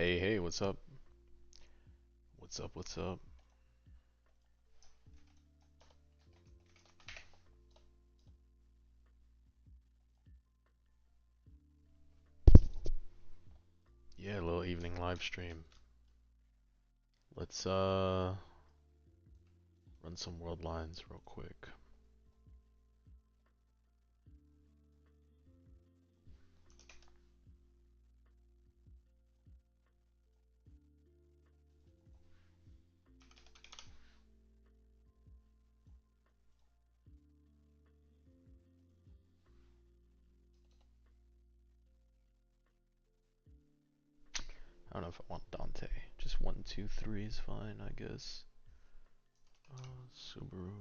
Hey, hey, what's up? What's up, what's up? Yeah, a little evening live stream. Let's run some world lines real quick. I don't know if I want Dante. Just 1, 2, 3 is fine, I guess. Subaru.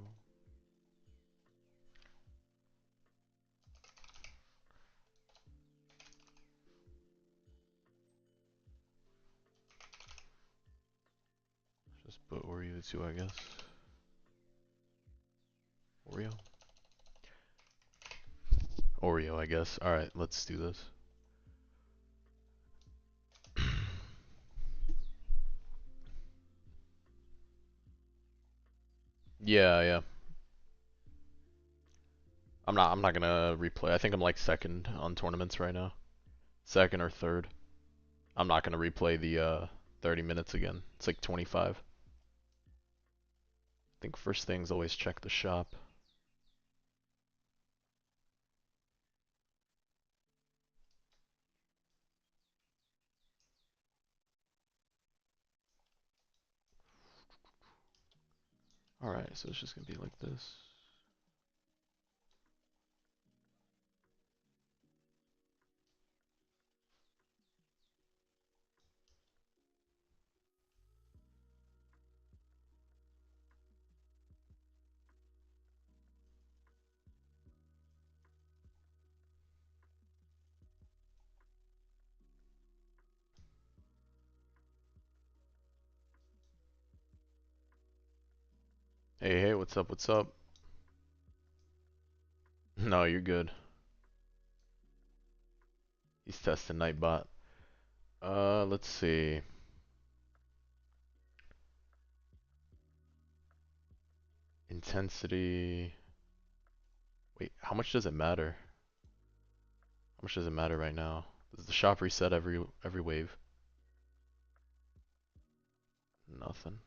Just put Oreo too, I guess. Oreo? Oreo, I guess. Alright, let's do this. Yeah, yeah. I'm not gonna replay. I think I'm like second on tournaments right now. Second or third. I'm not gonna replay the 30 minutes again. It's like 25. I think first things always check the shop. Alright, so it's just gonna be like this. Hey, hey, what's up, what's up? No, you're good. He's testing Nightbot. Let's see. Intensity. Wait, how much does it matter? How much does it matter right now? Does the shop reset every wave? Nothing.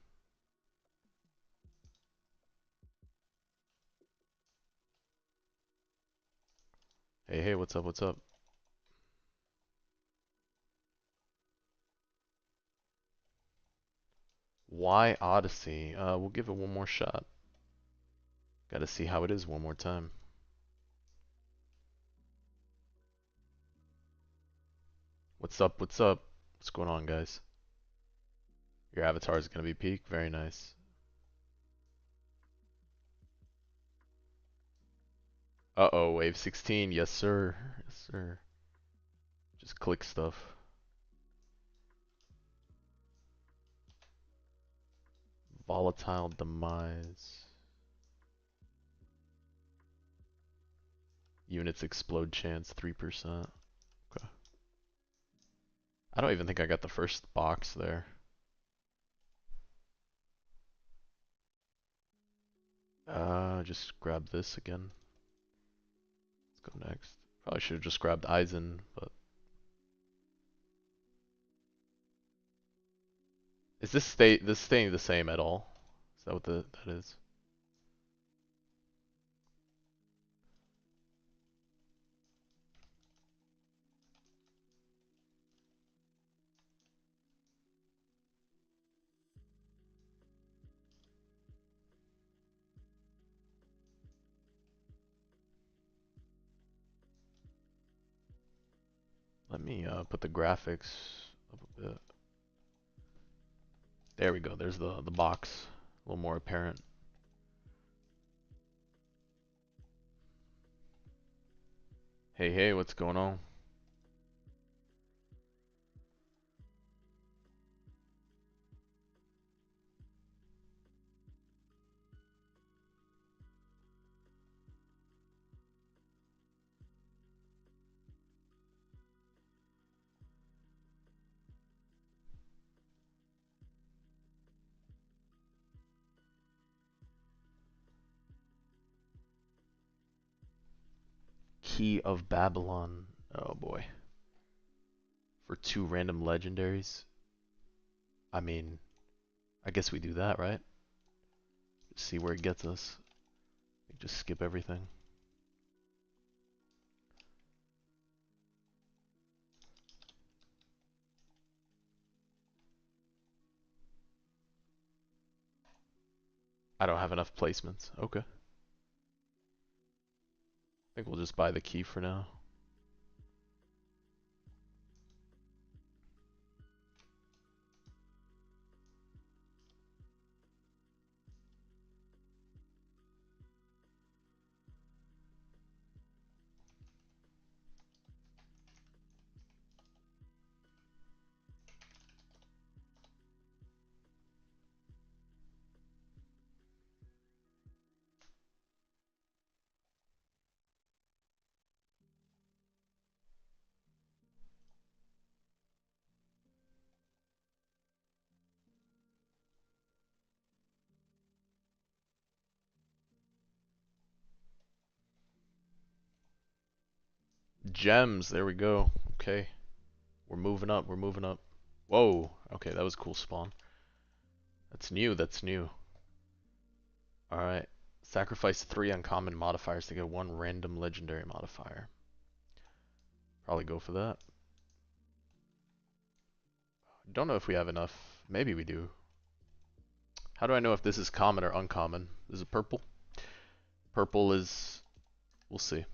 Hey, hey, what's up, what's up? Why Odyssey? We'll give it one more shot. Gotta see how it is one more time. What's up, what's up? What's going on, guys? Your avatar is gonna be peak? Very nice. Uh-oh, wave 16. Yes, sir. Yes, sir. Just click stuff. Volatile demise. Units explode chance 3%. Okay. I don't even think I got the first box there. Just grab this again. Let's go next. Probably should have just grabbed Eisen, but is this staying the same at all? Is that what that is? Let me put the graphics up a bit. There we go. There's the box, a little more apparent. Hey, hey, what's going on? Key of Babylon. Oh boy. For 2 random legendaries. I mean, I guess we do that, right? See where it gets us. Just skip everything. I don't have enough placements. Okay. I think we'll just buy the key for now. Gems, there we go. Okay. We're moving up, we're moving up. Whoa, okay, that was a cool spawn. That's new, that's new. Alright. Sacrifice 3 uncommon modifiers to get 1 random legendary modifier. Probably go for that. Don't know if we have enough. Maybe we do. How do I know if this is common or uncommon? Is it purple? Purple is... We'll see.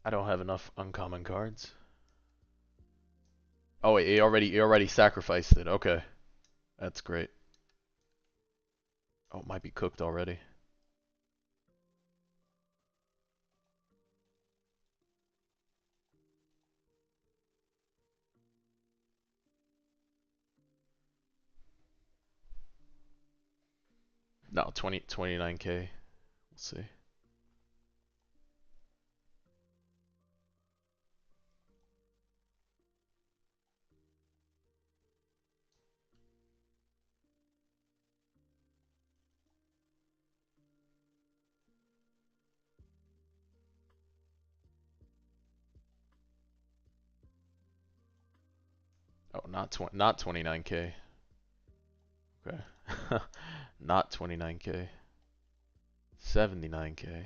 I don't have enough uncommon cards. Oh wait, he already sacrificed it. Okay. That's great. Oh, it might be cooked already. No, 29k. We'll see. Oh, not 29k. Okay. Not 29k. 79k.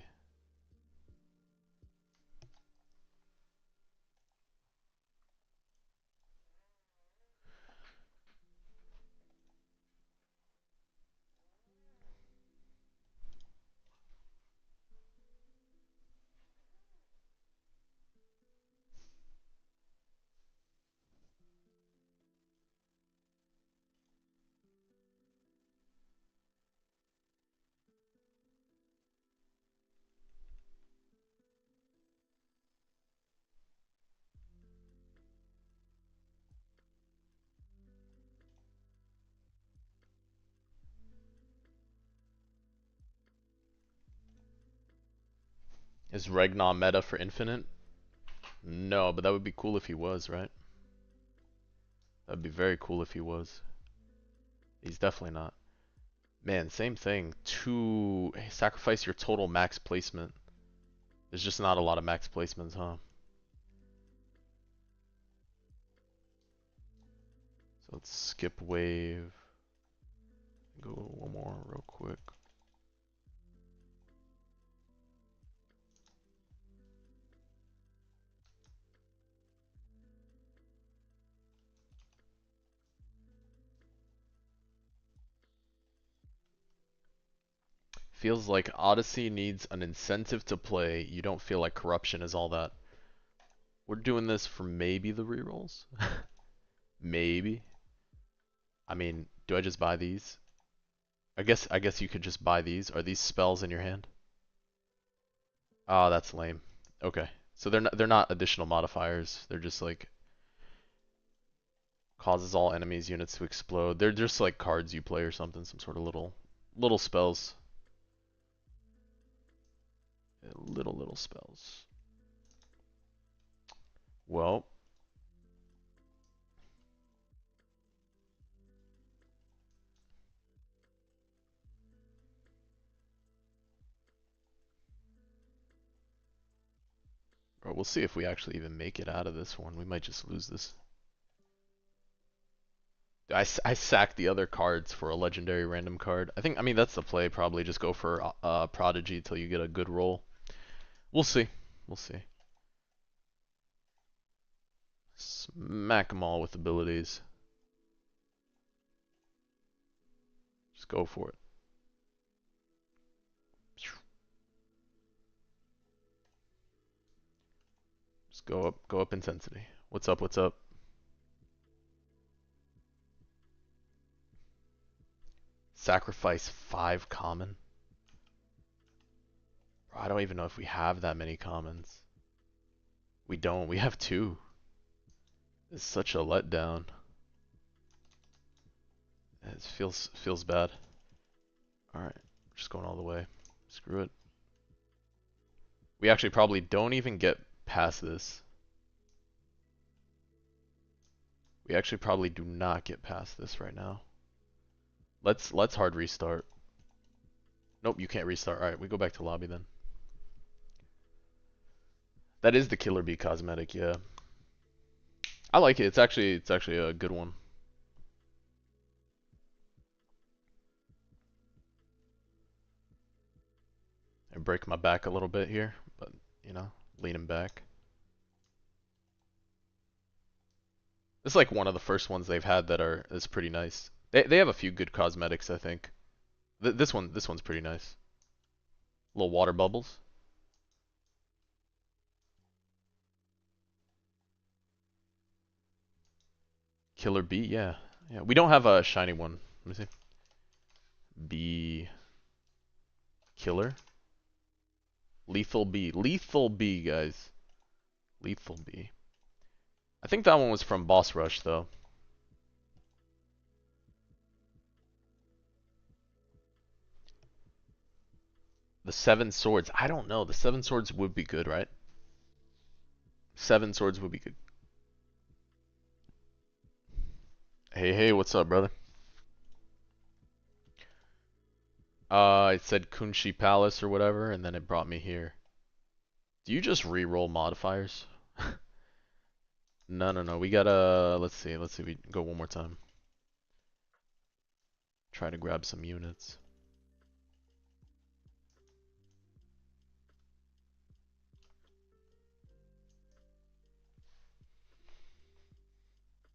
Is Ragna meta for infinite? No, but that would be cool if he was, right? That'd be very cool if he was. He's definitely not. Man, same thing. Sacrifice your total max placement. There's just not a lot of max placements, huh? So let's skip wave. Go one more real quick. Feels like Odyssey needs an incentive to play. You don't feel like corruption is all that. We're doing this for maybe the rerolls? Maybe. I mean, do I just buy these? I guess you could just buy these. Are these spells in your hand? Oh, that's lame. Okay. So they're not additional modifiers. They're just like causes all enemies units to explode. They're just like cards you play or something, some sort of little spells. Little spells. Well, or we'll see if we actually even make it out of this one. We might just lose this. I sacked the other cards for a legendary random card. I mean, that's the play. Probably just go for Prodigy until you get a good roll. We'll see. We'll see. Smack them all with abilities. Just go for it. Just go up intensity. What's up? What's up? Sacrifice 5 common. Bro, I don't even know if we have that many commons. We don't. We have 2. It's such a letdown. It feels bad. Alright, just going all the way. Screw it. We actually probably don't even get past this. We actually probably do not get past this right now. Let's hard restart. Nope, you can't restart. Alright, we go back to lobby then. That is the Killer Bee cosmetic, yeah. I like it. It's actually a good one. I break my back a little bit here, but you know, leaning back. It's like one of the first ones they've had that is pretty nice. They have a few good cosmetics, I think. This one's pretty nice. Little water bubbles. Killer Bee, yeah. Yeah, we don't have a shiny one. Let me see. Bee. Killer. Lethal Bee. Lethal Bee, guys. Lethal Bee. I think that one was from Boss Rush, though. The 7 Swords. I don't know. The 7 Swords would be good, right? 7 Swords would be good. Hey, what's up, brother? It said Kunshi Palace or whatever, and then it brought me here. Do you just re-roll modifiers? No. We gotta, let's see, we go one more time. Try to grab some units.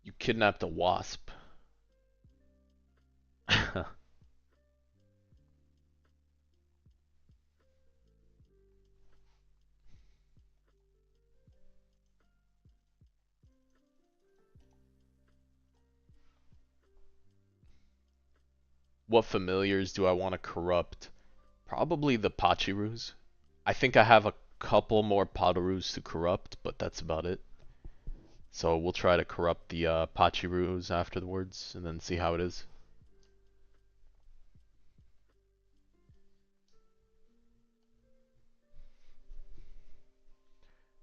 You kidnapped a wasp. What familiars do I want to corrupt? Probably the Pachirus. I think I have a couple more Padarus to corrupt, but that's about it. So we'll try to corrupt the Pachirus afterwards, and then see how it is.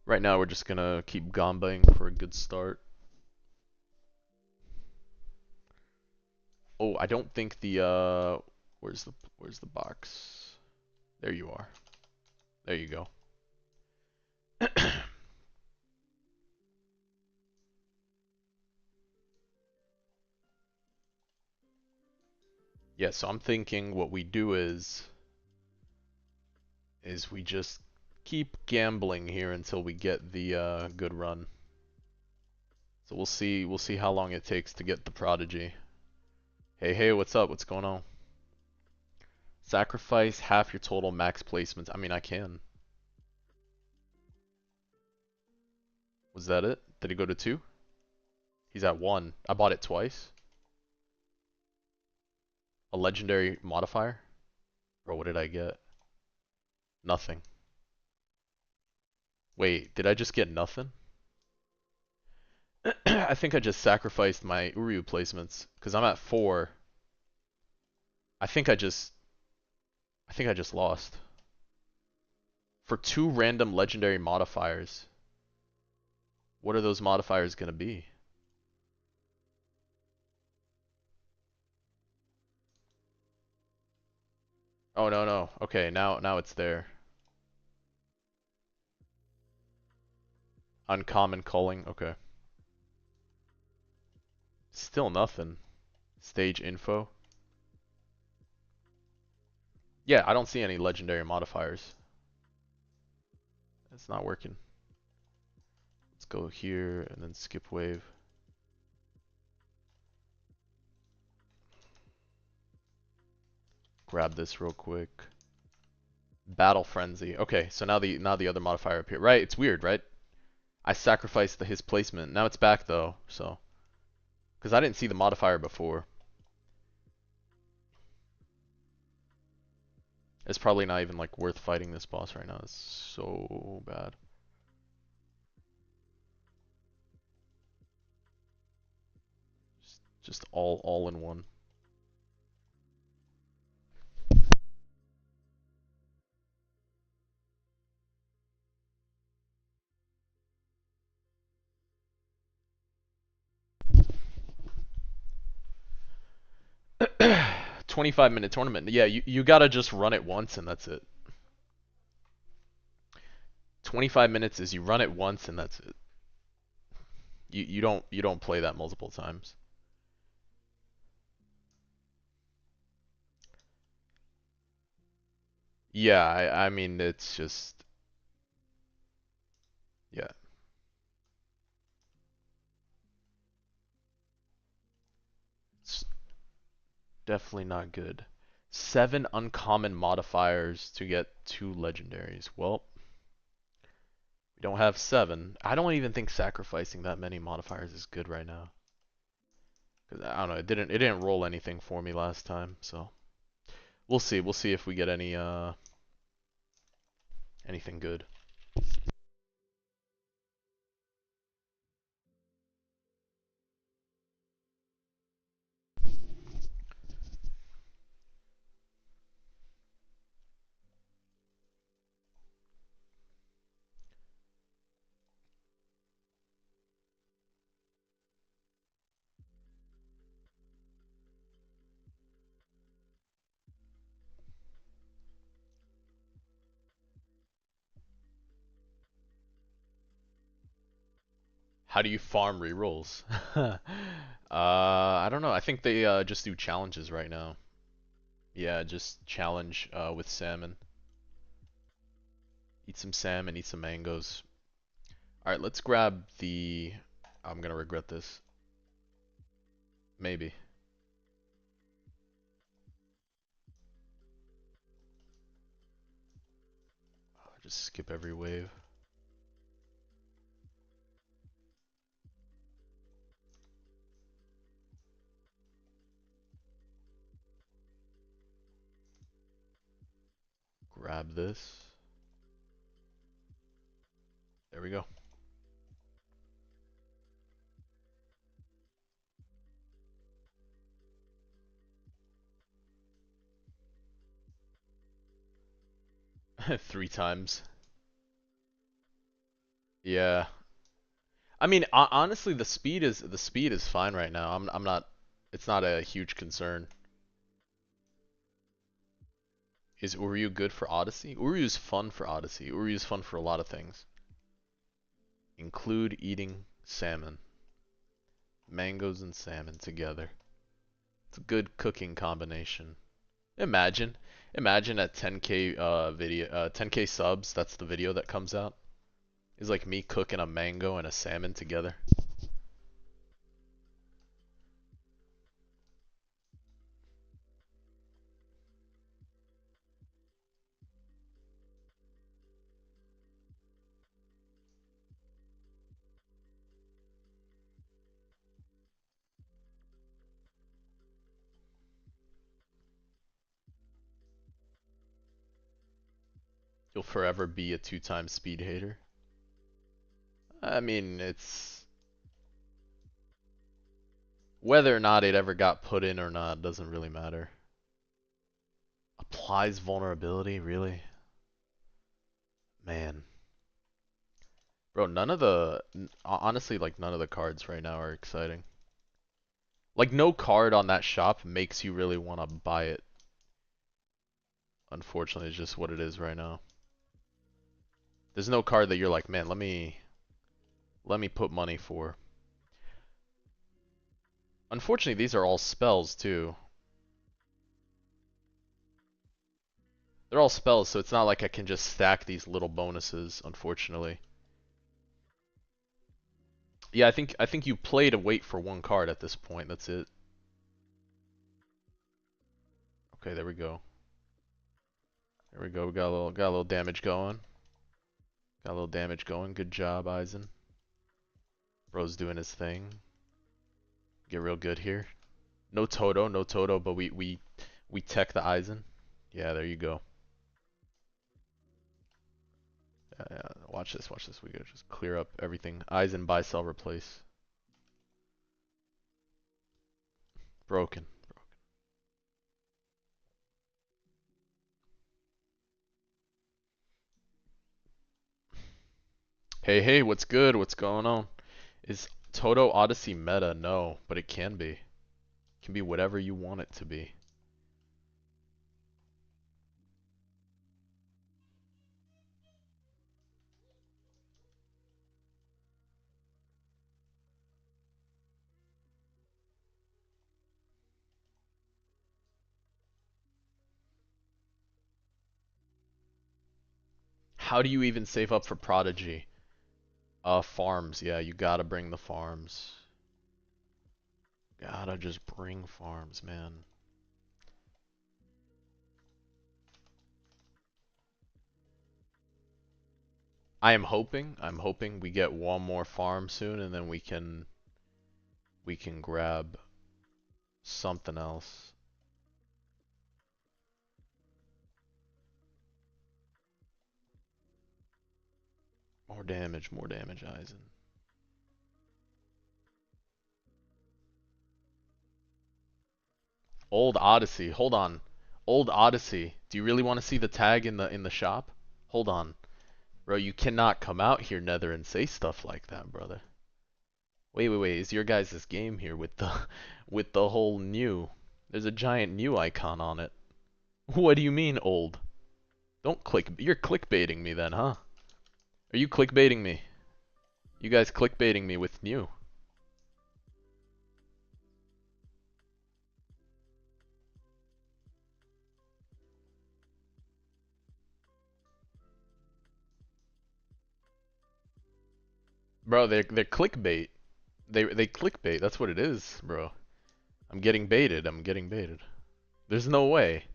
Right now we're just gonna keep gombaing for a good start. Oh, I don't think the where's the box? There you are. There you go. Yeah, so I'm thinking what we do is we just keep gambling here until we get the good run. So we'll see how long it takes to get the Prodigy. Hey, what's up? What's going on? Sacrifice half your total max placements. I mean, I can. Was that it? Did he go to 2? He's at 1. I bought it twice. A legendary modifier? Bro, what did I get? Nothing. Wait, did I just get nothing? I think I just sacrificed my Uryu placements because I'm at 4. I think I just lost. For 2 random legendary modifiers. What are those modifiers gonna be? Oh no no. Okay, now it's there. Uncommon culling. Okay. Still nothing. Stage info. Yeah, I don't see any legendary modifiers. It's not working. Let's go here and then skip wave. Grab this real quick. Battle frenzy. Okay, so now the other modifier appeared. Right, it's weird, right? I sacrificed his placement. Now it's back though, so because I didn't see the modifier before. It's probably not even like worth fighting this boss right now. It's so bad. Just all in one. $25-minute tournament. Yeah, you gotta just run it once and that's it. 25 minutes is you run it once and that's it. You don't play that multiple times. Yeah, I mean it's just yeah. It's definitely not good. 7 uncommon modifiers to get 2 legendaries. Well, we don't have 7. I don't even think sacrificing that many modifiers is good right now. 'Cause I don't know, it didn't roll anything for me last time, so we'll see. We'll see if we get anything good. 'How do you farm rerolls? I don't know. I think they just do challenges right now. Yeah, just challenge with salmon. Eat some salmon, eat some mangoes. Alright, let's grab the... I'm gonna regret this. Maybe. Just skip every wave. Grab this. There we go. Three times. Yeah. I mean, honestly, the speed is fine right now. I'm not. It's not a huge concern. Is Uryu good for Odyssey? Uryu's fun for Odyssey. Uryu's fun for a lot of things. Include eating salmon. Mangoes and salmon together. It's a good cooking combination. Imagine, imagine at 10K video, 10K subs. That's the video that comes out. Is like me cooking a mango and a salmon together. You'll forever be a 2 time speed hater. I mean, it's whether or not it ever got put in or not doesn't really matter. Applies vulnerability, really? Man. Bro, none of the honestly, like none of the cards right now are exciting. Like no card on that shop makes you really want to buy it. Unfortunately, it's just what it is right now. There's no card that you're like, man, let me put money for. Unfortunately, these are all spells too. They're all spells, so it's not like I can just stack these little bonuses, unfortunately. Yeah, I think you play to wait for one card at this point. That's it. Okay, there we go. There we go. We got a little damage going. Got a little damage going. Good job, Eisen. Bro's doing his thing. Get real good here. No Toto, no Toto, but we tech the Eisen. Yeah, there you go. Yeah, watch this, watch this. We gotta just clear up everything. Eisen, buy, sell, replace. Broken. Hey, hey, what's good? What's going on? Is Toto Odyssey meta? No, but it can be. It can be whatever you want it to be. How do you even save up for Prodigy? Farms. Yeah, you gotta bring the farms. Gotta just bring farms, man. I'm hoping we get one more farm soon and then we can grab something else. More damage, Eisen. Old Odyssey, hold on. Old Odyssey. Do you really want to see the tag in the shop? Hold on. Bro, you cannot come out here, Nether, and say stuff like that, brother. Wait. Is your guys' game here with the with the whole new? There's a giant new icon on it. What do you mean old? Don't click. You're clickbaiting me then, huh? Are you clickbaiting me? You guys clickbaiting me with new. Bro, they're clickbait. They clickbait. That's what it is, bro. I'm getting baited. I'm getting baited. There's no way.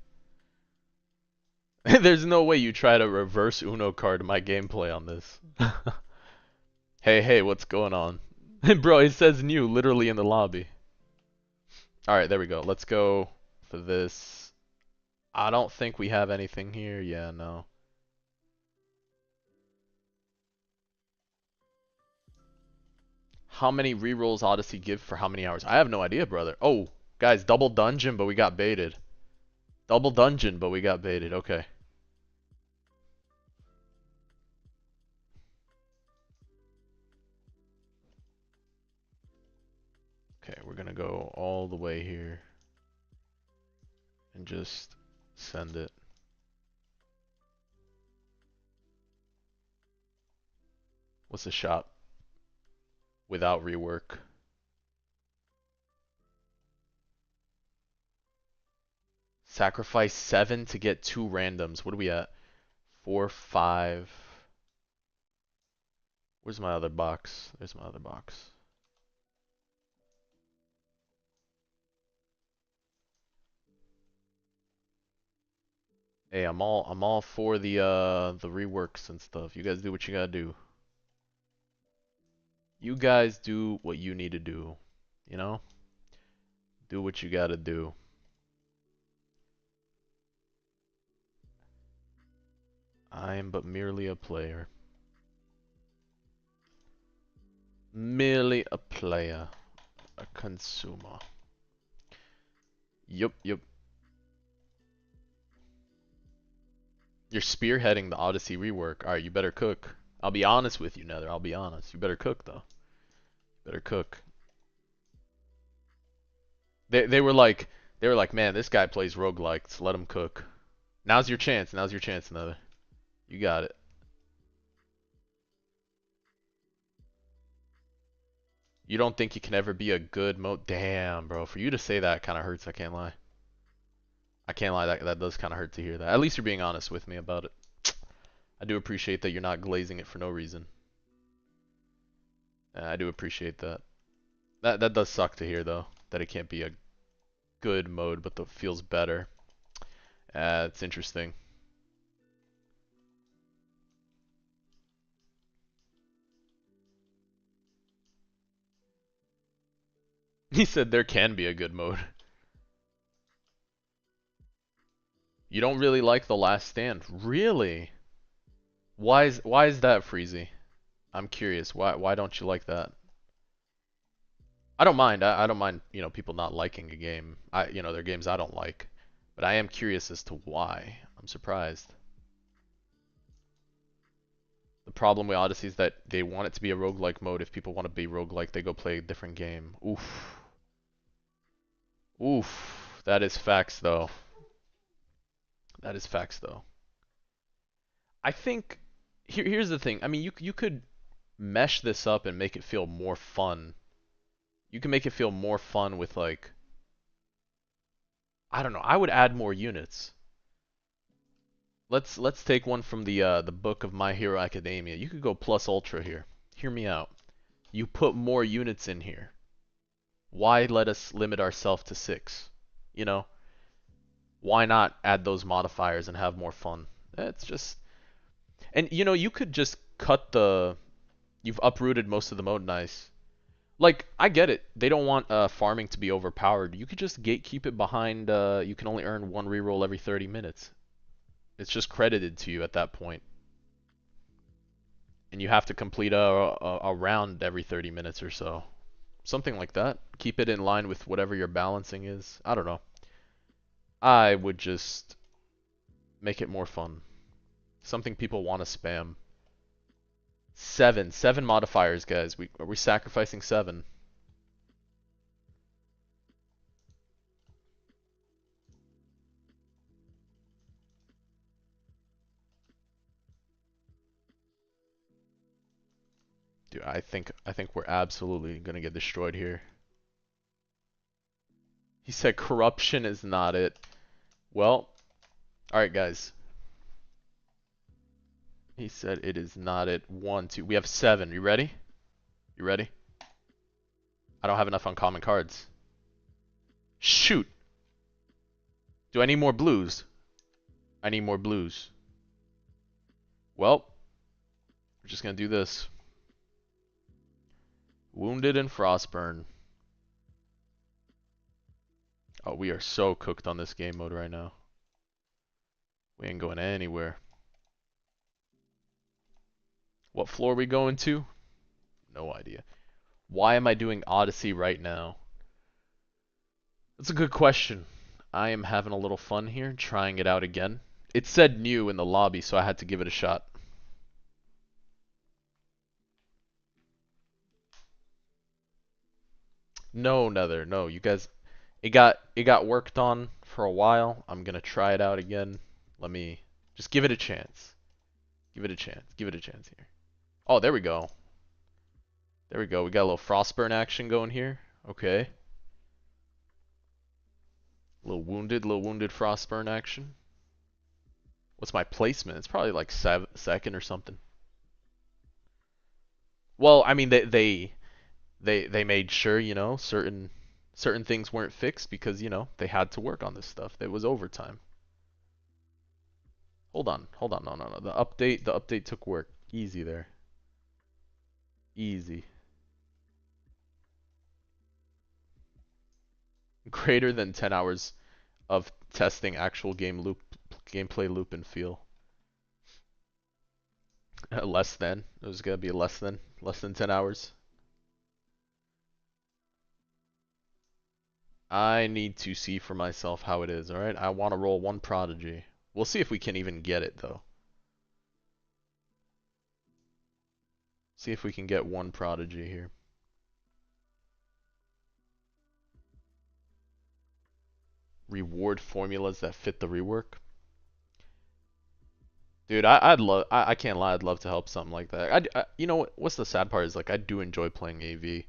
There's no way you try to reverse Uno card my gameplay on this. Hey, hey, what's going on? Bro, it says new literally in the lobby. Alright, there we go. Let's go for this. I don't think we have anything here. Yeah, no. How many rerolls Odyssey give for how many hours? I have no idea, brother. Oh, guys, double dungeon, but we got baited. Double dungeon, but we got baited. Okay. Okay, we're gonna go all the way here and just send it. What's the shop? Without rework. Sacrifice 7 to get 2 randoms. What are we at? 4, 5. Where's my other box? There's my other box. Hey, I'm all for the reworks and stuff. You guys do what you gotta do. You guys do what you need to do. You know? Do what you gotta do. I am but merely a player. Merely a player. A consumer. Yup. You're spearheading the Odyssey rework. Alright, you better cook. I'll be honest with you, Nether. I'll be honest. You better cook, though. You better cook. They were like, man, this guy plays roguelikes. Let him cook. Now's your chance. Now's your chance, Nether. You got it. You don't think you can ever be a good Damn, bro. For you to say that kind of hurts. I can't lie. I can't lie. That does kind of hurt to hear that. At least you're being honest with me about it. I do appreciate that you're not glazing it for no reason. I do appreciate that. That does suck to hear though. That it can't be a good mode, but that feels better. It's interesting. He said there can be a good mode. You don't really like The Last Stand, really? Why is that, Freezy? I'm curious. Why don't you like that? I don't mind. I don't mind, you know, people not liking a game. You know, there are games I don't like, but I am curious as to why. I'm surprised. The problem with Odyssey is that they want it to be a roguelike mode. If people want to be roguelike, they go play a different game. Oof. Oof. That is facts, though. That is facts, though. I think here's the thing. I mean, you could mesh this up and make it feel more fun. You can make it feel more fun with like, I don't know. I would add more units. Let's take one from the book of My Hero Academia. You could go plus ultra here. Hear me out. You put more units in here. Why let us limit ourselves to 6? You know? Why not add those modifiers and have more fun? It's just, and you know, you could just cut the, you've uprooted most of the mode nice. Like, I get it. They don't want farming to be overpowered. You could just gatekeep it behind, you can only earn 1 reroll every 30 minutes. It's just credited to you at that point. And you have to complete a round every 30 minutes or so. Something like that. Keep it in line with whatever your balancing is. I don't know. I would just make it more fun. Something people want to spam. 7 modifiers, guys. Are we sacrificing 7? Dude, I think we're absolutely gonna get destroyed here. He said corruption is not it. Well, alright guys. He said it is not it. 1, 2. We have 7. You ready? You ready? I don't have enough uncommon cards. Shoot! Do I need more blues? I need more blues. Well, we're just gonna do this. Wounded and Frostburn. Oh, we are so cooked on this game mode right now. We ain't going anywhere. What floor are we going to? No idea. Why am I doing Odyssey right now? That's a good question. I am having a little fun here, trying it out again. It said new in the lobby, so I had to give it a shot. No, Nether, no. You guys, it got worked on for a while. I'm gonna try it out again. Let me just give it a chance. Give it a chance. Give it a chance here. Oh, there we go. There we go. We got a little Frostburn action going here. Okay. Little wounded Frostburn action. What's my placement? It's probably like second or something. Well, I mean they made sure, you know, certain things weren't fixed because, you know, they had to work on this stuff. It was overtime. Hold on. No. The update took work. Easy there. Easy. Greater than 10 hours of testing actual gameplay loop and feel. Less than. It was gonna be less than 10 hours. I need to see for myself how it is, alright? I want to roll 1 Prodigy. We'll see if we can even get it, though. See if we can get one prodigy here. Reward formulas that fit the rework. Dude, I'd love. I can't lie. I'd love to help something like that. You know what's the sad part is like I do enjoy playing AV.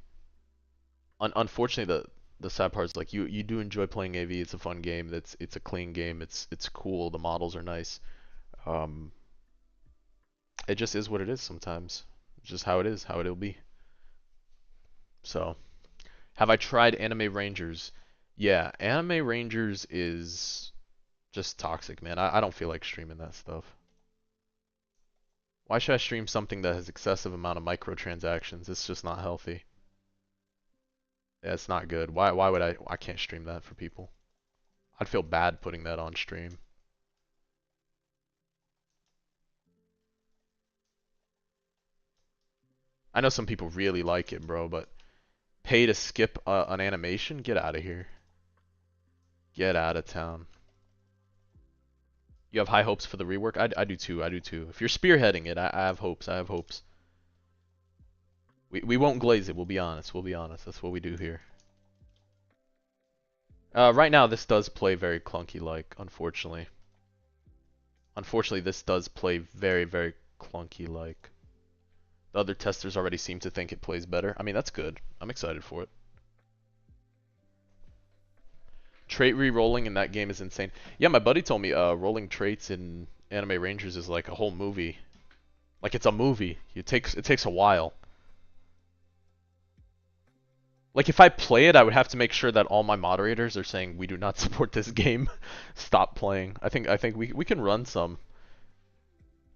Unfortunately, the sad part is like you do enjoy playing AV. It's a fun game. It's a clean game. It's cool. The models are nice. Um, it just is what it is sometimes. It's just how it is. How it'll be. So, have I tried Anime Rangers? Yeah, Anime Rangers is just toxic, man. I don't feel like streaming that stuff. Why should I stream something that has excessive amount of microtransactions? It's just not healthy. Yeah, it's not good. Why would I can't stream that for people. I'd feel bad putting that on stream. I know some people really like it, bro, but pay to skip an animation? Get out of here. Get out of town. You have high hopes for the rework? I do too. I do too. If you're spearheading it, I have hopes. I have hopes. We won't glaze it. We'll be honest. We'll be honest. That's what we do here. Right now, this does play very clunky-like, unfortunately. Unfortunately, this does play very, very clunky-like. The other testers already seem to think it plays better. I mean, that's good. I'm excited for it. Trait re-rolling in that game is insane. Yeah, my buddy told me rolling traits in Anime Rangers is like a whole movie. Like it's a movie. It takes a while. Like if I play it, I would have to make sure that all my moderators are saying we do not support this game. Stop playing. I think we can run some.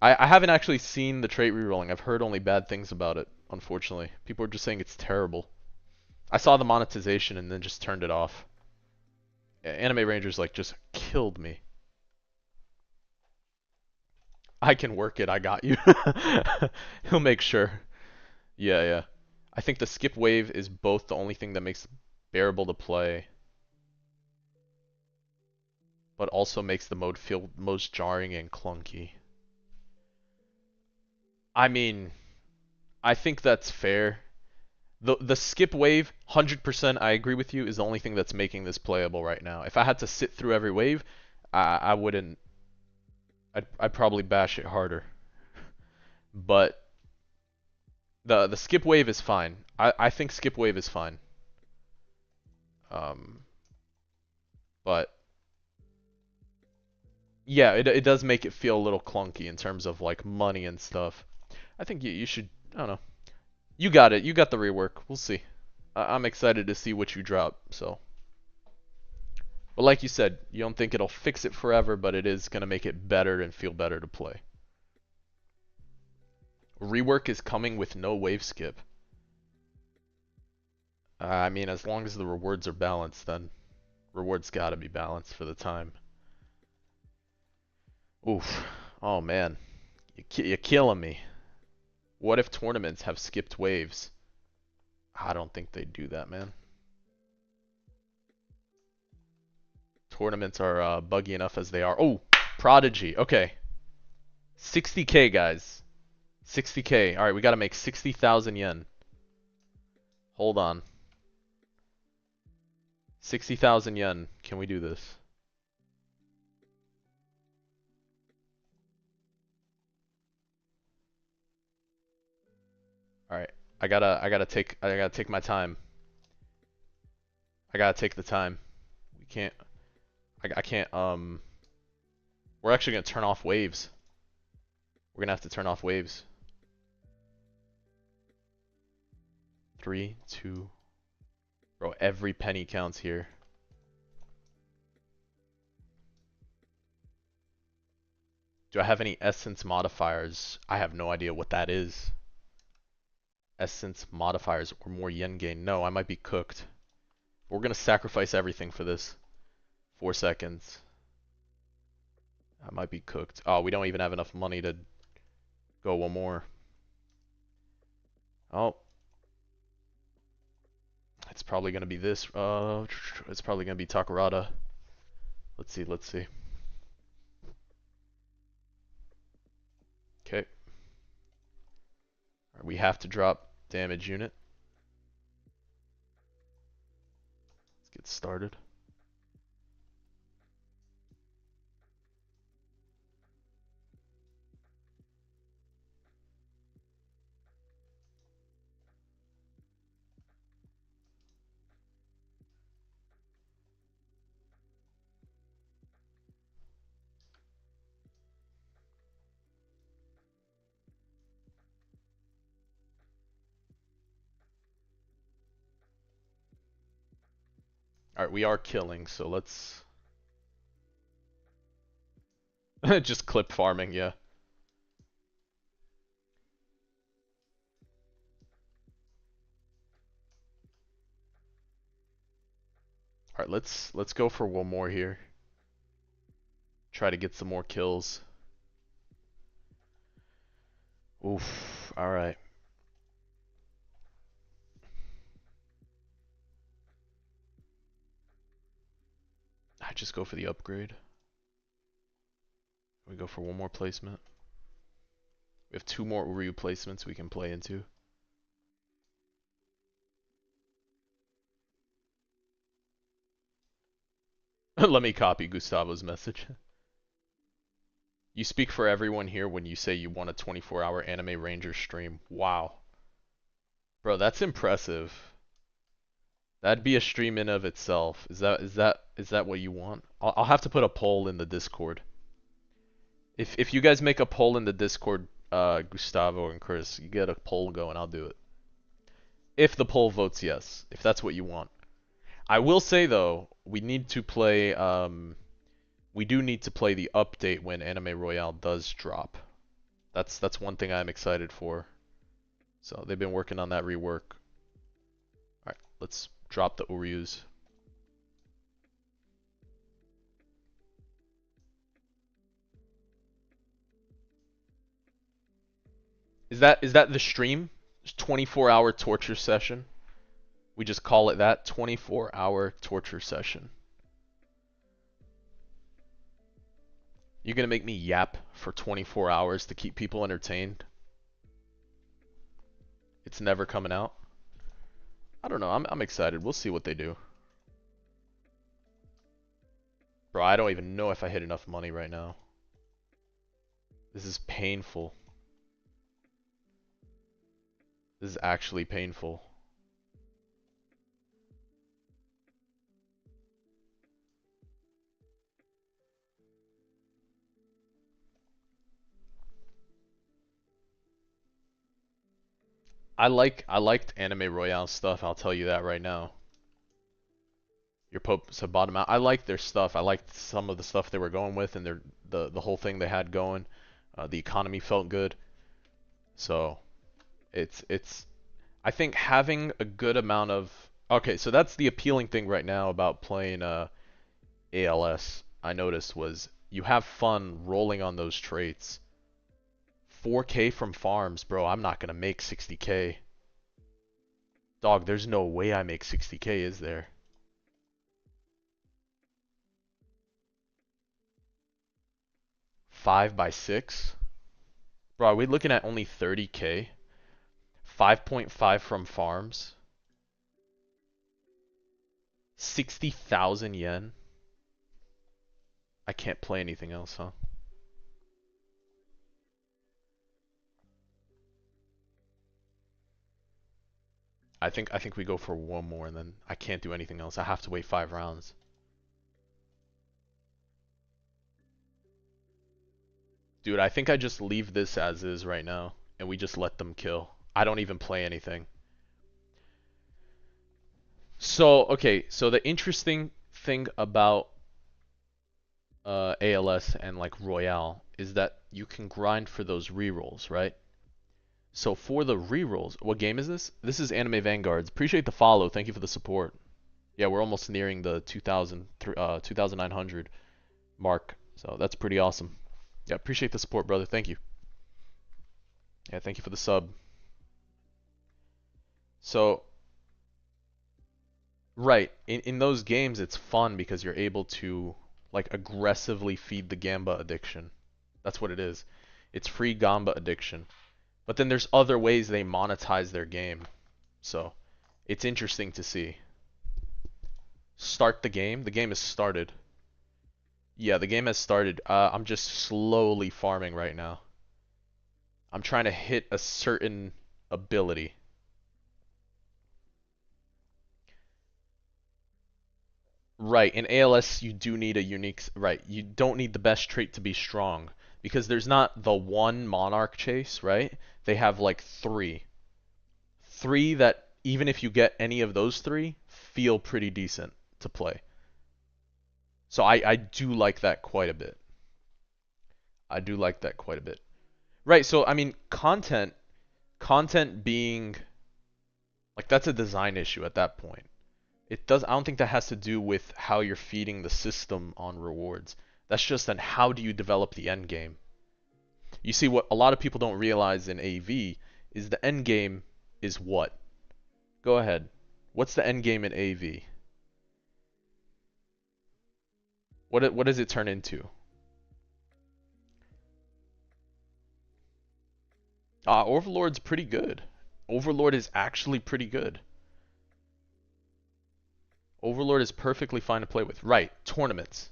I haven't actually seen the trait rerolling. I've heard only bad things about it, unfortunately. People are just saying it's terrible. I saw the monetization and then just turned it off. Anime Rangers like just killed me. I can work it. I got you. He'll make sure. Yeah, yeah. I think the skip wave is both the only thing that makes it bearable to play, but also makes the mode feel most jarring and clunky. I mean, I think that's fair. The skip wave, 100% I agree with you, is the only thing that's making this playable right now. If I had to sit through every wave, I wouldn't. I'd probably bash it harder. But the skip wave is fine. I think skip wave is fine. Um, but yeah, it does make it feel a little clunky in terms of like money and stuff. I think you should. I don't know. You got it. You got the rework. We'll see. I'm excited to see what you drop. So, but like you said, you don't think it'll fix it forever, but it is gonna make it better and feel better to play. Rework is coming with no wave skip. I mean, as long as the rewards are balanced, then rewards gotta be balanced for the time. Oof. Oh man, you're killing me. What if tournaments have skipped waves? I don't think they do that, man. Tournaments are buggy enough as they are. Oh, Prodigy. Okay. 60k, guys. 60k. Alright, we gotta make 60,000 yen. Hold on. 60,000 yen. Can we do this? Alright. I gotta take my time. I gotta take the time. We can't. I can't. We're actually gonna turn off waves. We're gonna have to turn off waves. 3, 2. Bro, every penny counts here. Do I have any essence modifiers? I have no idea what that is. Essence modifiers or more yen gain. No, I might be cooked. We're gonna sacrifice everything for this. 4 seconds. I might be cooked. Oh, we don't even have enough money to go one more. Oh. It's probably gonna be this. It's probably gonna be Takarada. Let's see, let's see. Okay. We have to drop damage unit. Let's get started. Alright, we are killing, so let's... just clip farming, yeah. Alright, let's go for one more here. Try to get some more kills. Oof, alright. I just go for the upgrade. We go for one more placement. We have 2 more Uryu placements we can play into. Let me copy Gustavo's message. You speak for everyone here when you say you want a 24-hour Anime Ranger stream. Wow. Bro, that's impressive. That'd be a stream in of itself. Is that what you want? I'll have to put a poll in the Discord. If you guys make a poll in the Discord, Gustavo and Chris, you get a poll going, I'll do it. If the poll votes yes, if that's what you want. I will say though, we need to play we do need to play the update when Anime Royale does drop. That's one thing I'm excited for. So they've been working on that rework. Alright, let's drop the Uryus. Is that the stream? 24-hour torture session? We just call it that, 24-hour torture session. You're gonna make me yap for 24 hours to keep people entertained? It's never coming out? I don't know, I'm excited. We'll see what they do. Bro, I don't even know if I hit enough money right now. This is painful. This is actually painful. I liked Anime Royale stuff, I'll tell you that right now. Your Pope said bottom out. I liked their stuff. I liked some of the stuff they were going with and the whole thing they had going. The economy felt good. So it's I think having a good amount of okay, so that's the appealing thing right now about playing ALS. I noticed was you have fun rolling on those traits. 4K from farms, bro. I'm not gonna make 60K. Dog, there's no way I make 60K, is there? Five by 6? Bro, are we looking at only 30K? 5.5 from farms? 60,000 yen? I can't play anything else, huh? I think we go for one more and then I can't do anything else. I have to wait 5 rounds. Dude, I think I just leave this as is right now and we just let them kill. I don't even play anything. So, okay, so the interesting thing about ALS and like Royale is that you can grind for those rerolls, right? So for the rerolls, what game is this? This is Anime Vanguards. Appreciate the follow. Thank you for the support. Yeah, we're almost nearing the 2,900 mark. So that's pretty awesome. Yeah, appreciate the support, brother. Thank you. Yeah, thank you for the sub. So, right, in those games it's fun because you're able to like aggressively feed the Gamba addiction. That's what it is. It's free Gamba addiction. But then there's other ways they monetize their game. So it's interesting to see. Start the game. The game has started. Yeah, the game has started. I'm just slowly farming right now. I'm trying to hit a certain ability. Right, in ALS you do need a unique, right, you don't need the best trait to be strong because there's not the one monarch chase, right? They have like three. Three that even if you get any of those three, feel pretty decent to play. So I do like that quite a bit. I do like that quite a bit. Right, so I mean content being like that's a design issue at that point. I don't think that has to do with how you're feeding the system on rewards. That's just on how do you develop the end game. You see, what a lot of people don't realize in AV is the end game is what? Go ahead. What's the end game in AV? What does it turn into? Overlord's pretty good. Overlord is actually pretty good. Overlord is perfectly fine to play with. Right, tournaments.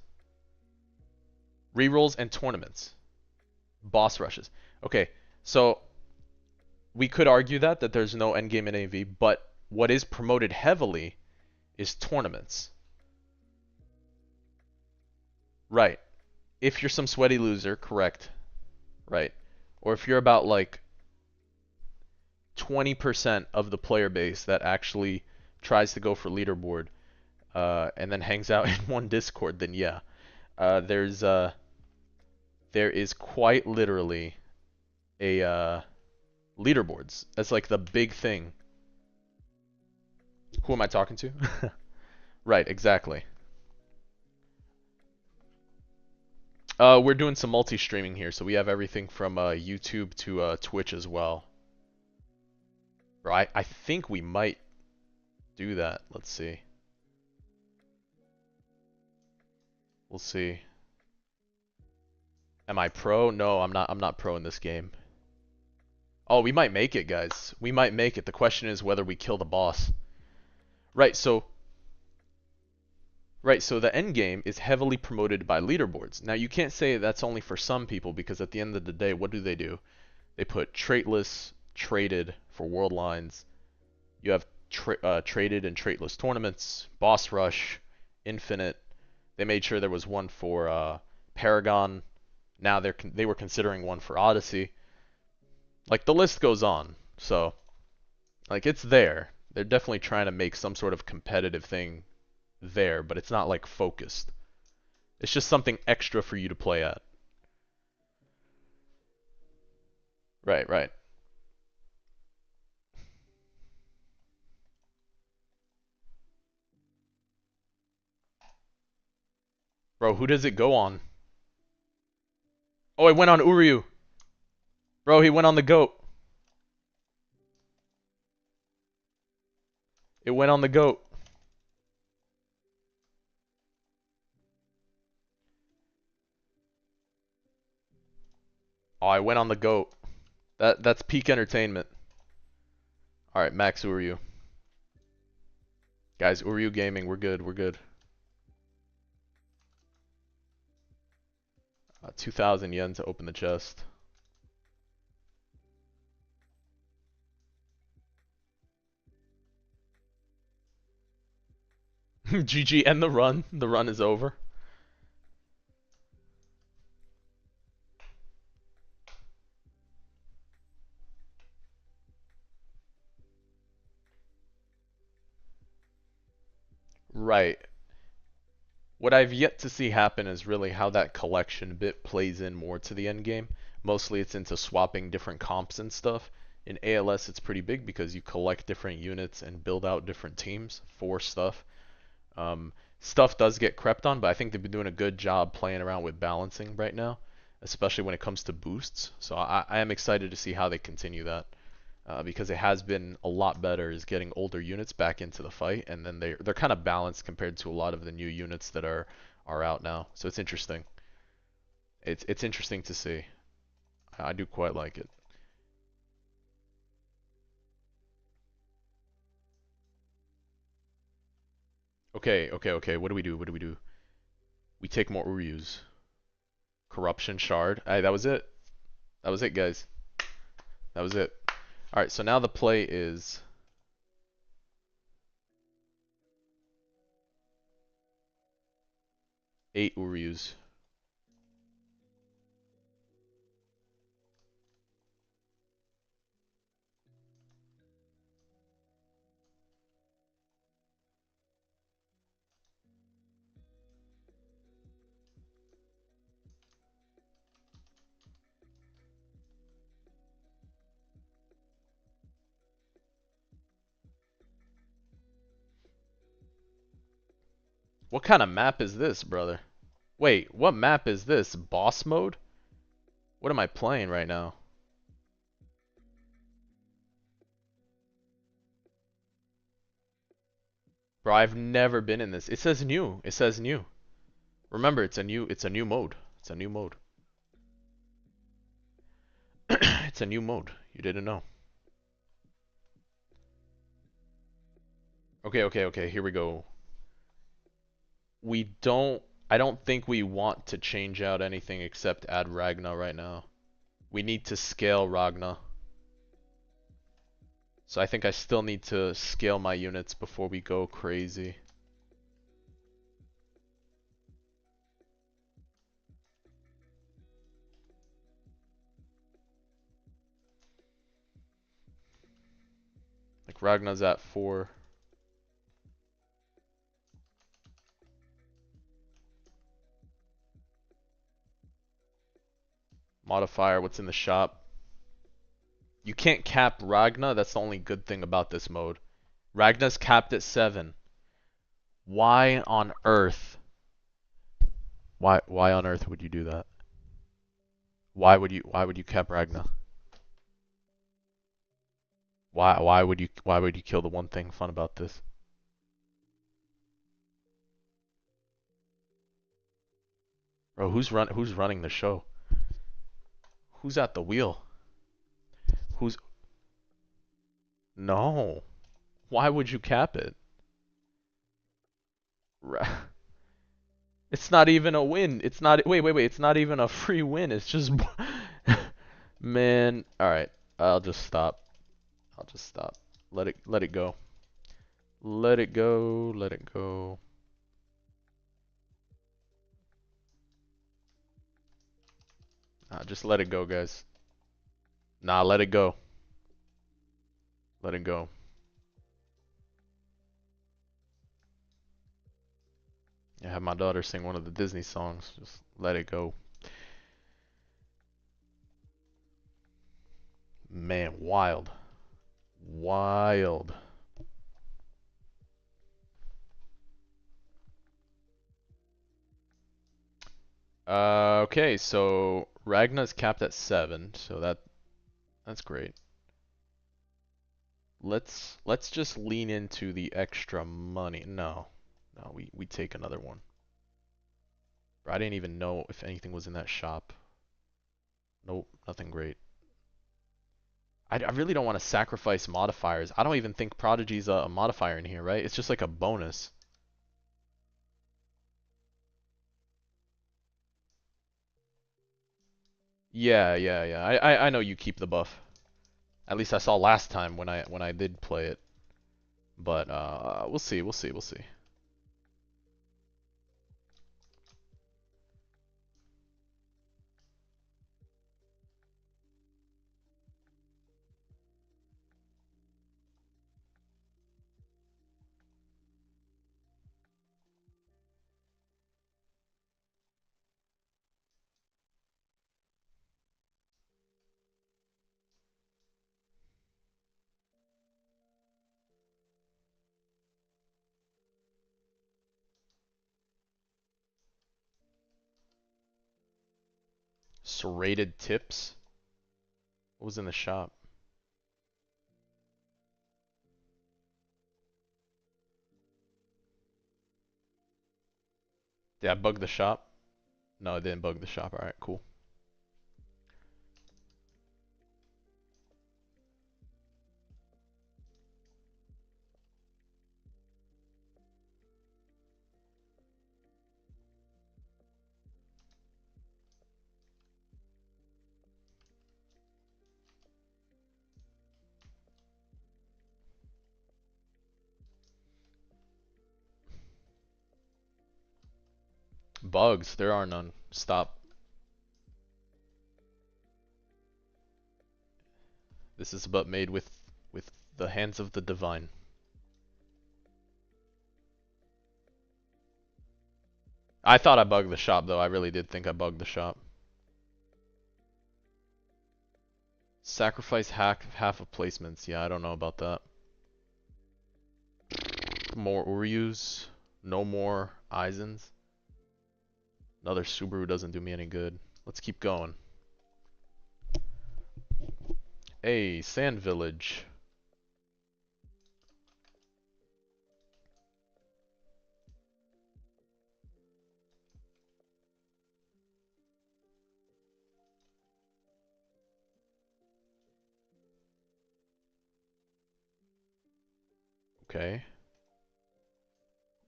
Rerolls and tournaments. Boss rushes. Okay, so we could argue that there's no endgame in AV, but what is promoted heavily is tournaments. Right. If you're some sweaty loser, correct. Right. Or if you're about like 20% of the player base that actually tries to go for leaderboard, and then hangs out in one Discord, then yeah. There is quite literally a leaderboards. That's like the big thing. Who am I talking to? Right, exactly. We're doing some multi-streaming here, so we have everything from YouTube to Twitch as well. Right, I think we might do that. Let's see. We'll see. Am I pro? No, I'm not. I'm not pro in this game. Oh, we might make it, guys. We might make it. The question is whether we kill the boss. Right, so the end game is heavily promoted by leaderboards. Now, you can't say that's only for some people because at the end of the day, what do? They put traitless, traded for world lines. You have traded and traitless tournaments, boss rush, infinite. They made sure there was one for Paragon. Now they were considering one for Odyssey. Like the list goes on. So like it's there. They're definitely trying to make some sort of competitive thing there, but it's not like focused. It's just something extra for you to play at. Right, right. Bro, who does it go on? Oh, it went on Uryu. Bro, he went on the goat. It went on the goat. Oh, I went on the goat. That's peak entertainment. Alright, Max Uryu. Guys, Uryu Gaming, we're good, we're good. 2,000 yen to open the chest. GG, end the run. The run is over. Right. What I've yet to see happen is really how that collection bit plays in more to the end game. Mostly it's into swapping different comps and stuff. In ALS it's pretty big because you collect different units and build out different teams for stuff. Stuff does get crept on, but I think they've been doing a good job playing around with balancing right now, especially when it comes to boosts. So I am excited to see how they continue that. Because it has been a lot better is getting older units back into the fight, and then they're kind of balanced compared to a lot of the new units that are out now. So it's interesting. It's interesting to see. I do quite like it. Okay. What do we do? What do we do? We take more Uryus. Corruption shard. Hey, that was it. That was it, guys. That was it. Alright, so now the play is... eight Uryus. What kind of map is this, brother? Wait, what map is this? Boss mode? What am I playing right now? Bro, I've never been in this. It says new. It says new. Remember, it's a new mode. It's a new mode. It's a new mode. You didn't know. Okay. Here we go. I don't think we want to change out anything except add Ragna right now. We need to scale Ragna. So I think I still need to scale my units before we go crazy. Like Ragna's at 4. Modifier, what's in the shop? You can't cap Ragna, that's the only good thing about this mode. Ragna's capped at 7. Why on earth? Why on earth would you do that? Why would you cap Ragna? Why would you kill the one thing fun about this? Bro, who's running the show? Who's at the wheel? Who's No. Why would you cap it? It's not even a win. It's not wait. It's not even a free win. It's just man. All right. I'll just stop. I'll just stop. Let it go. Let it go. Let it go. Nah, just let it go, guys. Nah, let it go. Let it go. I have my daughter sing one of the Disney songs. Just let it go. Man, wild. Wild. Okay, so Ragna's capped at 7, so that's great. Let's just lean into the extra money. No, we take another one. I didn't even know if anything was in that shop. Nope, nothing great. I really don't want to sacrifice modifiers. I don't even think Prodigy's a modifier in here, right? It's just like a bonus. Yeah. I know you keep the buff. At least I saw last time when I did play it. But we'll see. Serrated tips? What was in the shop? Did I bug the shop? No, I didn't bug the shop. Alright, cool. bugs. There are none. Stop. This is but made with the hands of the divine. I thought I bugged the shop though. I really did think I bugged the shop. Sacrifice half of placements. Yeah, I don't know about that. More Uryus. No more Eisens. Another Subaru doesn't do me any good. Let's keep going. Hey, Sand Village. Okay.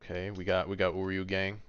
Okay, we got Uryu gang.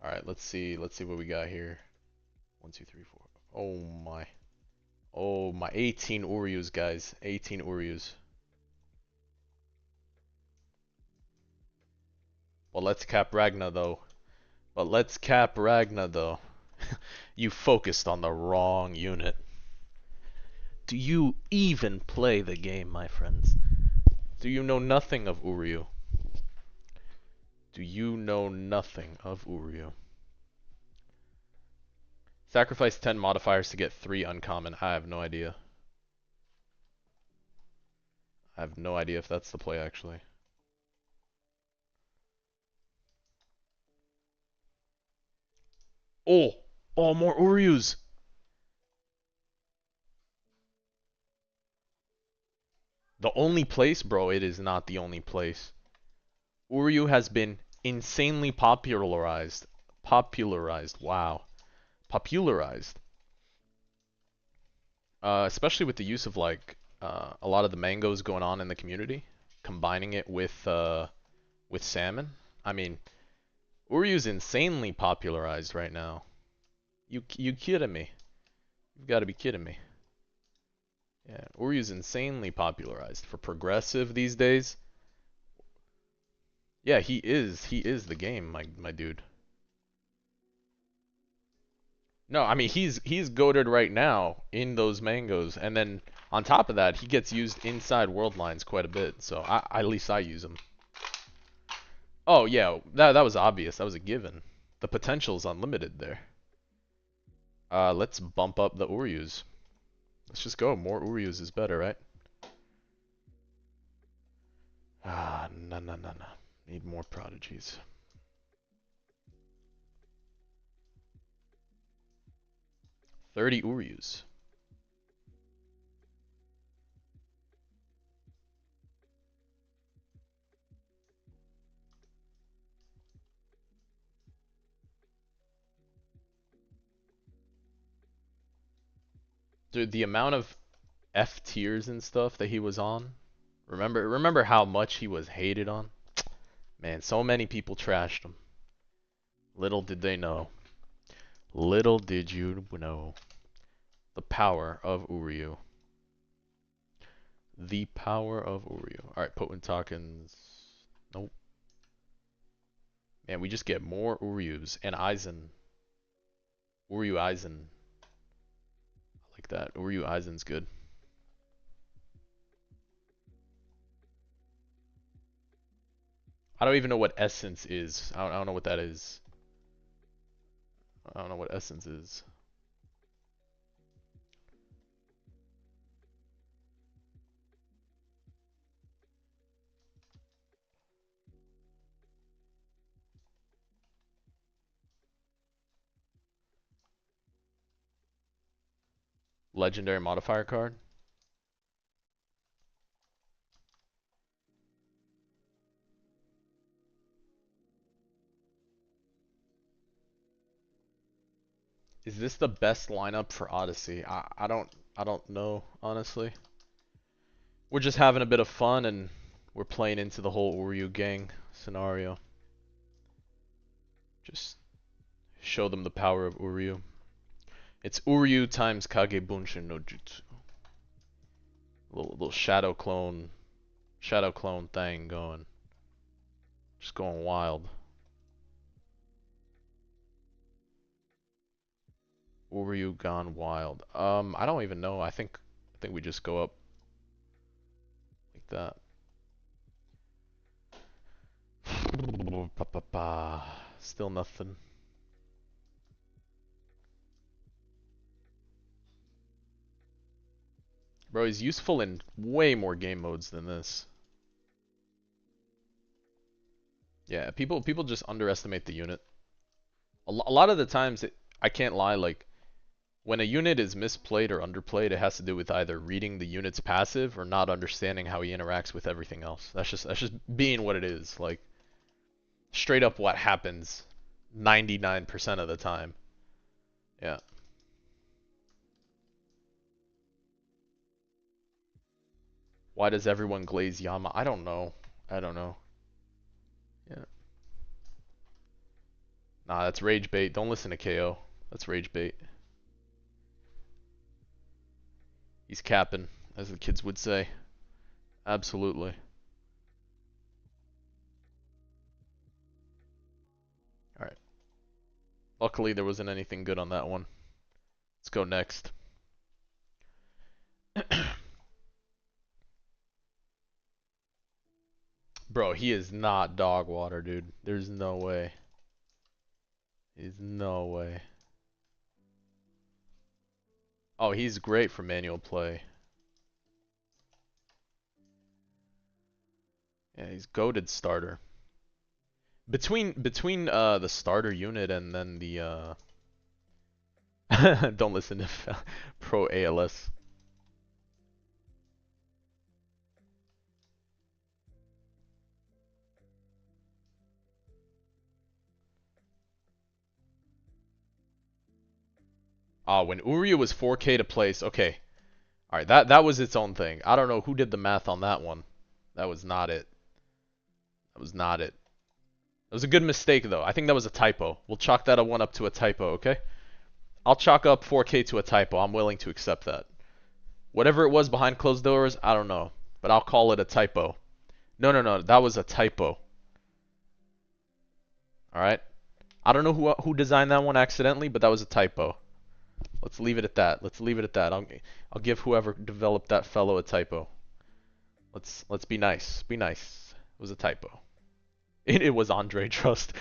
Alright, let's see what we got here. 1, 2, 3, 4. Oh my. Oh my, 18 Uryus, guys. 18 Uryus. Well, let's cap Ragna though. You focused on the wrong unit. Do you even play the game, my friends? Do you know nothing of Uryu? Do you know nothing of Uryu? Sacrifice 10 modifiers to get 3 uncommon. I have no idea. I have no idea if that's the play, actually. Oh! Oh, more Uryus! The only place? Bro, it is not the only place. Uryu has been insanely popularized. Wow. Popularized. Especially with the use of, like, a lot of the mangoes going on in the community. Combining it with salmon. I mean, Uryu's insanely popularized right now. You kidding me? You've got to be kidding me. Yeah, Uryu's insanely popularized for progressive these days. Yeah, he is the game, my dude. No, I mean he's goated right now in those mangoes, and then on top of that, he gets used inside world lines quite a bit. So at least I use him. Oh yeah, that was obvious. That was a given. The potential's unlimited there. Let's bump up the Uryus. Let's just go. More Uryus is better, right? No. Need more prodigies. 30 Uryus. Dude, the amount of F tiers and stuff that he was on. Remember how much he was hated on? Man, so many people trashed him. Little did they know. Little did you know the power of Uryu. The power of Uryu. Alright, potent tokens. Nope. Man, we just get more Uryus and Aizen. Uryu Aizen. I like that. Uryu Aizen's good. I don't even know what essence is. I don't know what that is. I don't know what essence is. Legendary modifier card. Is this the best lineup for Odyssey? I don't know, honestly. We're just having a bit of fun and we're playing into the whole Uryu gang scenario. Just show them the power of Uryu. It's Uryu times Kage Bunshin no Jutsu. Little shadow clone thing going. Just going wild. Uryu gone wild. I don't even know. I think we just go up like that. Still nothing. Bro, he's useful in way more game modes than this. Yeah, people just underestimate the unit. A lot of the times, I can't lie, like, when a unit is misplayed or underplayed, it has to do with either reading the unit's passive or not understanding how he interacts with everything else. That's just being what it is. Like, straight up what happens 99% of the time. Yeah. Why does everyone glaze Yama? I don't know. I don't know. Yeah. Nah, that's rage bait. Don't listen to KO. That's rage bait. He's capping, as the kids would say. Absolutely. Alright. Luckily, there wasn't anything good on that one. Let's go next. Bro, he is not dog water, dude. There's no way. There's no way. Oh, he's great for manual play. Yeah, he's goated starter. Between the starter unit and then the don't listen to pro ALS. Ah, when Uryu was 4K to place, okay. Alright, that was its own thing. I don't know who did the math on that one. That was not it. That was not it. It was a good mistake though. I think that was a typo. We'll chalk that one up to a typo, okay? I'll chalk up 4K to a typo. I'm willing to accept that. Whatever it was behind closed doors, I don't know. But I'll call it a typo. No. That was a typo. Alright? I don't know who designed that one accidentally, but that was a typo. Let's leave it at that. Let's leave it at that. I'll give whoever developed that fellow a typo. Let's be nice. Be nice. It was a typo. It was Andre, trust.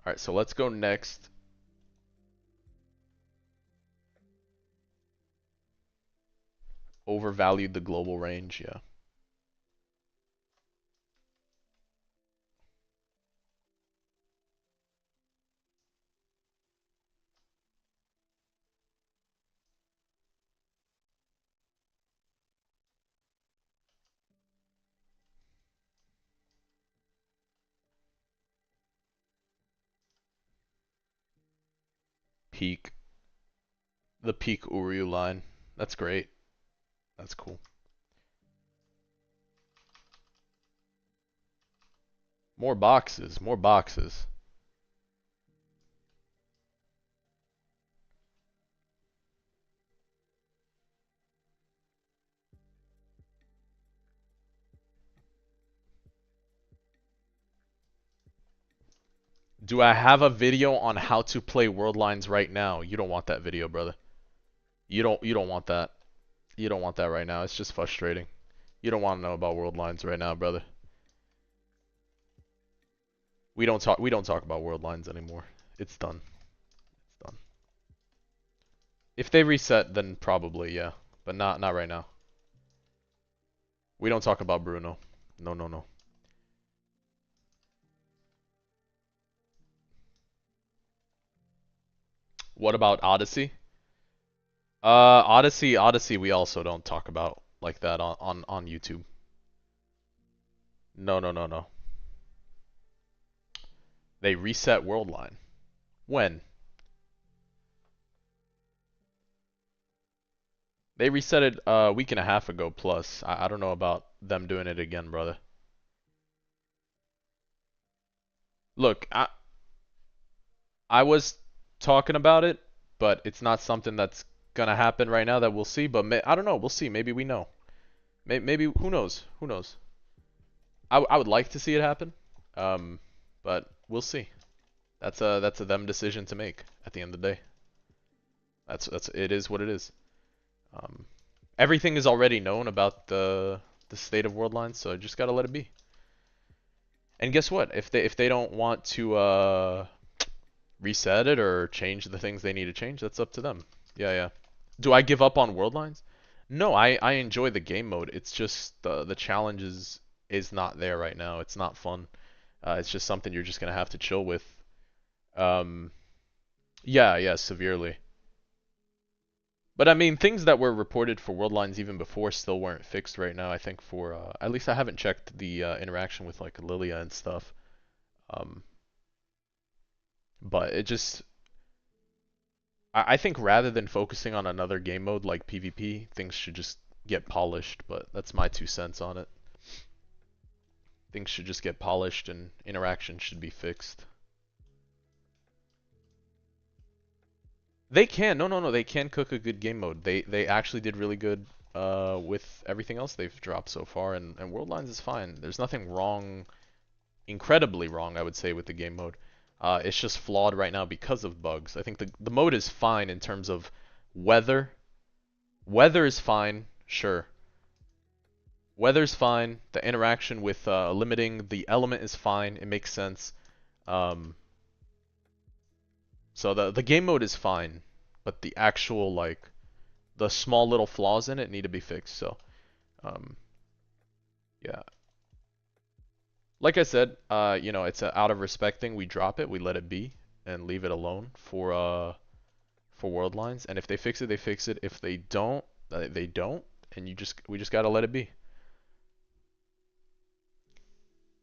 Alright, so let's go next. Overvalued the global range, yeah. Peak. The peak Uryu line. That's great. That's cool. More boxes, more boxes. Do I have a video on how to play world lines right now? You don't want that video, brother. You don't want that. You don't want that right now. It's just frustrating. You don't want to know about world lines right now, brother. We don't talk about world lines anymore. It's done. It's done. If they reset, then probably, yeah. But not right now. We don't talk about Bruno. No, no, no. What about Odyssey? Odyssey we also don't talk about like that on YouTube. No, no, no, no. They reset Worldline. When? They reset it a week and a half ago plus. I don't know about them doing it again, brother. Look, I was talking about it, but it's not something that's gonna happen right now that we'll see. But I don't know. We'll see. Maybe we know. Maybe who knows? Who knows? I would like to see it happen, um, but we'll see. That's a them decision to make at the end of the day. That's it is what it is. Um, Everything is already known about the state of Worldline, so I just gotta let it be. And guess what? If they don't want to reset it or change the things they need to change, that's up to them. Yeah, yeah. Do I give up on Worldlines? No, I enjoy the game mode. It's just the challenge is not there right now. It's not fun. It's just something you're just gonna have to chill with. Um, yeah, yeah, severely. But I mean, things that were reported for Worldlines even before still weren't fixed right now. I think for at least I haven't checked the interaction with like Lilia and stuff. Um, but it just I think rather than focusing on another game mode like PvP, things should just get polished. But that's my 2 cents on it. Things should just get polished and interaction should be fixed. They can. No, no, no. They can cook a good game mode. They actually did really good with everything else they've dropped so far, and Worldlines is fine. There's nothing wrong, incredibly wrong, I would say, with the game mode. It's just flawed right now because of bugs. I think the mode is fine in terms of weather. Weather is fine, sure. Weather's fine. The interaction with limiting the element is fine. It makes sense. Um, so the game mode is fine, but the actual like the small little flaws in it need to be fixed. So um, yeah, like I said, it's a out of respect thing. We drop it, we let it be, and leave it alone for world lines. And if they fix it, they fix it. If they don't, they don't, and we just gotta let it be.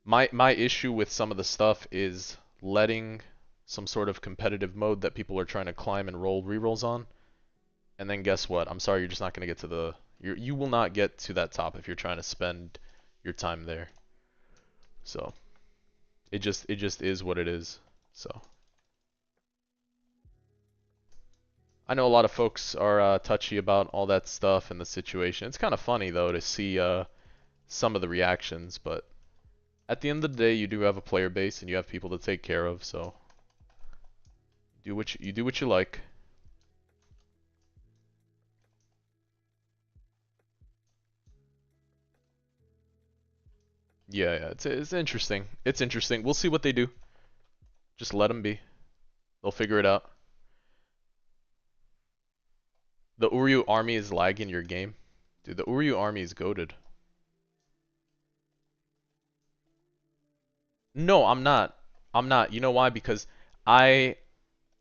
My issue with some of the stuff is letting some sort of competitive mode that people are trying to climb and roll rerolls on, and then guess what? I'm sorry, you're just not gonna get to you will not get to that top if you're trying to spend your time there. So it just is what it is. So I know a lot of folks are touchy about all that stuff and the situation. It's kind of funny though to see some of the reactions, but at the end of the day, you do have a player base and you have people to take care of, so you do what you like. Yeah, yeah, it's interesting. It's interesting. We'll see what they do. Just let them be. They'll figure it out. The Uryu army is lagging your game. Dude, the Uryu army is goated. No, I'm not. I'm not. You know why? Because I,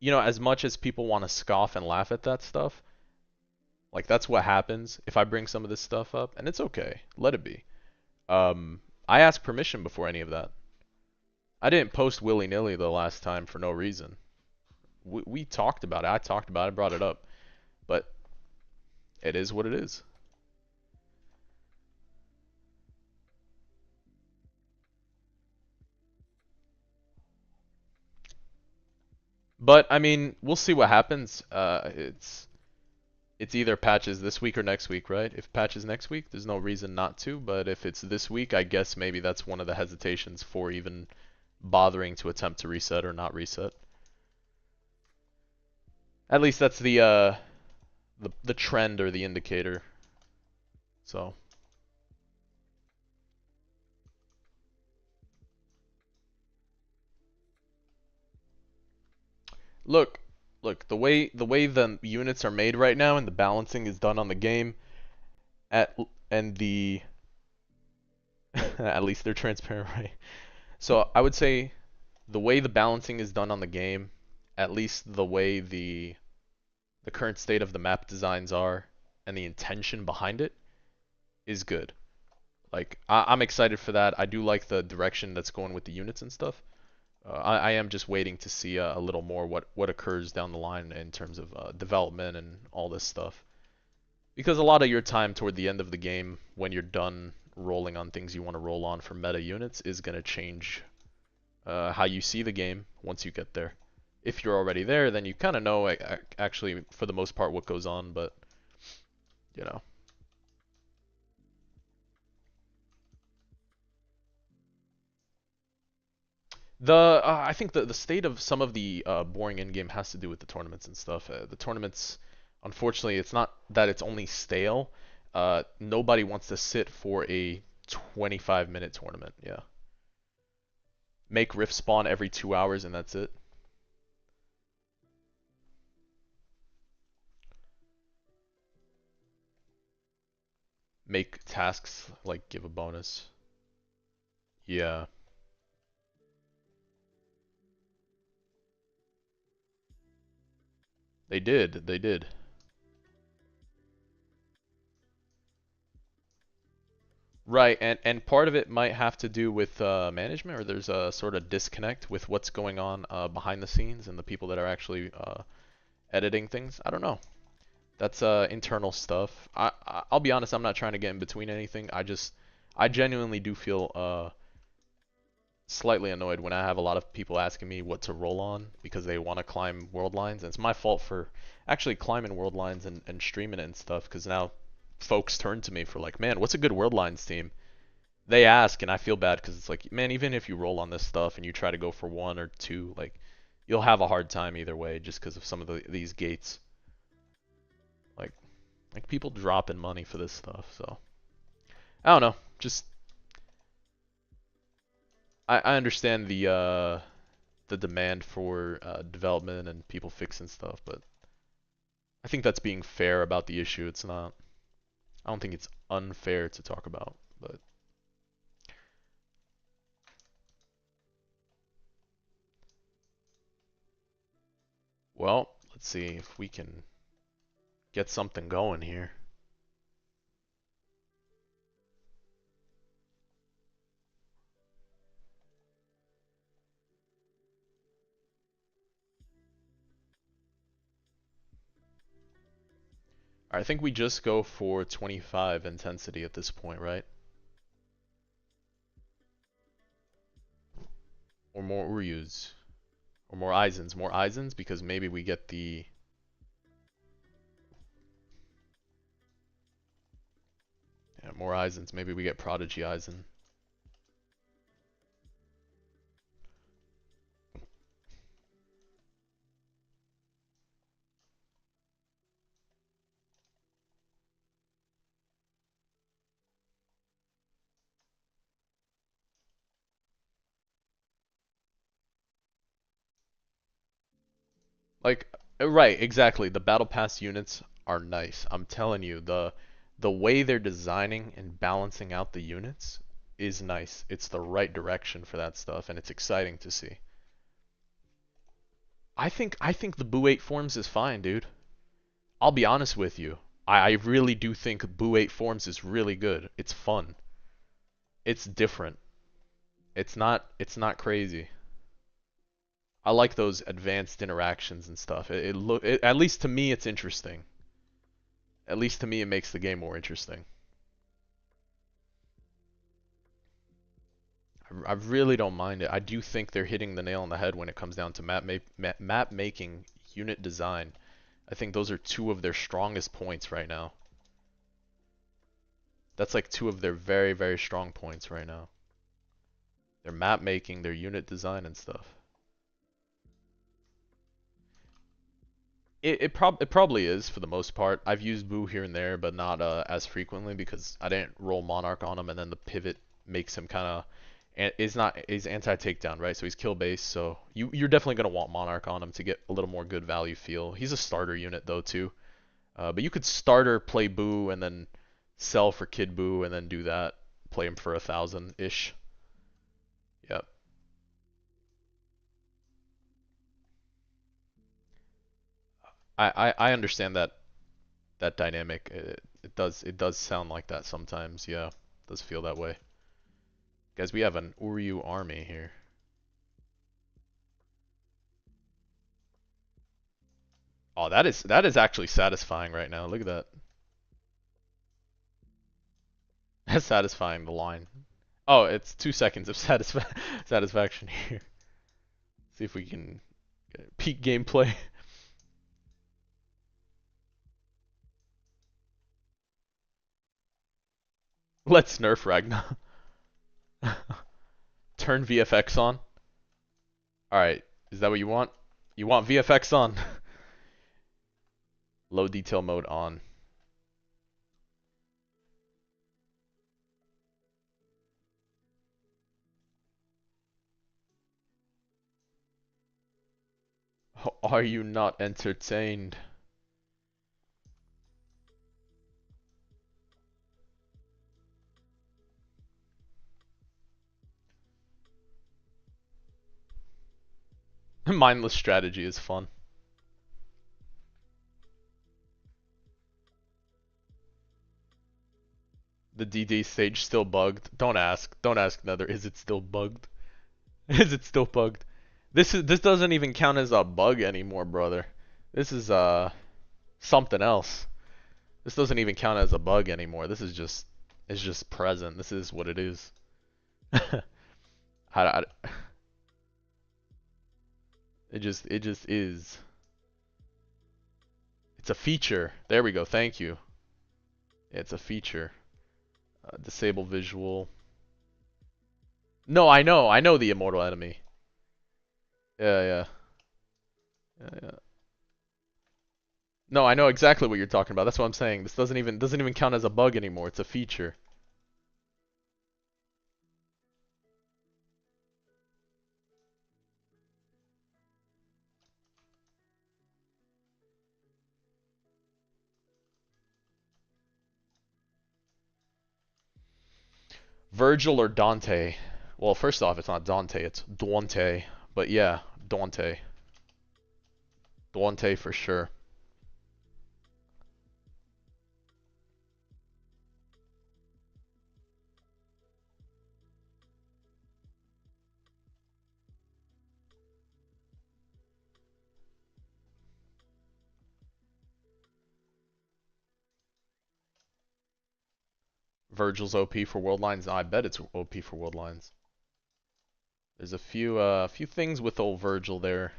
as much as people want to scoff and laugh at that stuff, like that's what happens if I bring some of this stuff up, and it's okay. Let it be. I asked permission before any of that. I didn't post willy-nilly the last time for no reason. We talked about it. I talked about it, brought it up, but it is what it is. But I mean, we'll see what happens. It's either patches this week or next week, right? If patches next week, there's no reason not to. But if it's this week, I guess maybe that's one of the hesitations for even bothering to attempt to reset or not reset. At least that's the trend or the indicator. So look, look, the way the units are made right now and the balancing is done on the game at and the at least they're transparent, right? So I would say the way the balancing is done on the game, at least the way the current state of the map designs are and the intention behind it is good. Like I'm excited for that. I do like the direction that's going with the units and stuff. I am just waiting to see a little more what occurs down the line in terms of development and all this stuff. Because a lot of your time toward the end of the game, when you're done rolling on things you want to roll on for meta units, is going to change how you see the game once you get there. If you're already there, then you kind of know actually for the most part what goes on, but you know. I think the state of some of the boring in game has to do with the tournaments and stuff. The tournaments, unfortunately, it's not that it's only stale. Nobody wants to sit for a 25-minute tournament. Yeah, make rift spawn every 2 hours and that's it. Make tasks like give a bonus. Yeah, they did. They did. Right, and part of it might have to do with management, or there's a sort of disconnect with what's going on behind the scenes and the people that are actually editing things. I don't know. That's internal stuff. I'll be honest, I'm not trying to get in between anything. I genuinely do feel slightly annoyed when I have a lot of people asking me what to roll on because they want to climb world lines, and it's my fault for actually climbing world lines and streaming it and stuff. Because now folks turn to me for like, man, what's a good world lines team? They ask, and I feel bad because it's like, man, even if you roll on this stuff and you try to go for one or two, like, you'll have a hard time either way just because of some of these gates. Like, like people dropping money for this stuff. So I don't know. Just I understand the demand for development and people fixing stuff, but I think that's being fair about the issue. It's not. I don't think it's unfair to talk about, but well, let's see if we can get something going here. I think we just go for 25 intensity at this point, right? Or more Uryus. Or more Eisens. More Eisens because maybe we get the... Yeah, more Eisens. Maybe we get Prodigy Eisen. Like, right, exactly. The Battle Pass units are nice. I'm telling you, the way they're designing and balancing out the units is nice. It's the right direction for that stuff, and it's exciting to see. I think the Boo 8 forms is fine, dude. I'll be honest with you. I really do think Boo 8 forms is really good. It's fun. It's different. It's not crazy. I like those advanced interactions and stuff. At least to me it's interesting. At least to me it makes the game more interesting. I really don't mind it. I do think they're hitting the nail on the head when it comes down to map making, unit design. I think those are two of their strongest points right now. That's like two of their very, very strong points right now. Their map making, their unit design and stuff. It probably is for the most part. I've used Boo here and there, but not as frequently because I didn't roll Monarch on him, and then the pivot makes him kind of is anti takedown, right? So he's kill based. So you're definitely gonna want Monarch on him to get a little more good value feel. He's a starter unit though too, but you could starter play Boo and then sell for Kid Boo and then do that, play him for 1,000 ish. Yep. I understand that dynamic. It does sound like that sometimes. Yeah, it does feel that way. Guys, we have an Uryu army here. Oh, that is actually satisfying right now. Look at that. That's satisfying, the line. Oh, it's 2 seconds of satisfaction here. See if we can get peak gameplay. Let's nerf Ragna. Turn VFX on. Alright, is that what you want? You want VFX on. Low detail mode on. Are you not entertained? Mindless strategy is fun. The DD stage still bugged. Don't ask. Don't ask Nether. Is it still bugged? Is it still bugged? This doesn't even count as a bug anymore, brother. This is something else. This doesn't even count as a bug anymore. This is just it's just present. This is what it is. I, it just is. It's a feature. There we go. Thank you. It's a feature. Disable visual. No, I know the immortal enemy. Yeah, yeah, yeah, yeah. No, I know exactly what you're talking about. That's what I'm saying. This doesn't even count as a bug anymore. It's a feature. Virgil or Dante? Well, first off, it's not Dante, it's Duante. But yeah, Duante. Duante for sure. Virgil's OP for world lines. No, I bet it's OP for world lines. There's a few things with old Virgil there.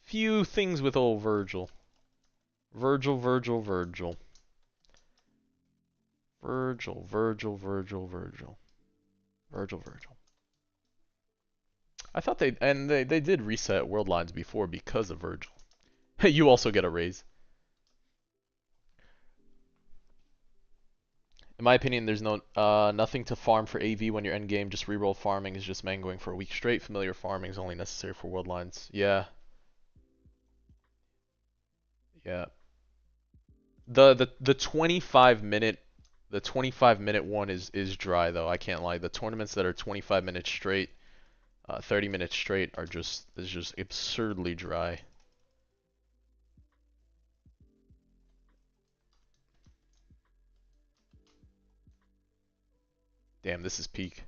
Few things with old Virgil. Virgil, Virgil, Virgil. Virgil, Virgil, Virgil, Virgil. Virgil, Virgil. I thought they did reset world lines before because of Virgil. You also get a raise. In my opinion, there's nothing to farm for AV when you're endgame. Just reroll farming is just mangoing for a week straight. Familiar farming is only necessary for world lines. Yeah, yeah. The 25 minute one is dry though. I can't lie. The tournaments that are 25 minutes straight, 30 minutes straight are just absurdly dry. Damn, this is peak.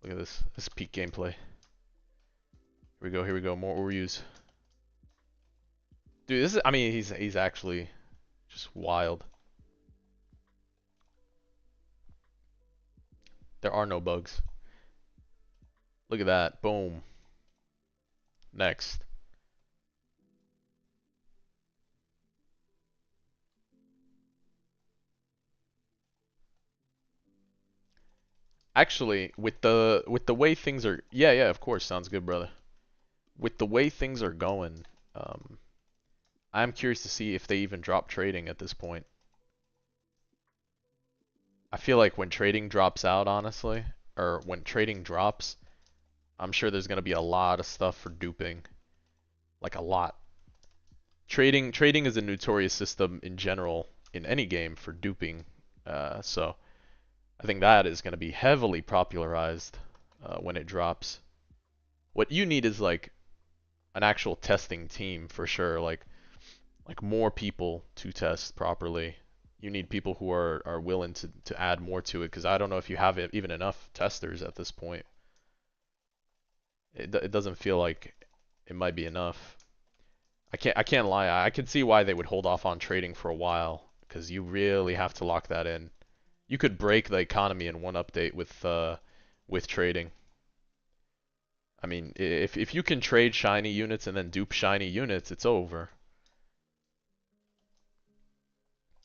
Look at this. This is peak gameplay. Here we go. Here we go. More Oryus. Dude, this is. I mean, he's actually just wild. There are no bugs. Look at that. Boom. Next. Actually, with the way things are, yeah, yeah, of course, sounds good, brother. With the way things are going, um, I'm curious to see if they even drop trading at this point. I feel like when trading drops out, honestly, or when trading drops, I'm sure there's gonna be a lot of stuff for duping, like a lot. Trading is a notorious system in general in any game for duping, so I think that is gonna be heavily popularized when it drops. What you need is like an actual testing team for sure, like more people to test properly. You need people who are willing to add more to it because I don't know if you have even enough testers at this point. It doesn't feel like it might be enough. I can't lie. I can see why they would hold off on trading for a while because you really have to lock that in. You could break the economy in one update with trading. I mean, if you can trade shiny units and then dupe shiny units, it's over.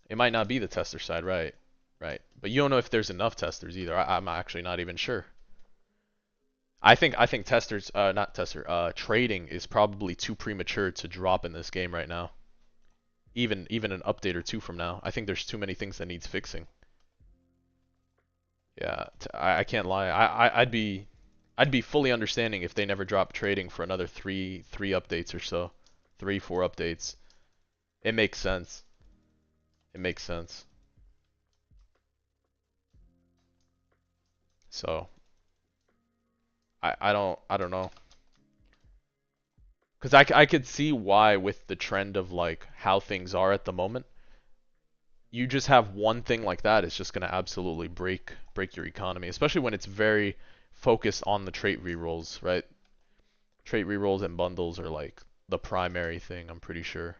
It might not be the tester side, right? Right. But you don't know if there's enough testers either. I'm actually not even sure. I think testers, not tester, trading is probably too premature to drop in this game right now. Even an update or two from now. I think there's too many things that needs fixing. Yeah, I can't lie. I'd be fully understanding if they never drop trading for another three updates or so, 3 4 updates. It makes sense. It makes sense. So I don't know. Because I could see why with the trend of like how things are at the moment, you just have one thing like that, it's just gonna absolutely break your economy, especially when it's very focused on the trait rerolls, right? Trait rerolls and bundles are like the primary thing, I'm pretty sure.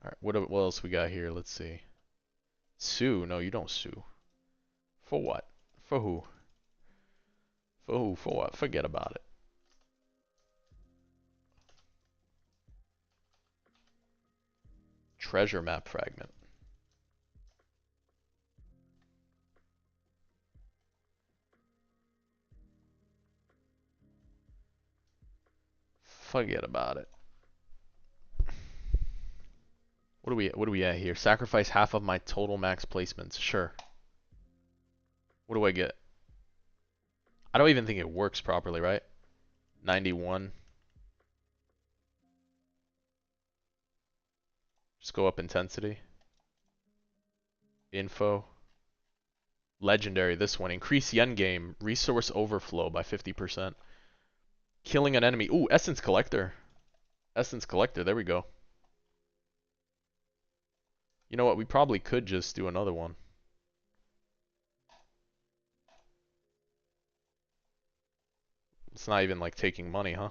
Alright, what else we got here? Let's see. Sue? No, you don't sue. For what? For who? For who? For what? Forget about it. Treasure map fragment. Forget about it. What are we at here? Sacrifice half of my total max placements. Sure. What do I get? I don't even think it works properly, right? 91. Just go up intensity. Info. Legendary, this one. Increase the endgame. Resource overflow by 50%. Killing an enemy. Ooh, Essence Collector. Essence Collector, there we go. You know what, we probably could just do another one. It's not even like taking money, huh?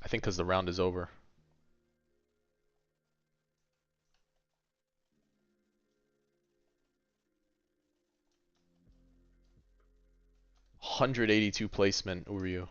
I think because the round is over. 182 placement, Uryu.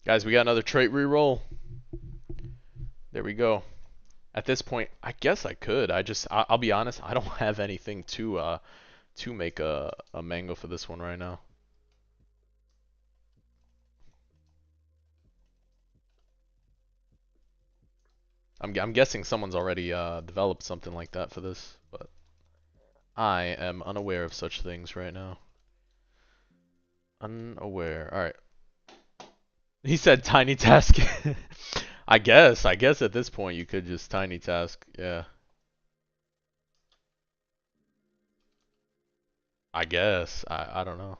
Guys, we got another trait reroll. There we go. At this point, I guess I could. I'll be honest, I don't have anything to make a mango for this one right now. I'm guessing someone's already developed something like that for this, but I am unaware of such things right now. Unaware. All right. He said tiny task. I guess at this point you could just tiny task. Yeah. I guess. I don't know.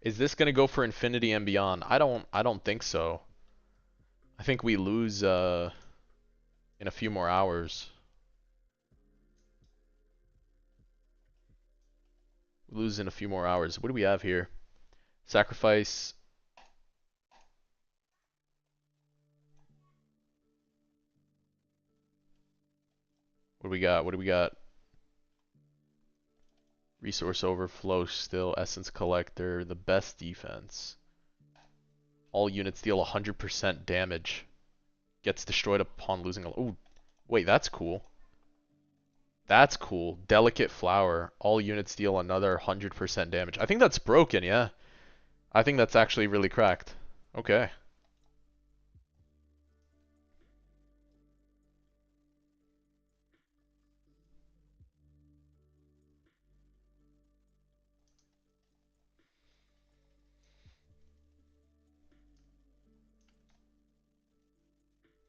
Is this gonna go for infinity and beyond? I don't think so. I think we lose in a few more hours. We lose in a few more hours. What do we have here? Sacrifice. What do we got? What do we got? Resource overflow still. Essence collector. The best defense. All units deal 100% damage. Gets destroyed upon losing a... Ooh, wait, that's cool. That's cool. Delicate flower. All units deal another 100% damage. I think that's broken, yeah. I think that's actually really cracked. Okay.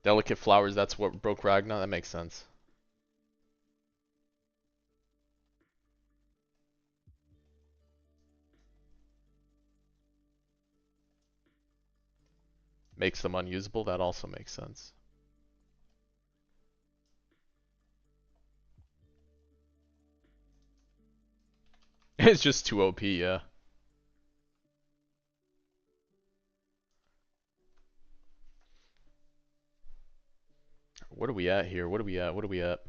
Delicate flowers, that's what broke Ragna? That makes sense. Makes them unusable? That also makes sense. It's just too OP, yeah. What are we at here? What are we at? What are we at?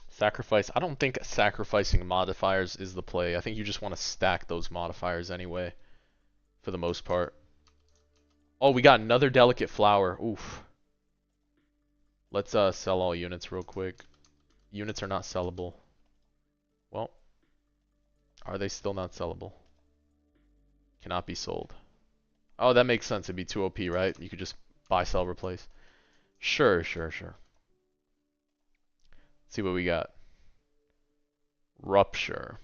Sacrifice. I don't think sacrificing modifiers is the play. I think you just want to stack those modifiers anyway, for the most part. Oh, we got another delicate flower. Oof. Let's sell all units real quick. Units are not sellable. Well, are they still not sellable? Cannot be sold. Oh, that makes sense. It'd be too OP, right? You could just buy, sell, replace. Sure, sure, sure. Let's see what we got. Rupture.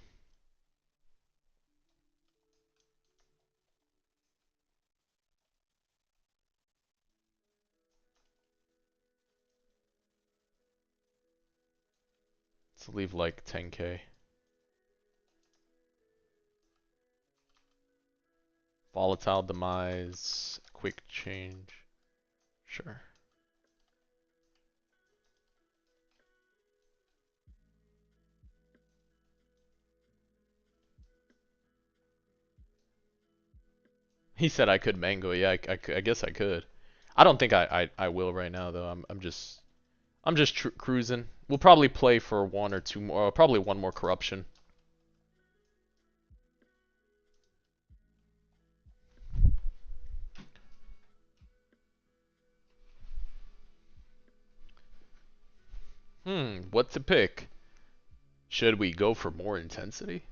Let's leave like 10k. Volatile demise. Quick change. Sure. He said I could mango. Yeah, I guess I could. I don't think I will right now though. I'm just cruising. We'll probably play for one or two more. Probably one more corruption. What to pick? Should we go for more intensity?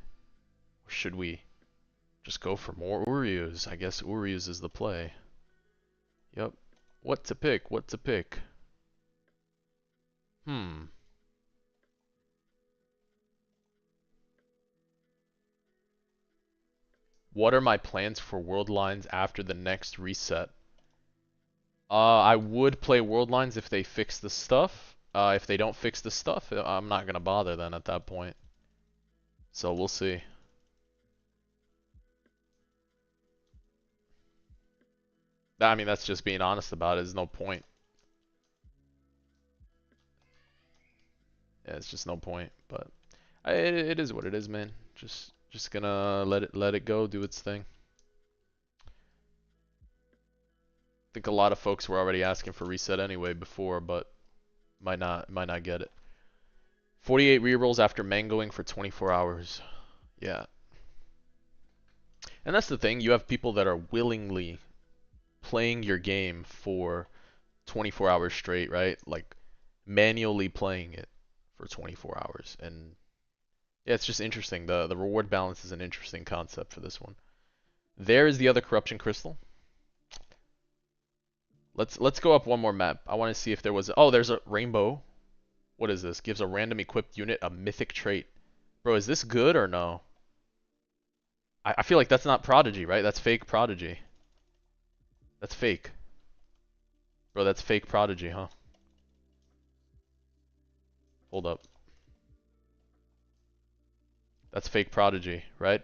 Or should we just go for more Uryus? I guess Uryus is the play. Yep. What to pick? What to pick? What are my plans for World Lines after the next reset? I would play World Lines if they fix the stuff. If they don't fix the stuff, I'm not gonna bother then at that point. So we'll see. I mean, that's just being honest about it. There's no point. Yeah, it's just no point. But it is what it is, man. Just gonna let it go, do its thing. I think a lot of folks were already asking for reset anyway before, but might not get it. 48 rerolls after mangoing for 24 hours. Yeah. And that's the thing, you have people that are willingly playing your game for 24 hours straight, right? Like manually playing it for 24 hours. And yeah, it's just interesting. The reward balance is an interesting concept for this one. There is the other corruption crystal. Let's go up one more map. I want to see if there was there's a rainbow. What is this? Gives a random equipped unit a mythic trait. Bro, is this good or no? I feel like that's not Prodigy, right? That's fake Prodigy. That's fake. Bro, that's fake Prodigy, huh? Hold up. That's fake Prodigy, right?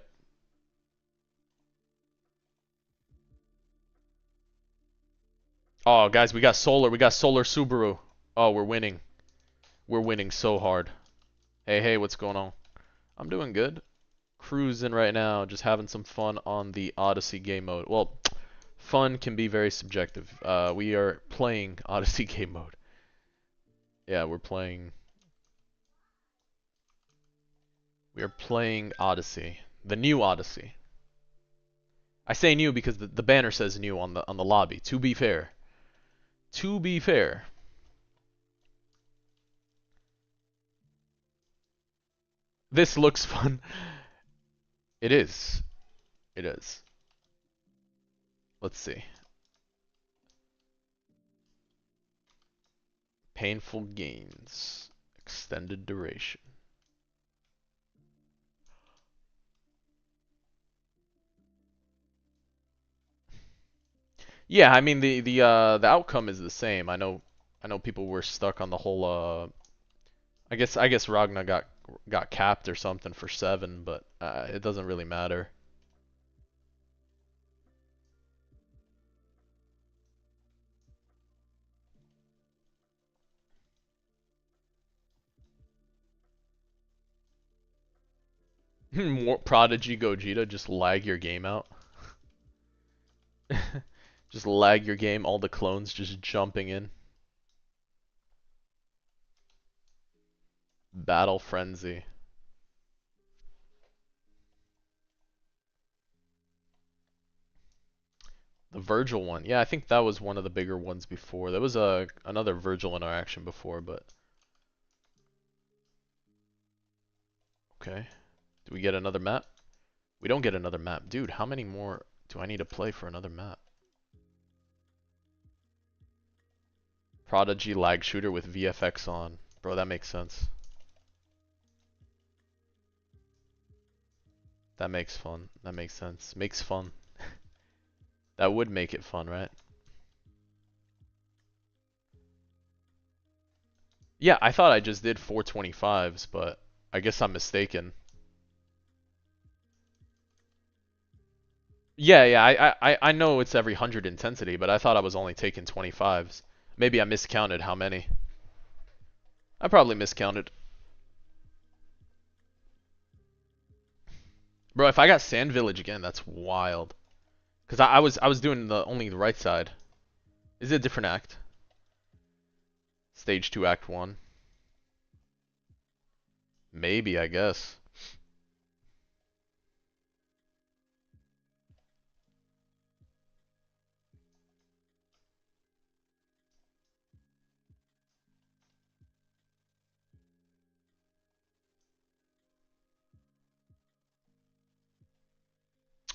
Oh, guys, we got Solar. We got Solar Subaru. Oh, we're winning. We're winning so hard. Hey, hey, what's going on? I'm doing good. Cruising right now, just having some fun on the Odyssey game mode. Well, fun can be very subjective. We are playing Odyssey game mode. Yeah, we're playing. We are playing Odyssey, the new Odyssey. I say new because the banner says new on the lobby. To be fair. To be fair. This looks fun. It is. It is. Let's see. Painful gains. Extended duration. Yeah, I mean the outcome is the same. I know people were stuck on the whole I guess Ragna got capped or something for 7, but it doesn't really matter. More Prodigy Gogeta, just lag your game out. Just lag your game, all the clones just jumping in. Battle Frenzy. The Virgil one. Yeah, I think that was one of the bigger ones before. There was another Virgil interaction before, but okay. Do we get another map? We don't get another map. Dude, how many more do I need to play for another map? Prodigy lag shooter with VFX on. Bro, that makes sense. That makes fun. That makes sense. Makes fun. That would make it fun, right? Yeah, I thought I just did 425s, but I guess I'm mistaken. Yeah, yeah, I know it's every 100 intensity, but I thought I was only taking 25s. Maybe I miscounted how many. I probably miscounted. Bro, if I got Sand Village again, that's wild. Cause I was doing only the right side. Is it a different act? Stage 2, Act 1. Maybe, I guess.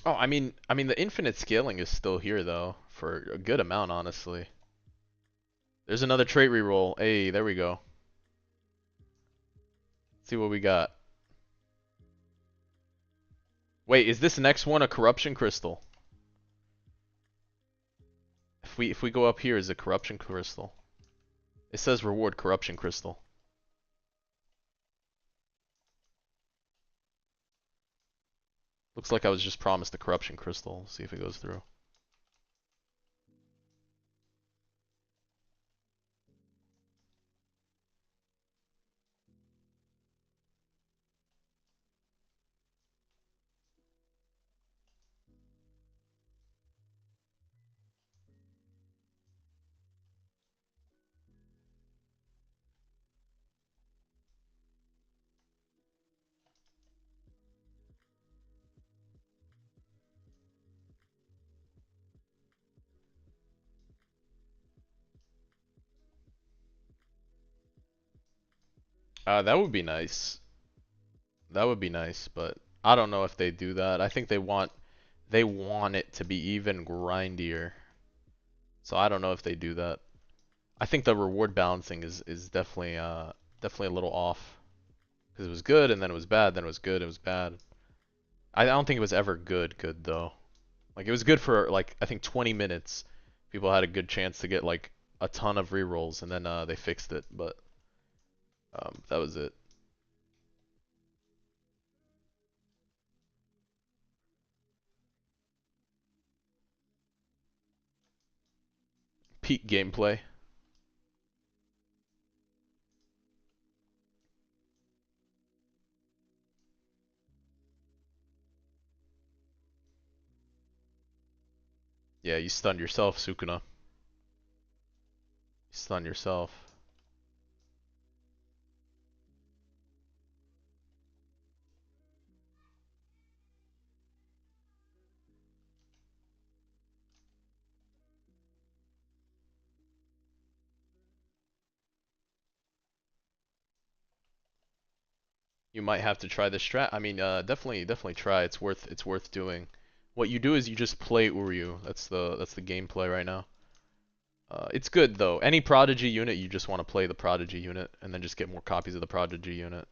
Oh, I mean the infinite scaling is still here though, for a good amount, honestly. There's another trait reroll. Hey, there we go. See what we got. Wait, is this next one a corruption crystal? If we go up here, is it corruption crystal? It says reward corruption crystal. Looks like I was just promised a corruption crystal. See if it goes through. That would be nice. That would be nice, but I don't know if they do that. I think they want it to be even grindier. So I don't know if they do that. I think the reward balancing is definitely a little off. Because it was good and then it was bad, then it was good, it was bad. I don't think it was ever good though. Like it was good for like I think 20 minutes. People had a good chance to get like a ton of rerolls, and then they fixed it, but that was it. Peak gameplay. Yeah, you stunned yourself, Sukuna. You stunned yourself. You might have to try this strat. I mean, definitely try. It's worth doing. What you do is you just play Uryu. That's the gameplay right now. It's good though. Any Prodigy unit, you just want to play the Prodigy unit, and then just get more copies of the Prodigy unit.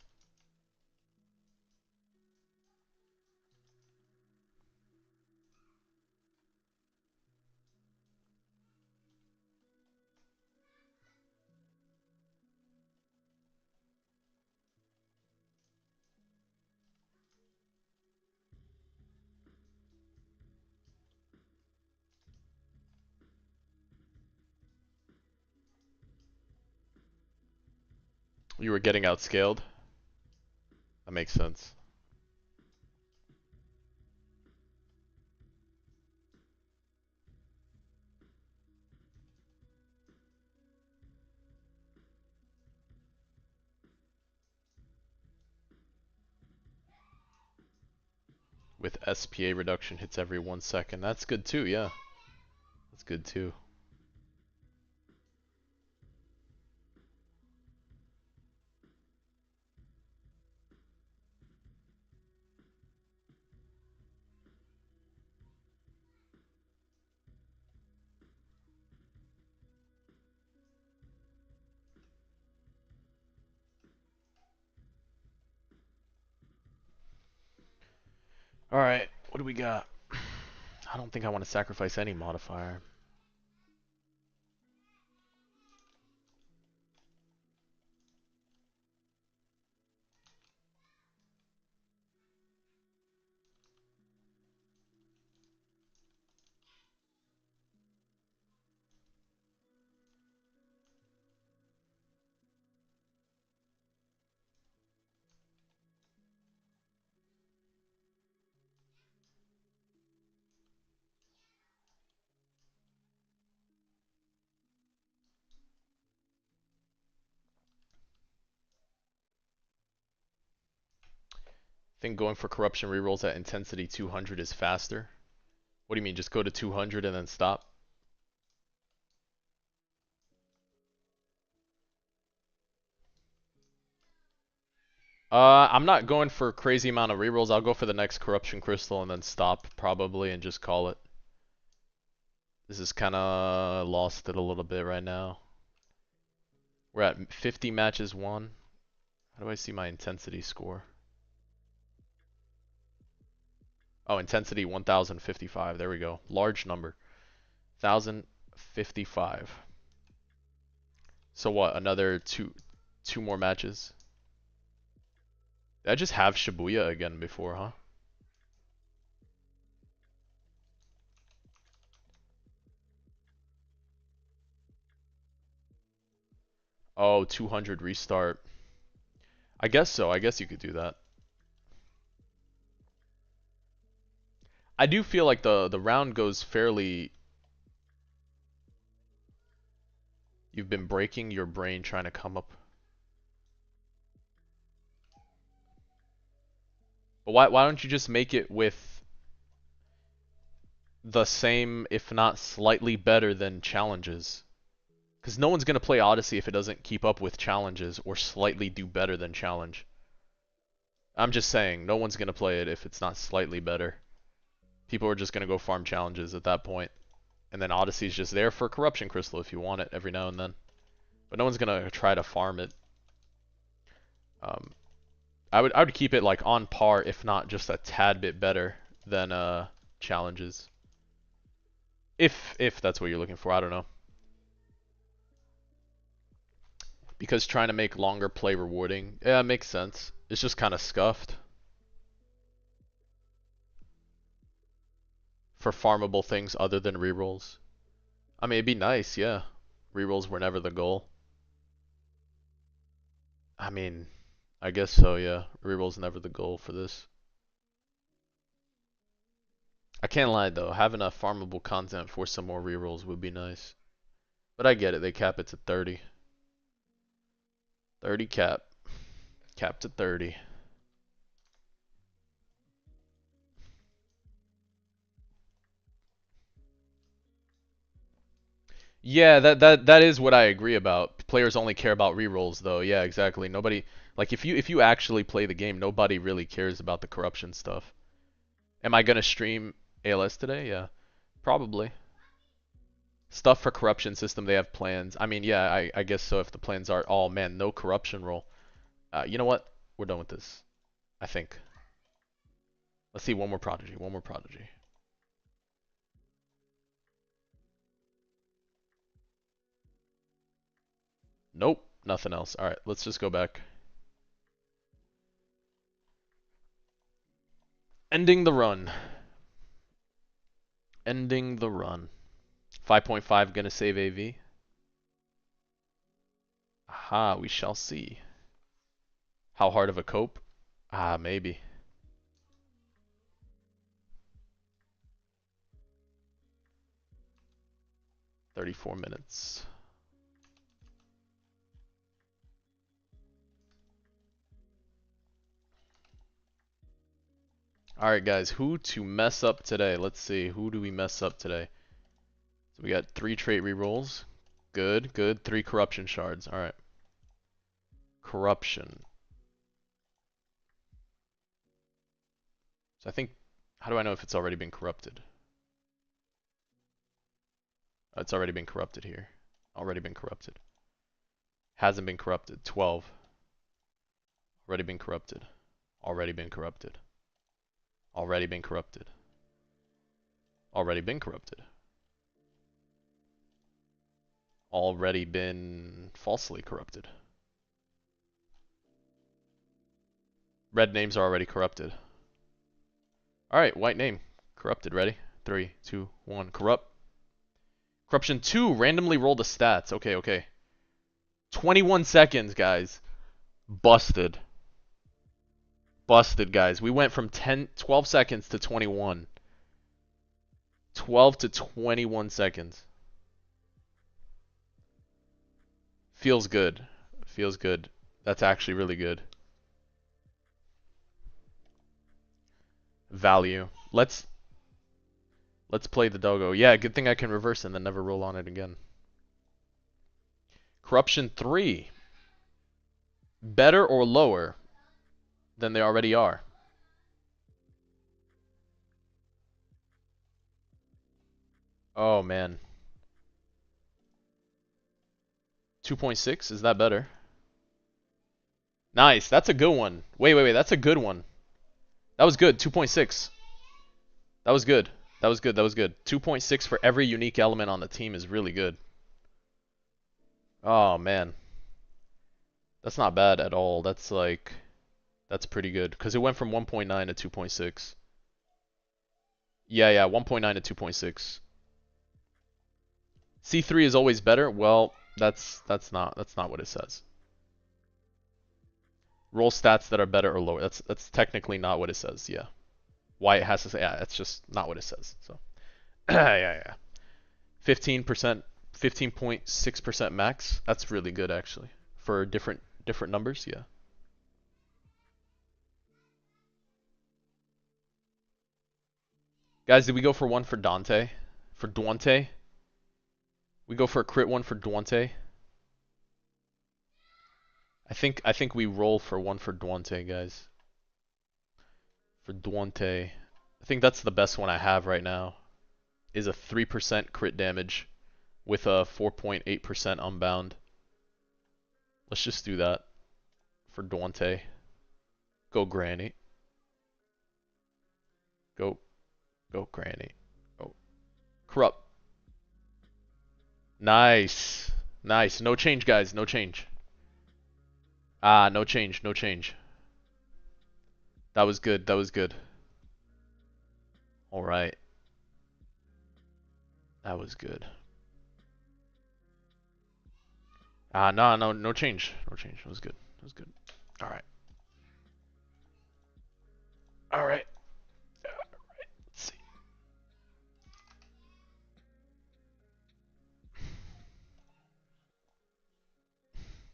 You were getting outscaled. That makes sense. With SPA reduction hits every 1 second. That's good too, yeah. That's good too. Alright, what do we got? I don't think I want to sacrifice any modifier. I think going for corruption rerolls at intensity 200 is faster. What do you mean, just go to 200 and then stop? I'm not going for a crazy amount of rerolls. I'll go for the next corruption crystal and then stop probably and just call it. This is kind of lost it a little bit right now. We're at 50 matches won. How do I see my intensity score? Oh, intensity 1055. There we go. Large number. 1055. So what? Another two more matches? Did I just have Shibuya again before, huh? Oh, 200 restart. I guess so. I guess you could do that. I do feel like the round goes fairly. You've been breaking your brain trying to come up. But why don't you just make it with the same, if not slightly better than challenges? Because no one's gonna play Odyssey if it doesn't keep up with challenges or slightly do better than challenge. I'm just saying, no one's gonna play it if it's not slightly better. People are just gonna go farm challenges at that point. And then Odyssey's just there for Corruption Crystal if you want it every now and then. But no one's gonna try to farm it. Um, I would keep it like on par, if not just a tad bit better than challenges. If that's what you're looking for, I don't know. Because trying to make longer play rewarding, yeah, it makes sense. It's just kind of scuffed for farmable things other than rerolls. I mean, it'd be nice, yeah. Rerolls were never the goal. I mean, I guess so, yeah. Rerolls never the goal for this. I can't lie though, having a farmable content for some more rerolls would be nice. But I get it, they cap it to 30. 30 cap. Cap to 30. Yeah, that is what I agree about. Players only care about rerolls though. Yeah, exactly. Nobody like if you actually play the game, nobody really cares about the corruption stuff. Am I gonna stream ALS today? Yeah. Probably. Stuff for corruption system, they have plans. I mean, yeah, I guess so if the plans are, oh man, no corruption roll. You know what? We're done with this. I think. Let's see, one more prodigy, one more prodigy. Nope, nothing else. Alright, let's just go back. Ending the run. Ending the run. 5.5 gonna save AV. Aha, we shall see. How hard of a cope? Ah, maybe. $34. Alright guys, who to mess up today? Let's see, who do we mess up today? So we got 3 trait rerolls. Good, good. 3 corruption shards. Alright. Corruption. So I think, how do I know if it's already been corrupted? Oh, it's already been corrupted here. Already been corrupted. Hasn't been corrupted. 12. Already been corrupted. Already been corrupted. Already been corrupted. Already been corrupted. Already been falsely corrupted. Red names are already corrupted. Alright, white name. Corrupted. Ready? 3, 2, 1. Corrupt. Corruption 2. Randomly roll the stats. Okay, okay. 21 seconds, guys. Busted. Busted, guys. We went from 12 seconds to 21. 12 to 21 seconds. Feels good. Feels good. That's actually really good. Value. Let's play the doggo. Yeah, good thing I can reverse and then never roll on it again. Corruption 3. Better or lower than they already are? Oh man. 2.6, is that better? Nice, that's a good one. Wait, that's a good one. That was good, 2.6. That was good. That was good, that was good. 2.6 for every unique element on the team is really good. Oh man. That's not bad at all. That's like, that's pretty good. Because it went from 1.9 to 2.6. Yeah, 1.9 to 2.6. C3 is always better. Well, that's not what it says. Roll stats that are better or lower. That's technically not what it says. Yeah. Why it has to say, yeah, that's just not what it says. So yeah. 15%, 15.6% max. That's really good actually for different numbers. Yeah. Guys, did we go for one for Dante? For Duante? We go for a crit one for Duante. I think we roll for one for Duante, guys. For Duante. I think that's the best one I have right now. Is a 3% crit damage with a 4.8% unbound. Let's just do that for Duante. Go Granny. Go, go Granny. Go. Corrupt. Nice. Nice. No change, guys. No change. Ah, no change. No change. That was good. That was good. All right. That was good. Ah, no, no, no change. No change. That was good. That was good. All right. All right. Let's see.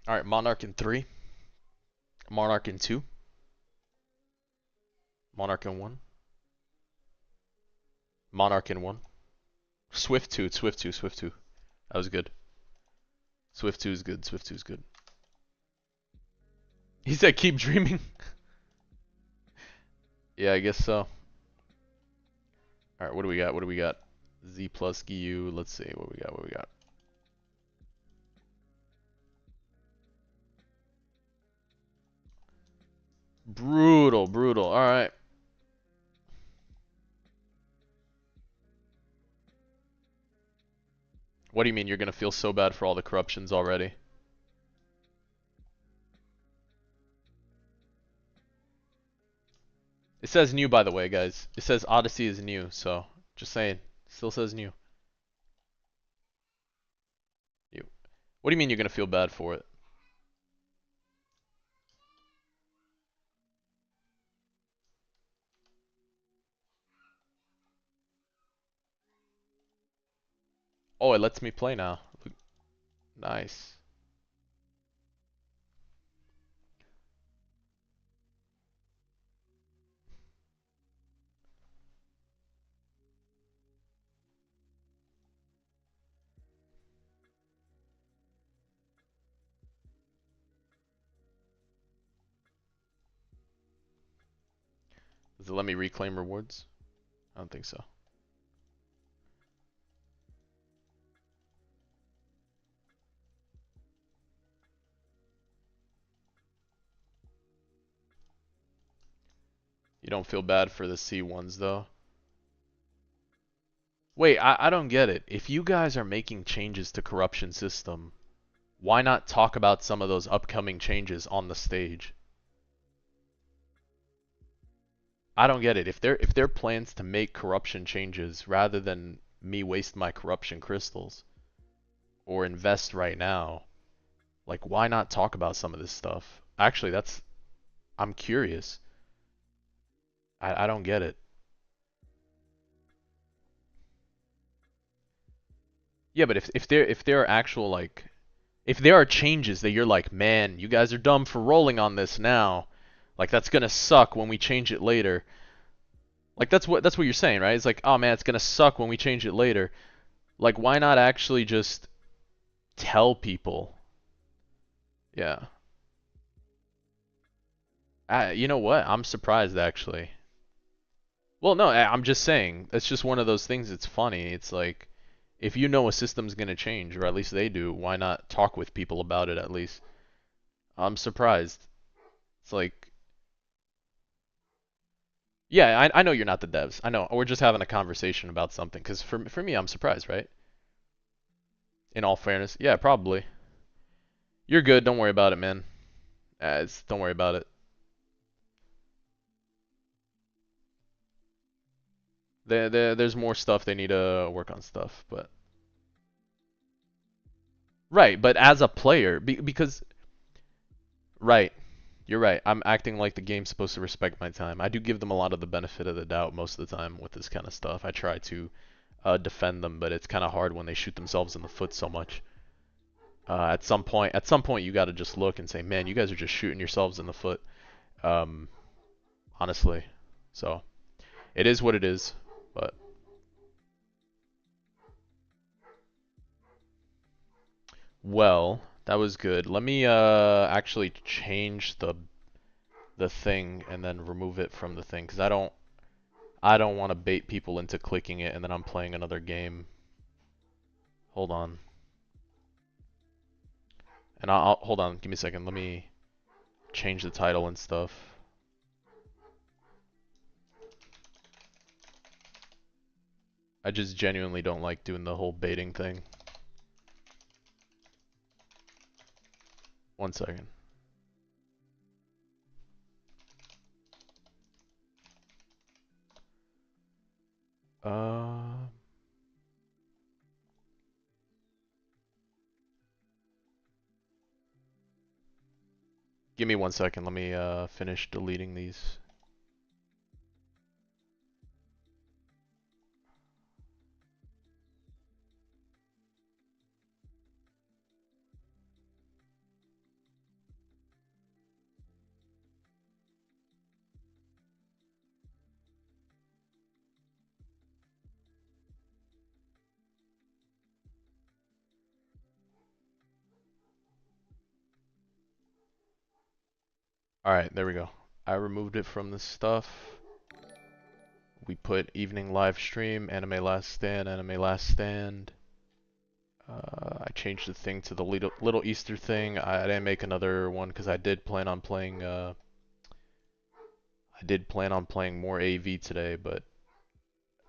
All right. Monarch in 3. Monarch in 2. Monarch in 1. Monarch in 1. Swift 2. Swift 2. Swift 2. That was good. Swift 2 is good. Swift 2 is good. He said keep dreaming. Yeah, I guess so. Alright, what do we got? What do we got? Z plus GU. Let's see what we got. What we got. Brutal, brutal. Alright. What do you mean you're gonna feel so bad for all the corruptions already? It says new, by the way, guys. It says Odyssey is new, so just saying. Still says new. You. What do you mean you're gonna feel bad for it? Oh, it lets me play now. Nice. Does it let me reclaim rewards? I don't think so. You don't feel bad for the C ones though? Wait, I don't get it. If you guys are making changes to corruption system, why not talk about some of those upcoming changes on the stage? I don't get it. If they're plans to make corruption changes rather than me waste my corruption crystals or invest right now, like why not talk about some of this stuff? Actually, I'm curious. I don't get it. Yeah, but if there are actual like if there are changes that you're like, man, you guys are dumb for rolling on this now, like that's gonna suck when we change it later. Like that's what you're saying, right? It's like, oh man, it's gonna suck when we change it later. Like, why not actually just tell people? Yeah. You know what? I'm surprised actually. Well, no, I'm just saying. It's just one of those things. It's funny. It's like, if you know a system's gonna change, or at least they do, why not talk with people about it at least? I'm surprised. It's like, yeah, I know you're not the devs. I know. We're just having a conversation about something. Because for me, I'm surprised, right? In all fairness, yeah, probably. You're good. Don't worry about it, man. Don't worry about it. There's more stuff they need to work on stuff, but right. But as a player, because right, you're right. I'm acting like the game's supposed to respect my time. I do give them a lot of the benefit of the doubt most of the time with this kind of stuff. I try to defend them, but it's kind of hard when they shoot themselves in the foot so much. At some point, you got to just look and say, man, you guys are just shooting yourselves in the foot. Um, honestly, so it is what it is. But well, that was good. Let me actually change the thing and then remove it from the thing because I don't want to bait people into clicking it and then I'm playing another game. Hold on. And I'll hold on. Give me a second. Let me change the title and stuff. I just genuinely don't like doing the whole baiting thing. One second. Uh, Give me 1 second. Let me finish deleting these. Alright, there we go. I removed it from the stuff. We put evening live stream, anime last stand, anime last stand. I changed the thing to the little Easter thing. I didn't make another one because I did plan on playing more AV today, but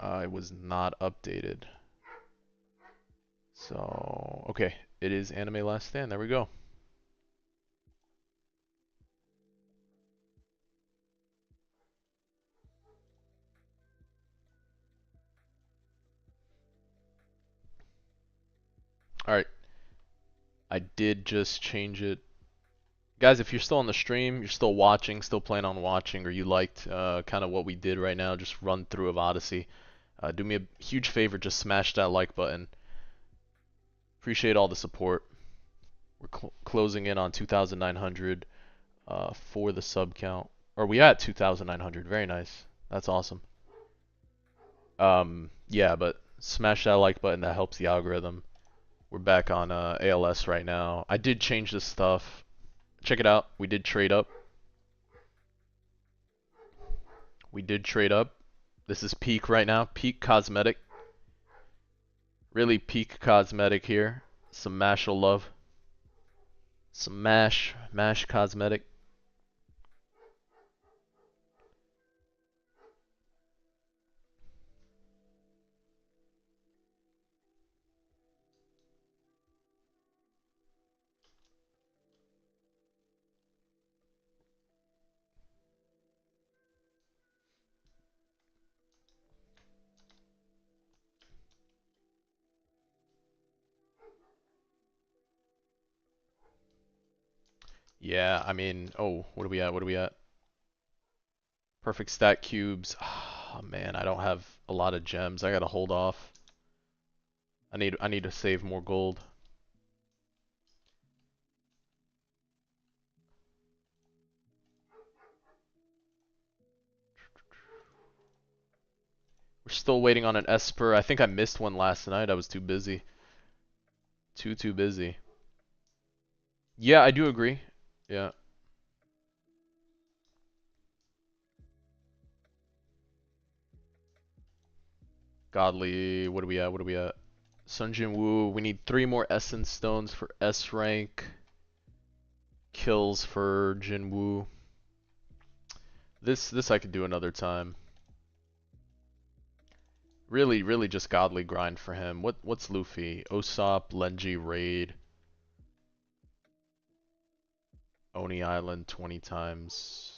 it was not updated. So, okay, it is anime last stand. There we go. Alright, I did just change it. Guys, if you're still on the stream, you're still watching, still plan on watching, or you liked kind of what we did right now, just run through of Odyssey, do me a huge favor, just smash that like button. Appreciate all the support. We're closing in on 2,900 for the sub count. Or we at 2,900. Very nice. That's awesome. Yeah, but smash that like button. That helps the algorithm. We're back on ALS right now. I did change this stuff. Check it out. We did trade up. We did trade up. This is peak right now. Peak cosmetic. Really peak cosmetic here. Some mash'll love. Some mash cosmetic. Yeah, I mean, oh, what are we at? What are we at? Perfect stat cubes. Oh, man, I don't have a lot of gems. I gotta hold off. I need to save more gold. We're still waiting on an Esper. I think I missed one last night. I was too busy. Too busy. Yeah, I do agree. Yeah. Godly. What are we at? What are we at? Sun Jin Woo. We need 3 more Essence Stones for S rank. Kills for Jin Woo. This I could do another time. Really just godly grind for him. What's Luffy? Osop, Lenji, Raid. Oni Island 20 times.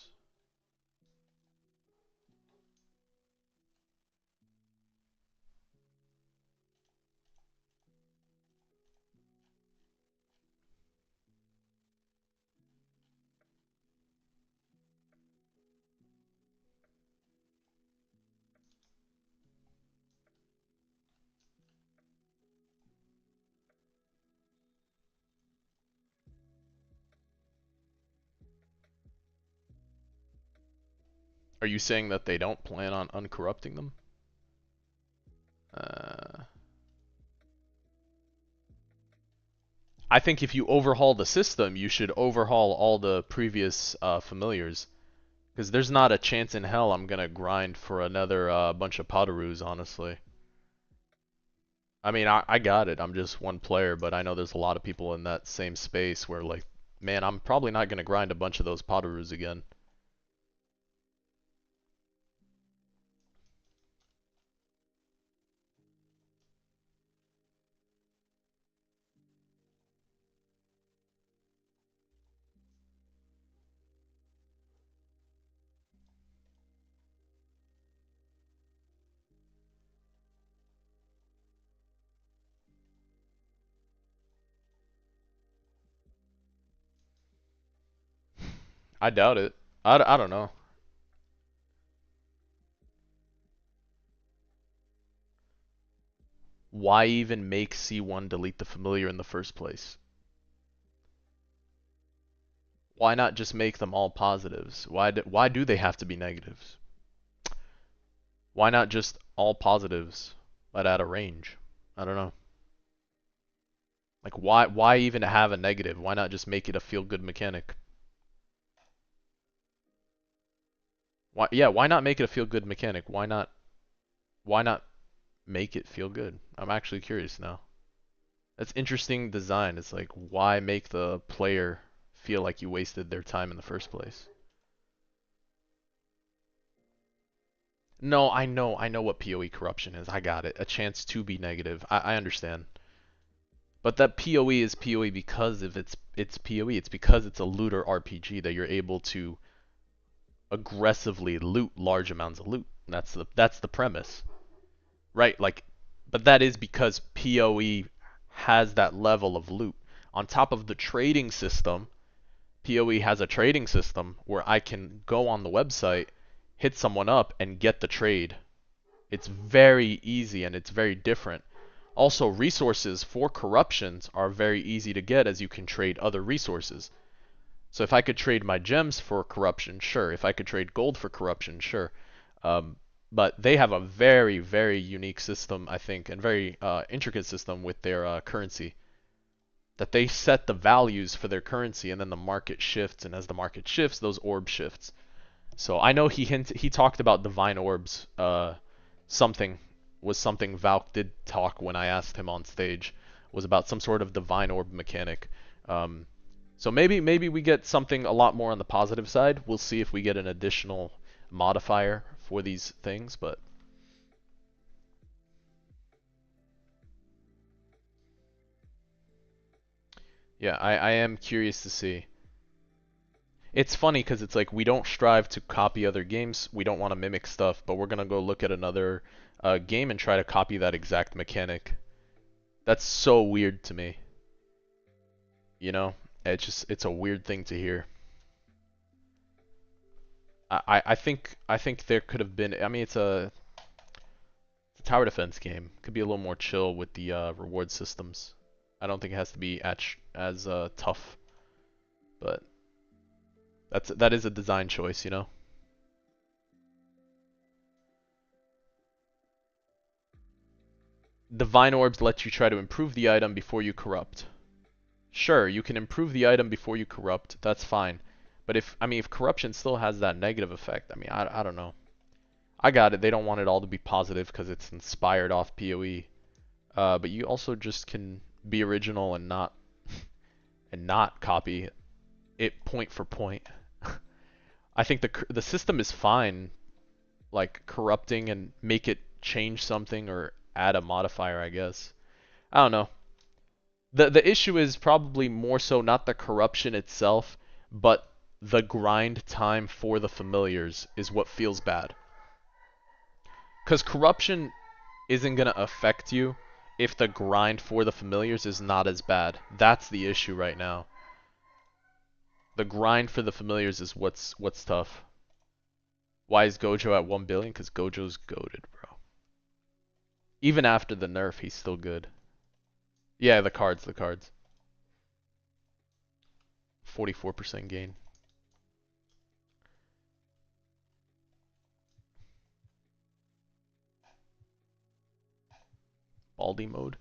Are you saying that they don't plan on uncorrupting them? I think if you overhaul the system, you should overhaul all the previous familiars. Because there's not a chance in hell I'm gonna grind for another bunch of Potaroos, honestly. I mean, I got it. I'm just one player, but I know there's a lot of people in that same space where, like, man, I'm probably not gonna grind a bunch of those Potaroos again. I doubt it. I don't know. Why even make C1 delete the familiar in the first place? Why not just make them all positives? Why do they have to be negatives? Why not just all positives, but at a range? I don't know. Like why even have a negative? Why not just make it a feel good mechanic? Why not make it a feel good mechanic? Why not make it feel good? I'm actually curious now. That's interesting design. It's like why make the player feel like you wasted their time in the first place? No, I know what PoE corruption is. I got it. A chance to be negative. I understand. But that PoE is PoE because of its PoE. It's because it's a looter RPG that you're able to aggressively loot large amounts of loot. That's the premise. Right? Like but that is because PoE has that level of loot. On top of the trading system, PoE has a trading system where I can go on the website, hit someone up, and get the trade. It's very easy and it's very different. Also, resources for corruptions are very easy to get as you can trade other resources. So if I could trade my gems for corruption, sure. If I could trade gold for corruption, sure. Um, but they have a very, very unique system, I think, and very intricate system with their currency. That they set the values for their currency, and then the market shifts, and as the market shifts, those orbs shifts. So I know he talked about divine orbs. Something was something Valk did talk when I asked him on stage was about some sort of divine orb mechanic. Um, so maybe we get something a lot more on the positive side. We'll see if we get an additional modifier for these things, but yeah, I am curious to see. It's funny because it's like we don't strive to copy other games. We don't want to mimic stuff, but we're gonna go look at another game and try to copy that exact mechanic. That's so weird to me. You know, it's a weird thing to hear. I think there could have been. I mean, it's a tower defense game. Could be a little more chill with the reward systems. I don't think it has to be as tough, but that is a design choice, you know. Divine orbs let you try to improve the item before you corrupt. Sure, you can improve the item before you corrupt. That's fine. But if corruption still has that negative effect, I mean, I don't know. I got it. They don't want it all to be positive because it's inspired off PoE. But you also just can be original and not copy it point for point. I think the system is fine, like corrupting and make it change something or add a modifier, I guess. I don't know. The issue is probably more so not the corruption itself, but the grind time for the familiars is what feels bad. Because corruption isn't going to affect you if the grind for the familiars is not as bad. That's the issue right now. The grind for the familiars is what's tough. Why is Gojo at 1 billion? Because Gojo's goated, bro. Even after the nerf, he's still good. Yeah, the cards. 44% gain. Baldi mode.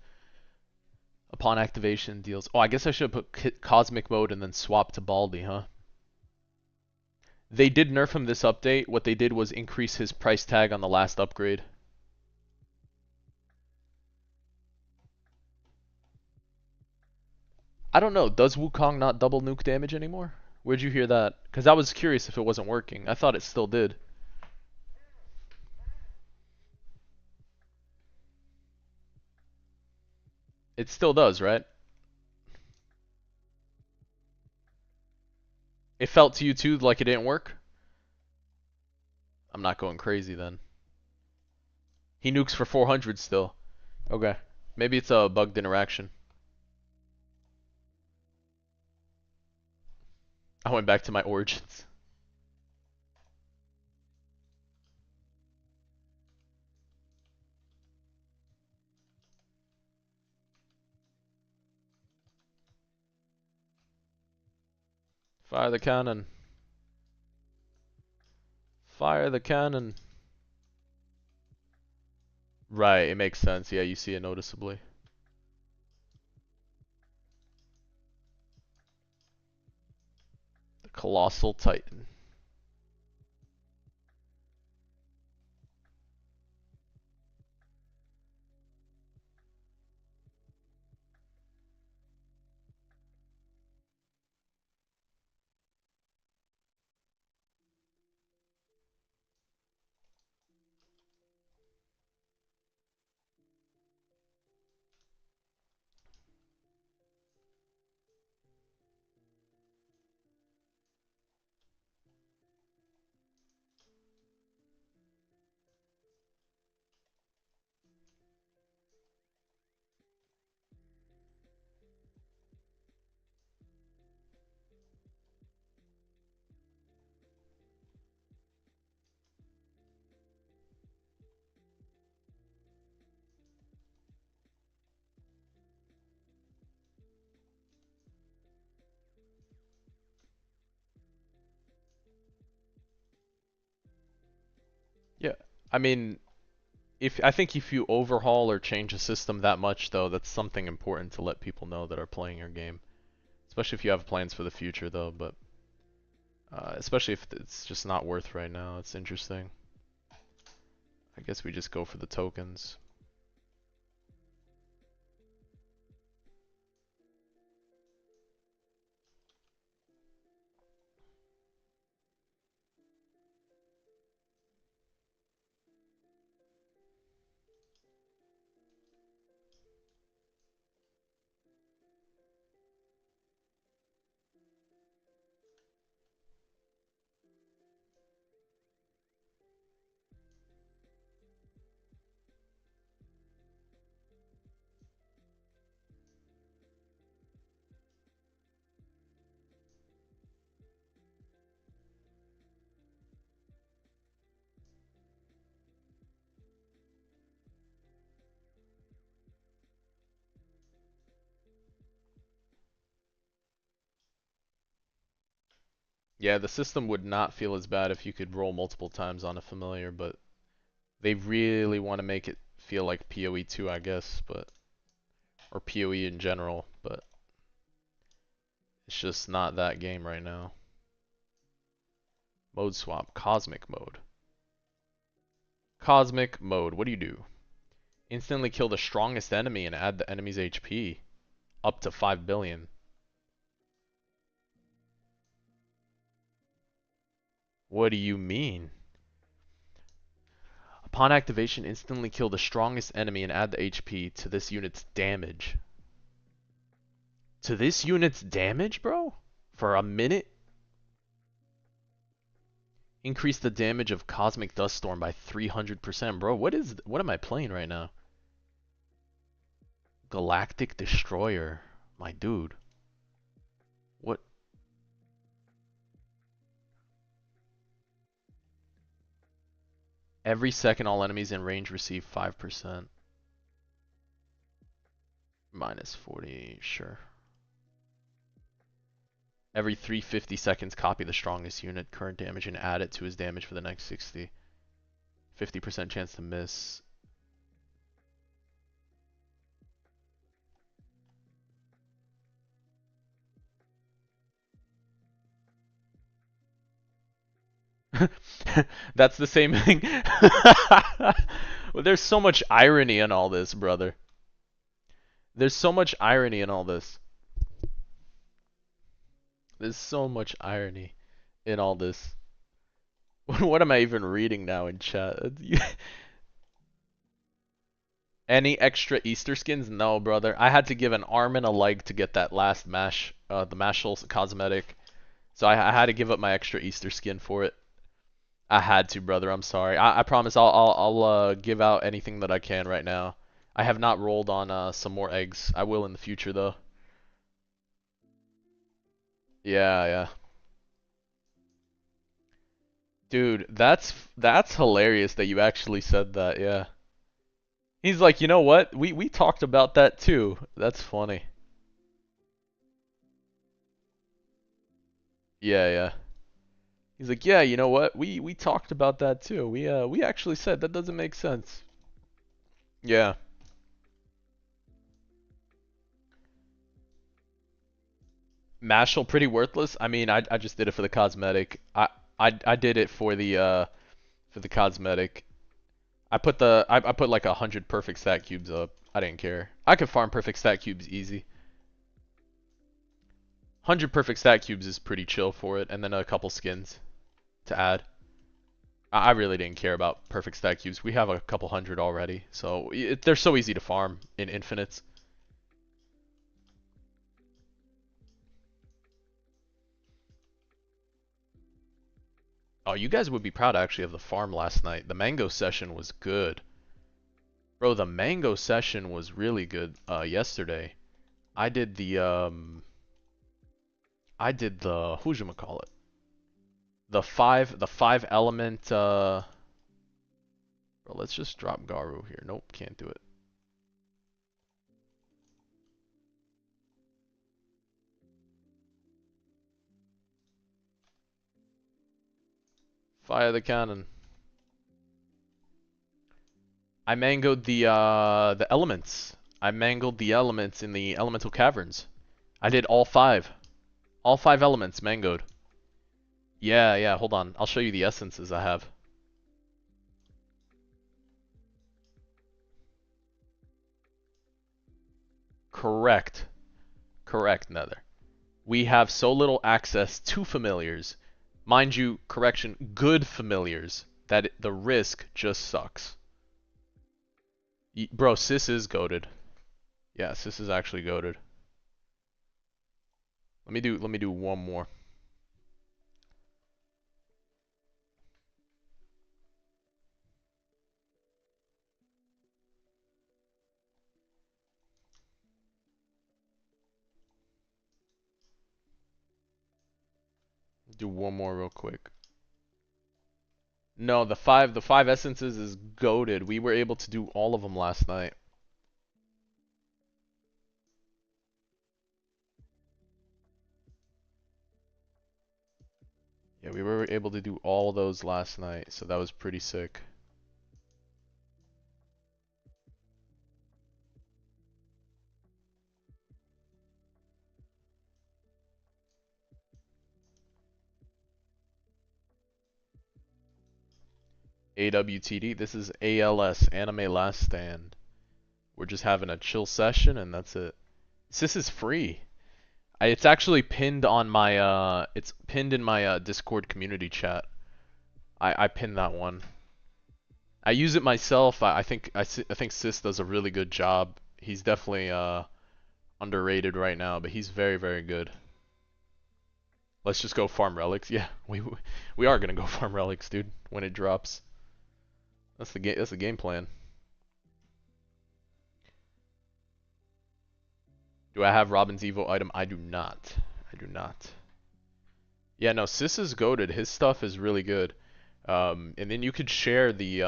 Upon activation deals. Oh, I guess I should have put Cosmic mode and then swap to Baldi, huh? They did nerf him this update. What they did was increase his price tag on the last upgrade. I don't know. Does Wukong not double nuke damage anymore? Where'd you hear that? Because I was curious if it wasn't working. I thought it still did. It still does, right? It felt to you too like it didn't work? I'm not going crazy then. He nukes for 400 still. Okay. Maybe it's a bugged interaction. I went back to my origins. Fire the cannon. Fire the cannon. Right, it makes sense. Yeah, you see it noticeably. The Colossal Titan. Yeah, I mean, I think if you overhaul or change a system that much, though, that's something important to let people know that are playing your game. Especially if you have plans for the future, though. But especially if it's just not worth right now. It's interesting. I guess we just go for the tokens. Yeah, the system would not feel as bad if you could roll multiple times on a familiar, but they really want to make it feel like PoE 2, I guess, but or PoE in general, but it's just not that game right now. Mode swap, cosmic mode. Cosmic mode, what do you do? Instantly kill the strongest enemy and add the enemy's HP up to 5 billion. What do you mean? Upon activation, instantly kill the strongest enemy and add the HP to this unit's damage. To this unit's damage, bro? For a minute? Increase the damage of Cosmic Dust Storm by 300%. Bro, what am I playing right now? Galactic Destroyer. My dude. What? Every second all enemies in range receive 5%. Minus 40, sure. Every 350 seconds, copy the strongest unit current damage and add it to his damage for the next 60. 50% chance to miss. That's the same thing. Well, there's so much irony in all this, brother. There's so much irony in all this. There's so much irony in all this. What am I even reading now in chat? Any extra Easter skins? No, brother. I had to give an arm and a leg to get that last mash, the Mashal cosmetic. So I had to give up my extra Easter skin for it. I had to, brother. I'm sorry. I promise I'll give out anything that I can right now. I have not rolled on some more eggs. I will in the future though. Yeah, yeah. Dude, that's hilarious that you actually said that. Yeah. He's like, "You know what? We talked about that too." That's funny. Yeah, yeah. He's like, yeah, you know what? We talked about that too. We actually said that doesn't make sense. Yeah. Mashal pretty worthless. I mean, I just did it for the cosmetic. I did it for the cosmetic. I put like 100 perfect stat cubes up. I didn't care. I could farm perfect stat cubes easy. 100 perfect stat cubes is pretty chill for it, and then a couple skins to add. I really didn't care about perfect stat cubes. We have a couple hundred already, so they're so easy to farm in infinites. Oh, you guys would be proud actually of the farm last night. The mango session was good. Bro, the mango session was really good yesterday. I did the who'chamacallit? The five element bro, let's just drop Garu here. Nope, can't do it. Fire the cannon. I mangoed the elements. I mangled the elements in the elemental caverns. I did all five. All five elements mangoed. Yeah, yeah, hold on. I'll show you the essences I have. Correct. Correct, Nether. We have so little access to familiars. Mind you, correction, good familiars, that the risk just sucks. Bro, Sis is goated. Yeah, Sis is actually goated. Let me do one more. Do one more real quick. No, the five essences is goated. We were able to do all of them last night. Yeah, we were able to do all those last night, so that was pretty sick. AWTD, this is ALS, Anime Last Stand. We're just having a chill session and that's it. This is free. It's actually pinned on my it's pinned in my Discord community chat. I pinned that one. I use it myself. I think Sis does a really good job. He's definitely underrated right now, but he's very very good. Let's just go farm relics. Yeah, we are gonna go farm relics, dude. When it drops, that's the game. That's the game plan. Do I have Robin's Evo item? I do not. I do not. Yeah, no, Sis is goated. His stuff is really good. And then you could share the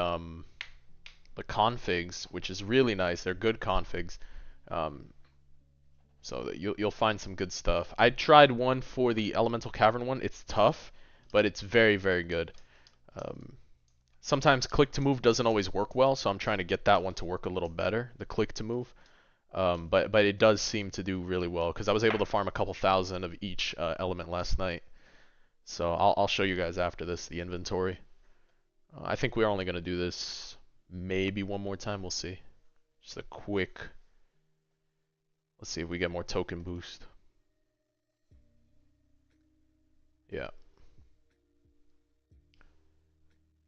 configs, which is really nice. They're good configs. Um, so that you'll find some good stuff. I tried one for the Elemental Cavern one. It's tough, but it's very very good. Um, Sometimes click to move doesn't always work well, so I'm trying to get that one to work a little better. The click to move. But it does seem to do really well because I was able to farm a couple thousand of each element last night. So I'll show you guys after this the inventory. I think we're only gonna do this maybe one more time. We'll see. Just a quick. Let's see if we get more token boost. Yeah.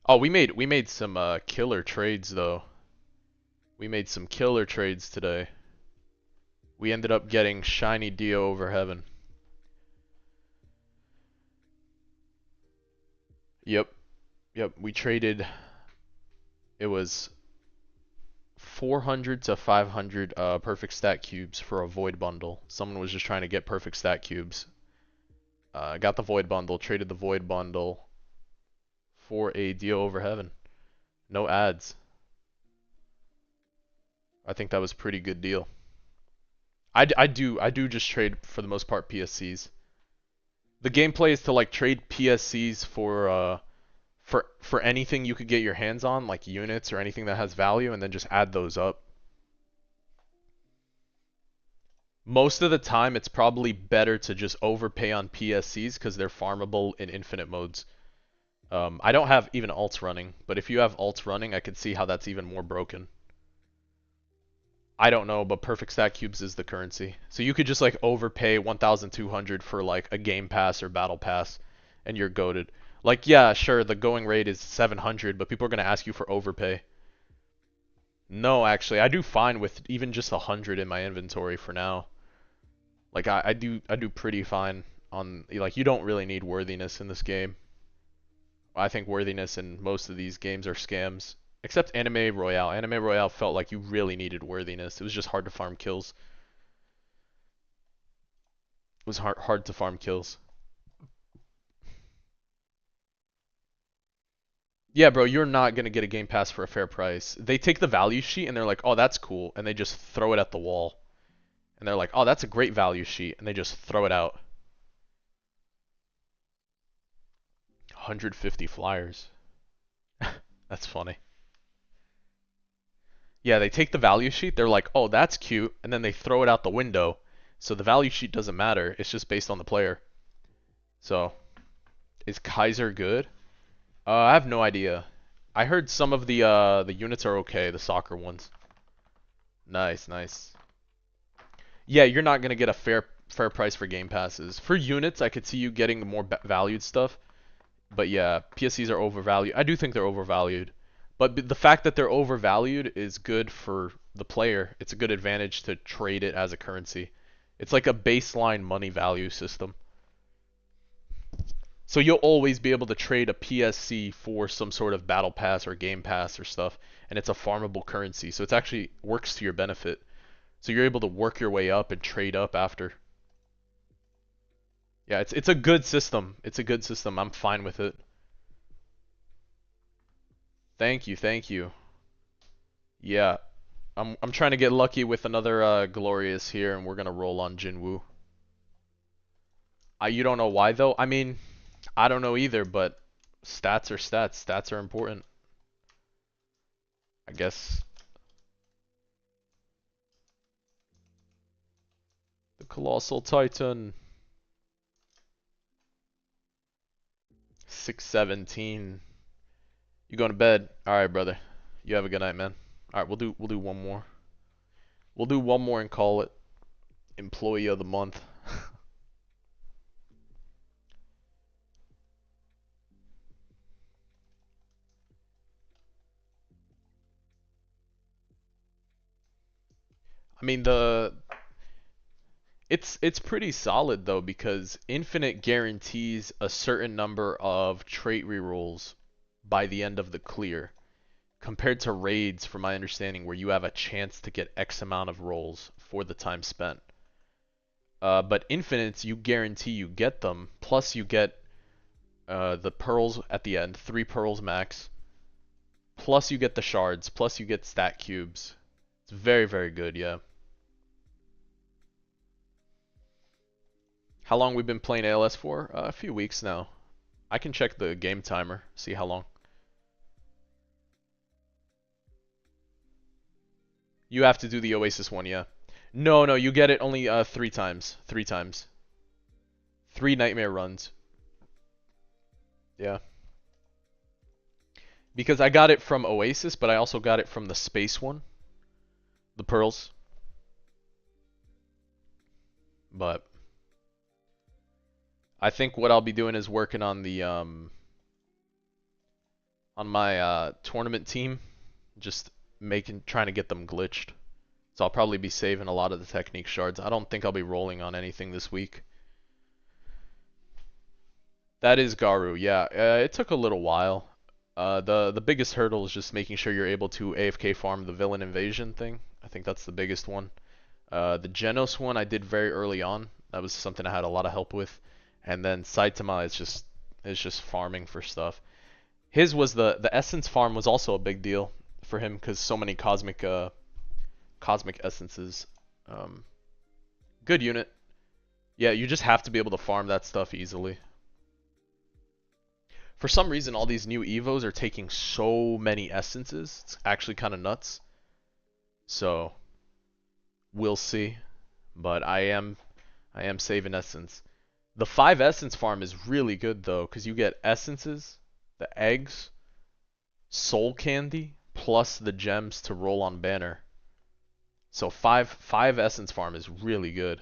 Oh, we made some killer trades though. We made some killer trades today. We ended up getting shiny Dio over heaven. Yep. Yep. We traded. It was 400 to 500 perfect stat cubes for a void bundle. Someone was just trying to get perfect stat cubes. Got the void bundle, traded the void bundle for a deal over heaven. No ads. I think that was a pretty good deal. I do just trade for the most part PSCs. The gameplay is to like trade PSCs for anything you could get your hands on, like units or anything that has value, and then just add those up. Most of the time, it's probably better to just overpay on PSCs because they're farmable in infinite modes. I don't have even alts running, but if you have alts running, I could see how that's even more broken. I don't know, but perfect stack cubes is the currency. So you could just like overpay 1,200 for like a game pass or battle pass, and you're goated. Like, yeah, sure, the going rate is 700, but people are gonna ask you for overpay. No, actually, I do fine with even just 100 in my inventory for now. Like, I do pretty fine on, like, you don't really need worthiness in this game. I think worthiness in most of these games are scams. Except Anime Royale. Anime Royale felt like you really needed worthiness. It was just hard to farm kills. It was hard to farm kills. Yeah, bro, you're not gonna get a game pass for a fair price. They take the value sheet and they're like, oh, that's cool, and they just throw it at the wall. And they're like, oh, that's a great value sheet, and they just throw it out. 150 flyers. That's funny. Yeah, they take the value sheet, they're like, oh, that's cute, and then they throw it out the window. So the value sheet doesn't matter, it's just based on the player. So, is Kaiser good? I have no idea. I heard some of the units are okay, the soccer ones. Nice, nice. Yeah, you're not gonna get a fair price for game passes. For units, I could see you getting the more valued stuff. But yeah, PSCs are overvalued. I do think they're overvalued. But the fact that they're overvalued is good for the player. It's a good advantage to trade it as a currency. It's like a baseline money value system. So you'll always be able to trade a PSC for some sort of battle pass or game pass or stuff, and it's a farmable currency. So it actually works to your benefit. So you're able to work your way up and trade up after. Yeah, it's a good system. It's a good system. I'm fine with it. Thank you, thank you. Yeah, I'm trying to get lucky with another Glorious here, and we're gonna roll on Jinwoo. You don't know why though? I mean, I don't know either, but stats are stats. Stats are important. I guess. The Colossal Titan. 617. You going to bed? All right, brother. You have a good night, man. All right, we'll do one more. We'll do one more and call it Employee of the Month. I mean it's pretty solid though because Infinite guarantees a certain number of trait rerolls by the end of the clear, compared to raids, from my understanding, where you have a chance to get X amount of rolls for the time spent. But Infinites, you guarantee you get them, plus you get the pearls at the end, 3 pearls max, plus you get the shards, plus you get stat cubes. It's very, very good, yeah. How long we've been playing ALS for? A few weeks now. I can check the game timer, see how long. You have to do the Oasis one, yeah. No, no, you get it only 3 times. 3 times. 3 nightmare runs. Yeah. Because I got it from Oasis, but I also got it from the space one. The pearls. But I think what I'll be doing is working on the on my tournament team, just trying to get them glitched. So I'll probably be saving a lot of the technique shards. I don't think I'll be rolling on anything this week. That is Garu, yeah. It took a little while. The biggest hurdle is just making sure you're able to AFK farm the villain invasion thing. I think that's the biggest one. The Genos one I did very early on. That was something I had a lot of help with. And then Saitama is just farming for stuff. His was the essence farm was also a big deal for him because so many cosmic essences. Good unit. Yeah, you just have to be able to farm that stuff easily. For some reason, all these new Evos are taking so many essences. It's actually kind of nuts. So, we'll see. But I am saving essence. The 5 essence farm is really good though, because you get essences, the eggs, soul candy, plus the gems to roll on banner. So five essence farm is really good.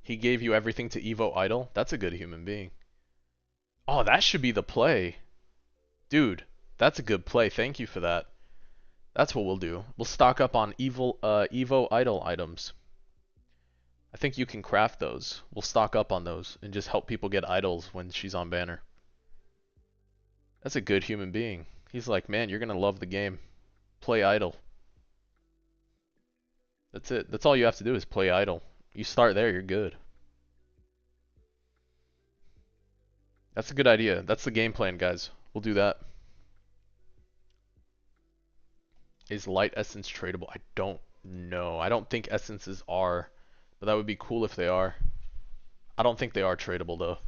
He gave you everything to Evo Idol. That's a good human being. Oh, that should be the play. Dude, that's a good play. Thank you for that. That's what we'll do. We'll stock up on Evo Idol items. I think you can craft those. We'll stock up on those and just help people get idols when she's on banner. That's a good human being. He's like, man, you're gonna love the game. Play idol. That's it. That's all you have to do is play idol. You start there, you're good. That's a good idea. That's the game plan, guys. We'll do that. Is light essence tradable? I don't know. I don't think essences are, but that would be cool if they are. I don't think they are tradable though.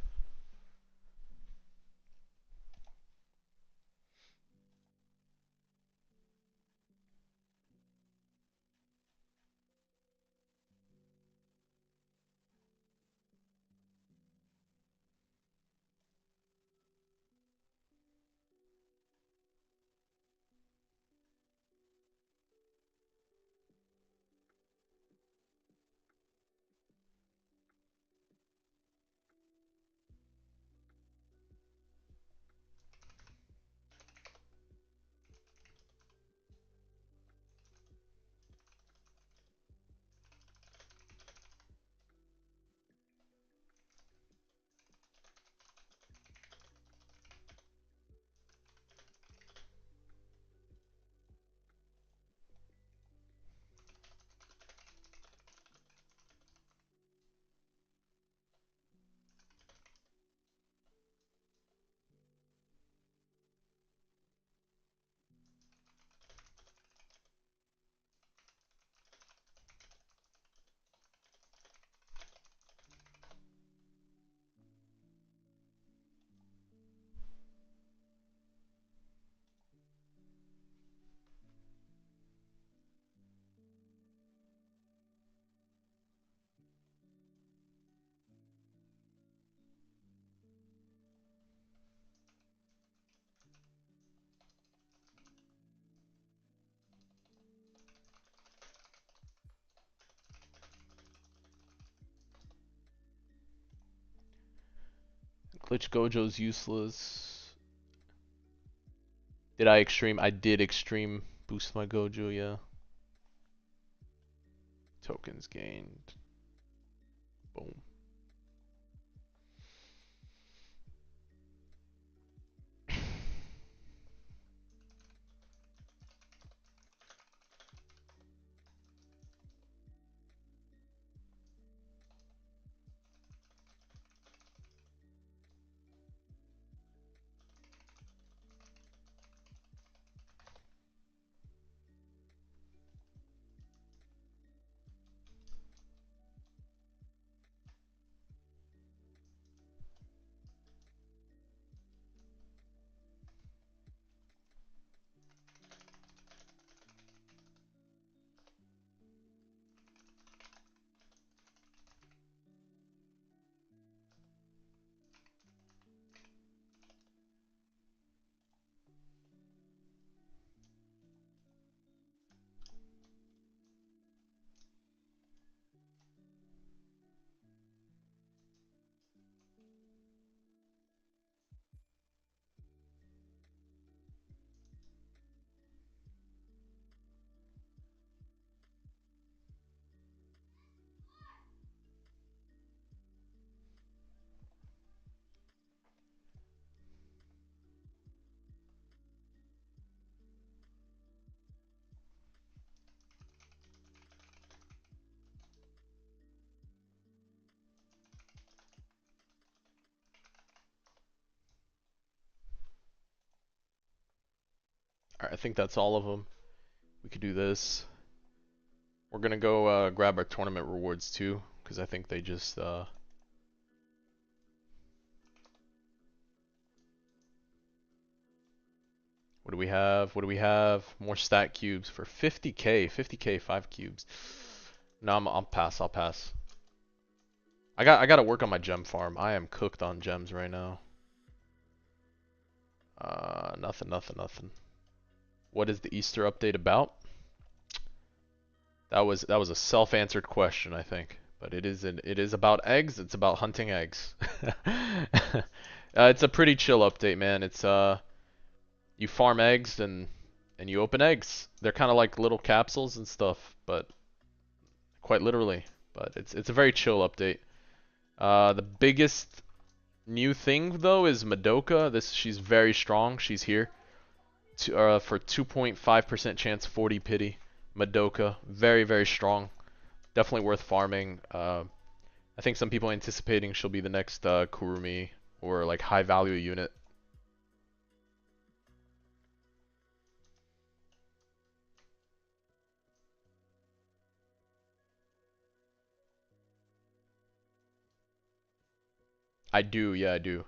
Glitch Gojo's useless. Did I extreme? I did extreme boost my Gojo, yeah. Tokens gained. Boom. Alright, I think that's all of them. We could do this. We're gonna go grab our tournament rewards too, because I think they just what do we have? What do we have? More stat cubes for 50k. 50k, 5 cubes. No, I'll pass. I'll pass. I gotta work on my gem farm. I am cooked on gems right now. Nothing, nothing, nothing. What is the Easter update about? That was a self-answered question, I think. But it is about eggs. It's about hunting eggs. It's a pretty chill update, man. It's you farm eggs and you open eggs. They're kind of like little capsules and stuff, but quite literally. But it's a very chill update. The biggest new thing though is Madoka. She's very strong. She's here for 2.5% chance, 40 pity. Madoka, very very strong. Definitely worth farming. I think some people anticipating she'll be the next Kurumi or like high value unit. I do, yeah, I do.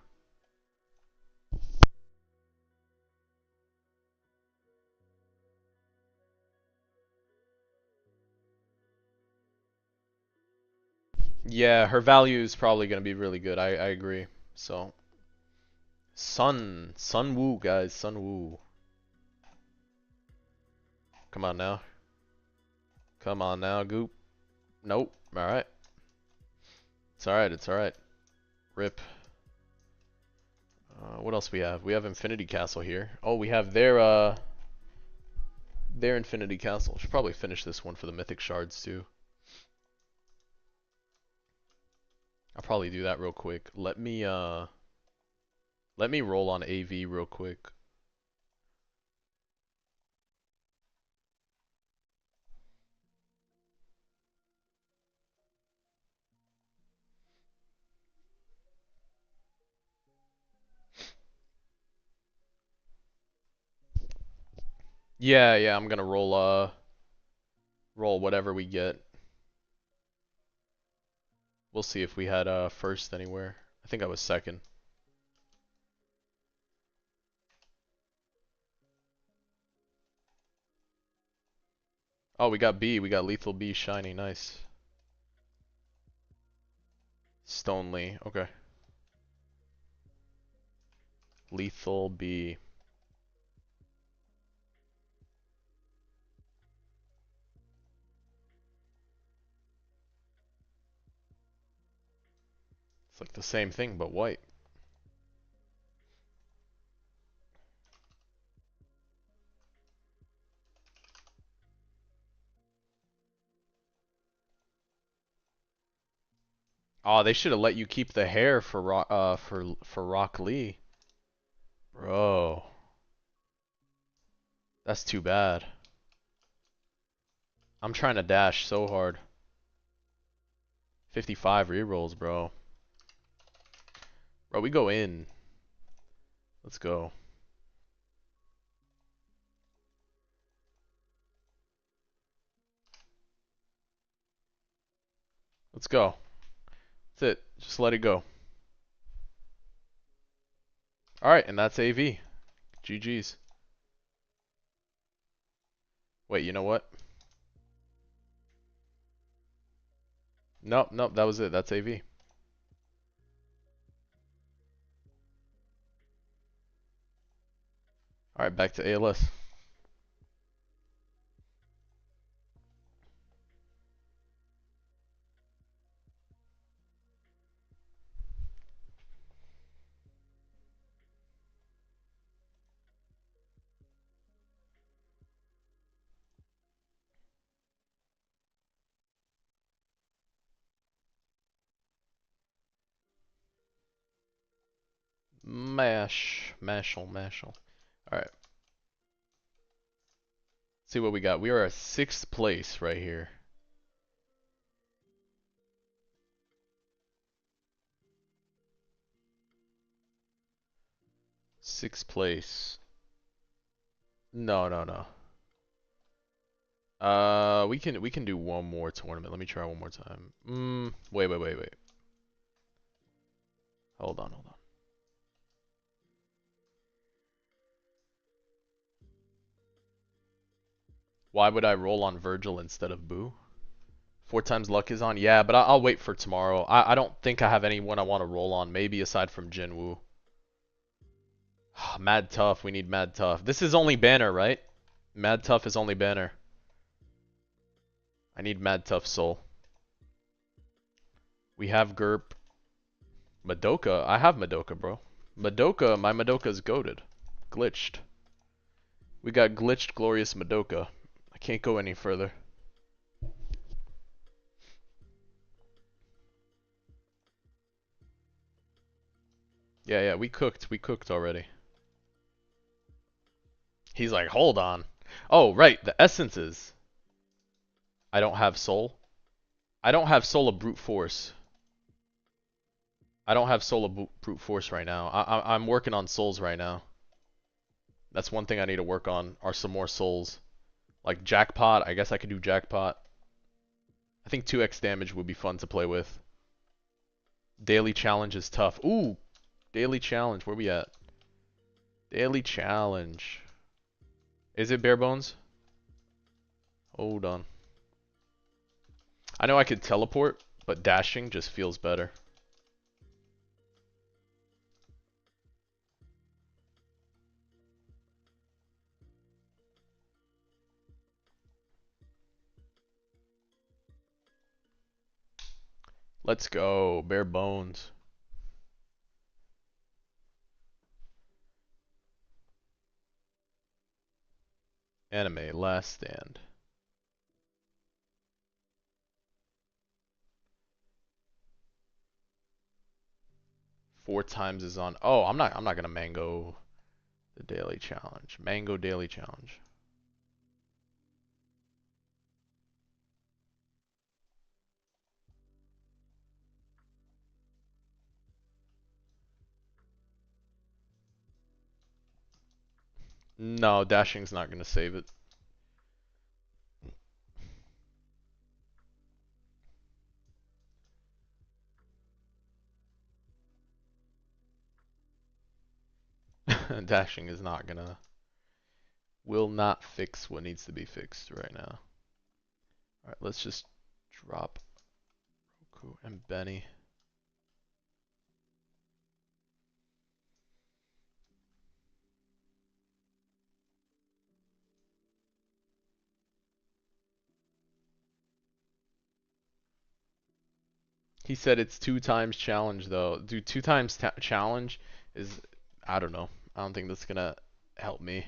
Yeah, her value is probably gonna be really good. I agree. So, Sun Woo, guys, Sun Woo. Come on now. Come on now, Goop. Nope. All right. It's all right. It's all right. Rip. What else we have? We have Infinity Castle here. Oh, we have their Infinity Castle. Should probably finish this one for the Mythic Shards too. I'll probably do that real quick. Let me roll on AV real quick. Yeah, yeah, I'm gonna roll whatever we get. We'll see if we had first anywhere. I think I was second. Oh, we got B. We got Lethal B shiny. Nice. Stonely. Okay. Lethal B. It's like the same thing, but white. Oh, they should have let you keep the hair for Rock Lee. Bro. That's too bad. I'm trying to dash so hard. 55 rerolls, bro. Bro, we go in. Let's go. Let's go. That's it. Just let it go. Alright, and that's AV. GG's. Wait, you know what? Nope, nope, that was it. That's AV. Alright, back to ALS. Mashal. Alright. See what we got. We are at 6th place right here. 6th place. No, no, no. We can do one more tournament. Let me try one more time. Wait. Hold on. Why would I roll on Virgil instead of Boo? 4 times luck is on? Yeah, but I'll wait for tomorrow. I don't think I have anyone I want to roll on, maybe aside from Jinwoo. Mad Tough, we need Mad Tough. This is only banner, right? Mad Tough is only banner. I need Mad Tough Soul. We have Gerp. Madoka, I have Madoka, bro. Madoka, my Madoka's goated. Glitched. We got glitched glorious Madoka. I can't go any further. Yeah, we cooked already. He's like, hold on. Oh, right, the essences. I don't have soul. I don't have soul of brute force. I don't have soul of brute force right now. I'm working on souls right now. That's one thing I need to work on, are some more souls. Like jackpot, I guess I could do jackpot. I think 2x damage would be fun to play with. Daily challenge is tough. Ooh, daily challenge, where we at? Daily challenge. Is it bare bones? Hold on. I know I could teleport, but dashing just feels better. Let's go, bare bones. Anime, last stand. Four times is on. Oh, I'm not gonna mango the daily challenge. Mango daily challenge. No, dashing's not gonna save it. Dashing is not gonna, will not fix what needs to be fixed right now. Alright, let's just drop Roku and Benny. He said it's 2 times challenge though. Dude, 2 times challenge is, I don't know. I don't think that's gonna help me.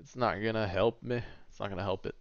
It's not gonna help me. It's not gonna help it.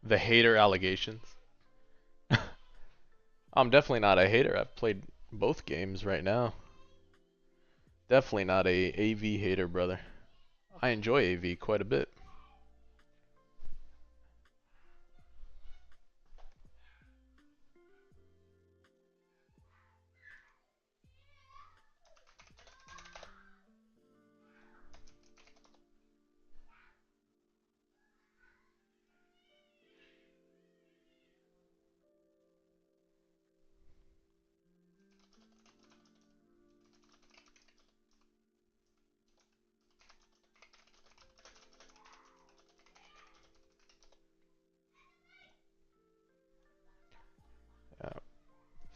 The hater allegations. I'm definitely not a hater. I've played both games right now. Definitely not a AV hater, brother. I enjoy AV quite a bit.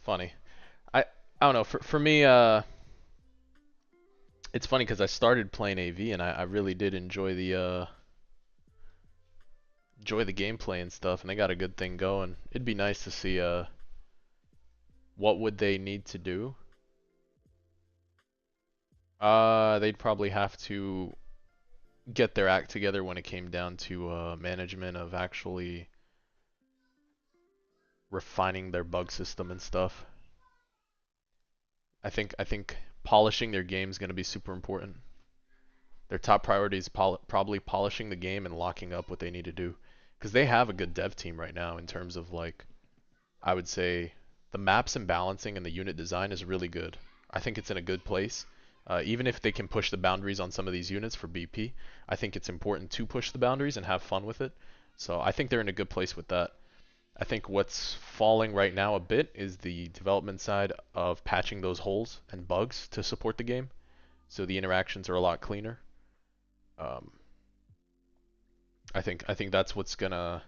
funny. I I don't know. For me, it's funny because I started playing AV and I really did enjoy the gameplay and stuff, and they got a good thing going. It'd be nice to see what would they need to do. They'd probably have to get their act together when it came down to management of actually refining their bug system and stuff. I think polishing their game is going to be super important. Their top priority is probably polishing the game and locking up what they need to do, because they have a good dev team right now in terms of like, I would say the maps and balancing and the unit design is really good. I think it's in a good place. Even if they can push the boundaries on some of these units for BP, I think it's important to push the boundaries and have fun with it. So I think they're in a good place with that. I think what's falling right now a bit is the development side of patching those holes and bugs to support the game, so the interactions are a lot cleaner. Um, I think that's what's gonna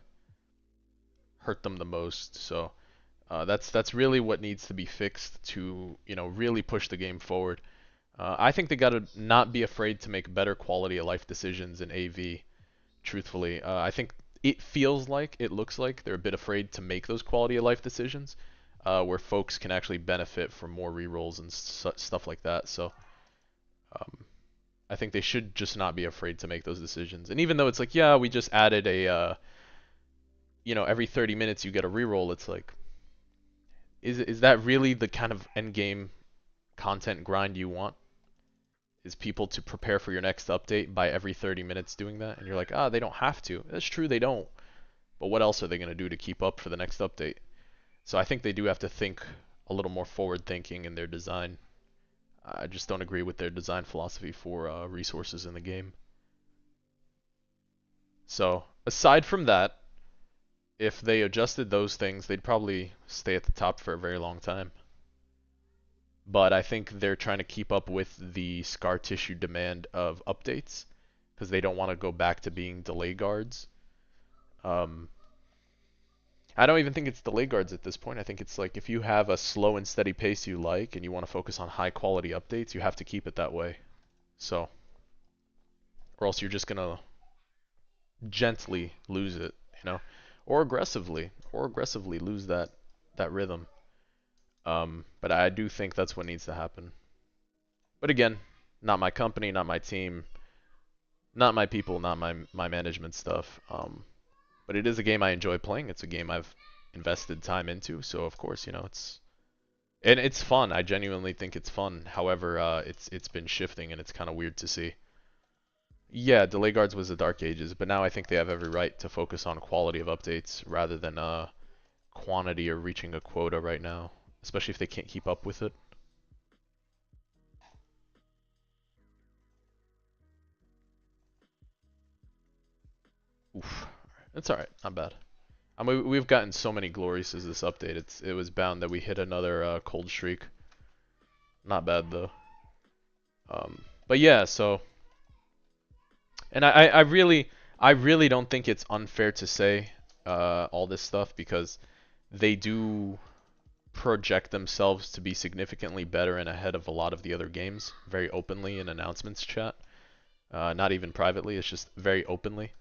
hurt them the most. So that's really what needs to be fixed to really push the game forward. I think they gotta not be afraid to make better quality of life decisions in AV. Truthfully, I think it looks like they're a bit afraid to make those quality of life decisions, where folks can actually benefit from more rerolls and stuff like that. So um, I think they should just not be afraid to make those decisions. And even though it's like, yeah, we just added every 30 minutes you get a reroll, it's like, is that really the kind of end game content grind you want? Is people to prepare for your next update by every 30 minutes doing that? And you're like, they don't have to. That's true, they don't. But what else are they going to do to keep up for the next update? So I think they do have to think a little more forward thinking in their design. I just don't agree with their design philosophy for resources in the game. So aside from that, if they adjusted those things, they'd probably stay at the top for a very long time. But I think they're trying to keep up with the scar tissue demand of updates because they don't want to go back to being delay guards. Um, I don't even think it's delay guards at this point. I think it's like if you have a slow and steady pace you like and you want to focus on high quality updates, you have to keep it that way. So, or else you're just gonna gently lose it, or aggressively lose that rhythm. But I do think that's what needs to happen. But again, not my company, not my team, not my people, not my management stuff. But it is a game I enjoy playing. It's a game I've invested time into. So of course, it's fun. I genuinely think it's fun. However, it's been shifting and it's kind of weird to see. Yeah, Delay Guards was the Dark Ages, but now I think they have every right to focus on quality of updates rather than quantity or reaching a quota right now, especially if they can't keep up with it. Oof. It's alright, not bad. I mean, we've gotten so many glories as this update. It was bound that we hit another cold streak. Not bad though. But yeah, so, and I really don't think it's unfair to say all this stuff because they do project themselves to be significantly better and ahead of a lot of the other games, very openly in announcements chat. Not even privately, it's just very openly.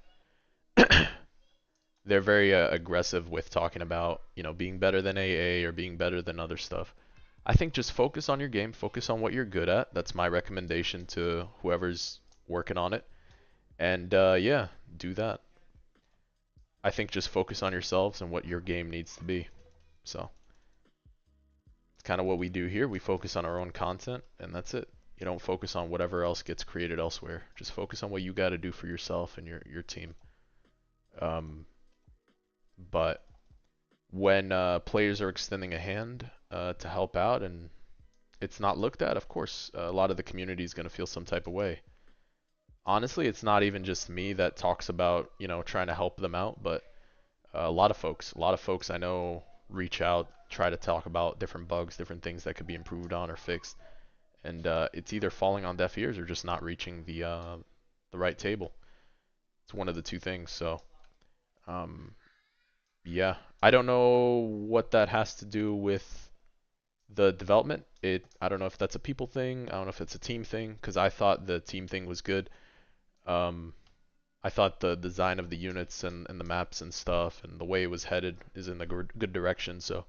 They're very aggressive with talking about, being better than AA or being better than other stuff. I think just focus on your game, focus on what you're good at. That's my recommendation to whoever's working on it. And yeah, do that. I think just focus on yourselves and what your game needs to be. So, it's kind of what we do here. We focus on our own content, and that's it. You don't focus on whatever else gets created elsewhere. Just focus on what you got to do for yourself and your team. But when players are extending a hand to help out and it's not looked at, of course, a lot of the community is going to feel some type of way. Honestly, it's not even just me that talks about, trying to help them out, but a lot of folks I know reach out, try to talk about different bugs, different things that could be improved on or fixed, and it's either falling on deaf ears or just not reaching the right table. It's one of the two things. So, yeah, I don't know what that has to do with The development, I don't know if that's a people thing. I don't know if it's a team thing, because I thought the team thing was good. Um, I thought the design of the units and the maps and stuff and the way it was headed is in the good direction. So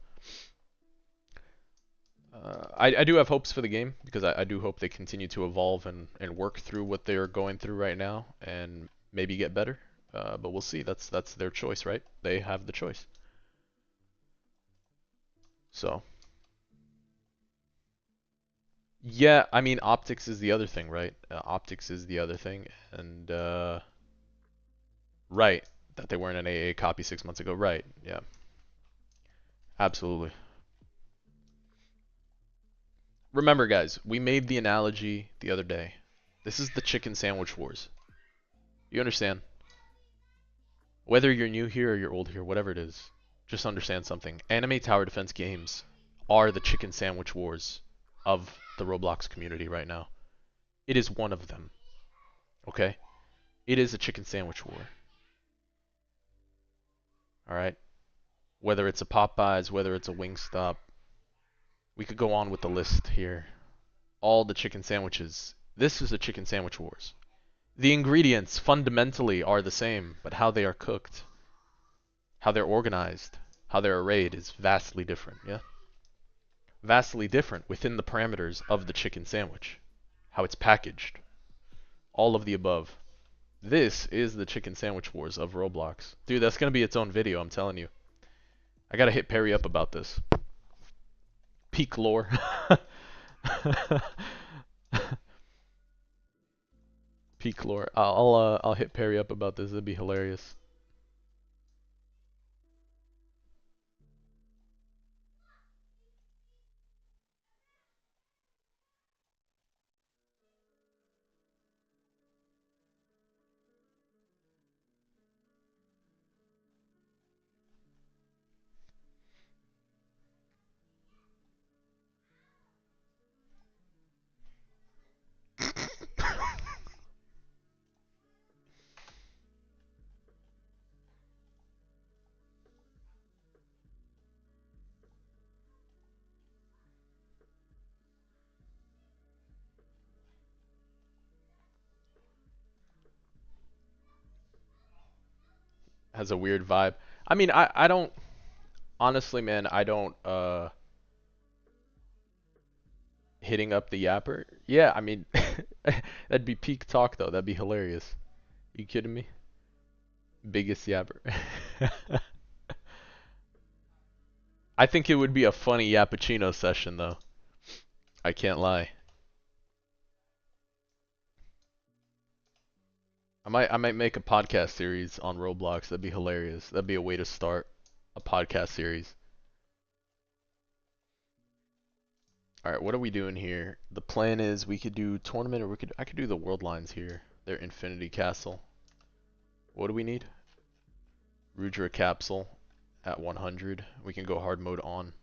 I do have hopes for the game because I do hope they continue to evolve and work through what they're going through right now and maybe get better. But we'll see. That's their choice, right? They have the choice. So yeah, I mean optics is the other thing, right? Optics is the other thing, and right, that they weren't an AA copy 6 months ago. Right, yeah, absolutely. Remember, guys, we made the analogy the other day. This is the chicken sandwich wars. You understand? Whether you're new here or you're old here, whatever it is, just understand something. Anime tower defense games are the chicken sandwich wars of the Roblox community right now. It is one of them. Okay? It is a chicken sandwich war. Alright? Whether it's a Popeyes, whether it's a Wingstop, we could go on with the list here. All the chicken sandwiches. This is a chicken sandwich wars. The ingredients fundamentally are the same, but how they are cooked, how they're organized, how they're arrayed is vastly different, yeah? Vastly different within the parameters of the chicken sandwich. How it's packaged. All of the above. This is the chicken sandwich wars of Roblox. Dude, that's gonna be its own video, I'm telling you. I gotta hit Perry up about this. Peak lore. Peak lore. I'll hit Perry up about this. It'd be hilarious. Has a weird vibe. I mean, I don't honestly, man, I don't hitting up the yapper. Yeah, I mean, that'd be peak talk though. That'd be hilarious. You kidding me? Biggest yapper. I think it would be a funny yappuccino session though. I can't lie. I might make a podcast series on Roblox. That'd be hilarious. That'd be a way to start a podcast series. All right, what are we doing here? The plan is we could do tournament, or I could do the world lines here. Their Infinity Castle. What do we need? Rudra capsule at 100. We can go hard mode on.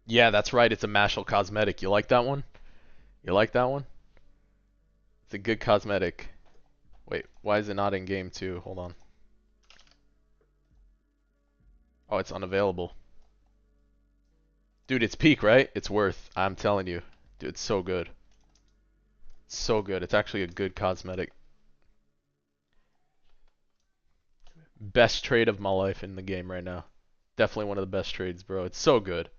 Yeah, that's right. It's a Mashal cosmetic. You like that one? You like that one? It's a good cosmetic. Wait, why is it not in game too? Hold on. Oh, it's unavailable. Dude, it's peak, right? It's worth. I'm telling you. Dude, it's so good. It's so good. It's actually a good cosmetic. Best trade of my life in the game right now. Definitely one of the best trades, bro. It's so good.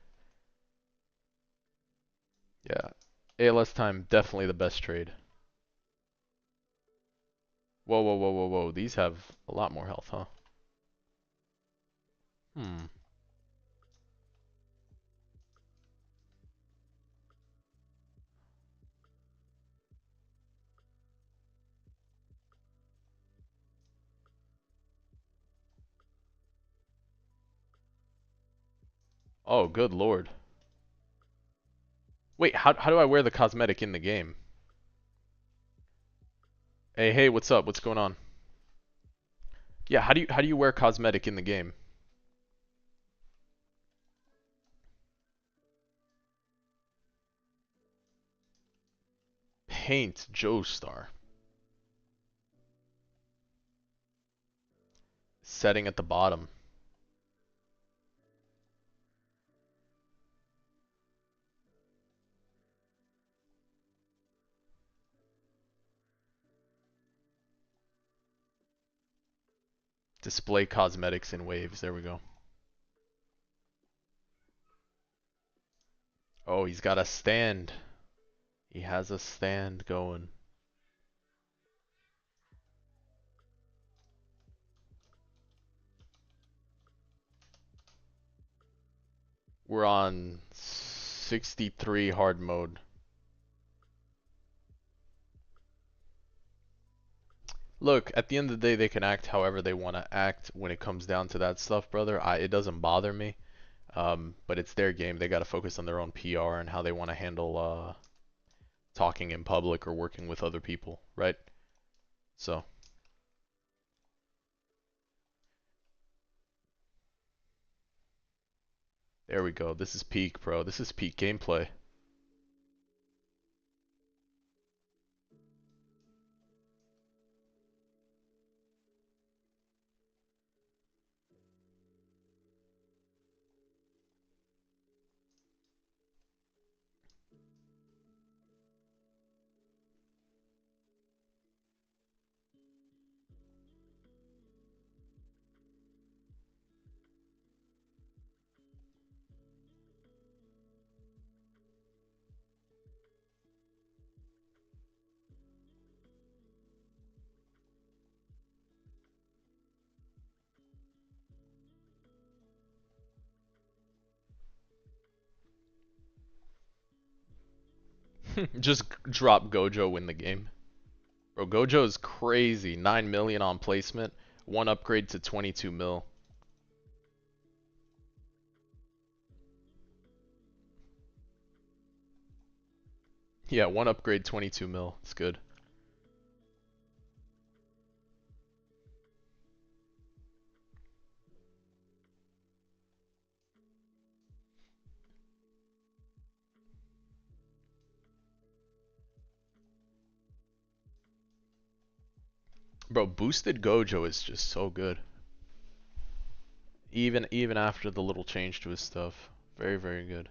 Yeah. ALS time, definitely the best trade. Whoa, whoa, whoa, whoa, whoa. These have a lot more health, huh? Hmm. Oh, good lord. Wait, how do I wear the cosmetic in the game? Hey, hey, what's up? What's going on? Yeah, how do you wear cosmetic in the game? Paint Joestar. setting at the bottom. Display cosmetics in waves. There we go. Oh, he's got a stand. He has a stand going. We're on 63 hard mode. Look, at the end of the day, they can act however they want to act when it comes down to that stuff, brother. It doesn't bother me. But it's their game. They got to focus on their own PR and how they want to handle talking in public or working with other people, right? So, there we go. This is peak, bro. This is peak gameplay. Just drop Gojo, win the game. Bro, Gojo is crazy. 9 million on placement. One upgrade to 22 mil. Yeah, one upgrade, 22 mil. It's good. Bro, boosted Gojo is just so good. Even after the little change to his stuff. Very, very good.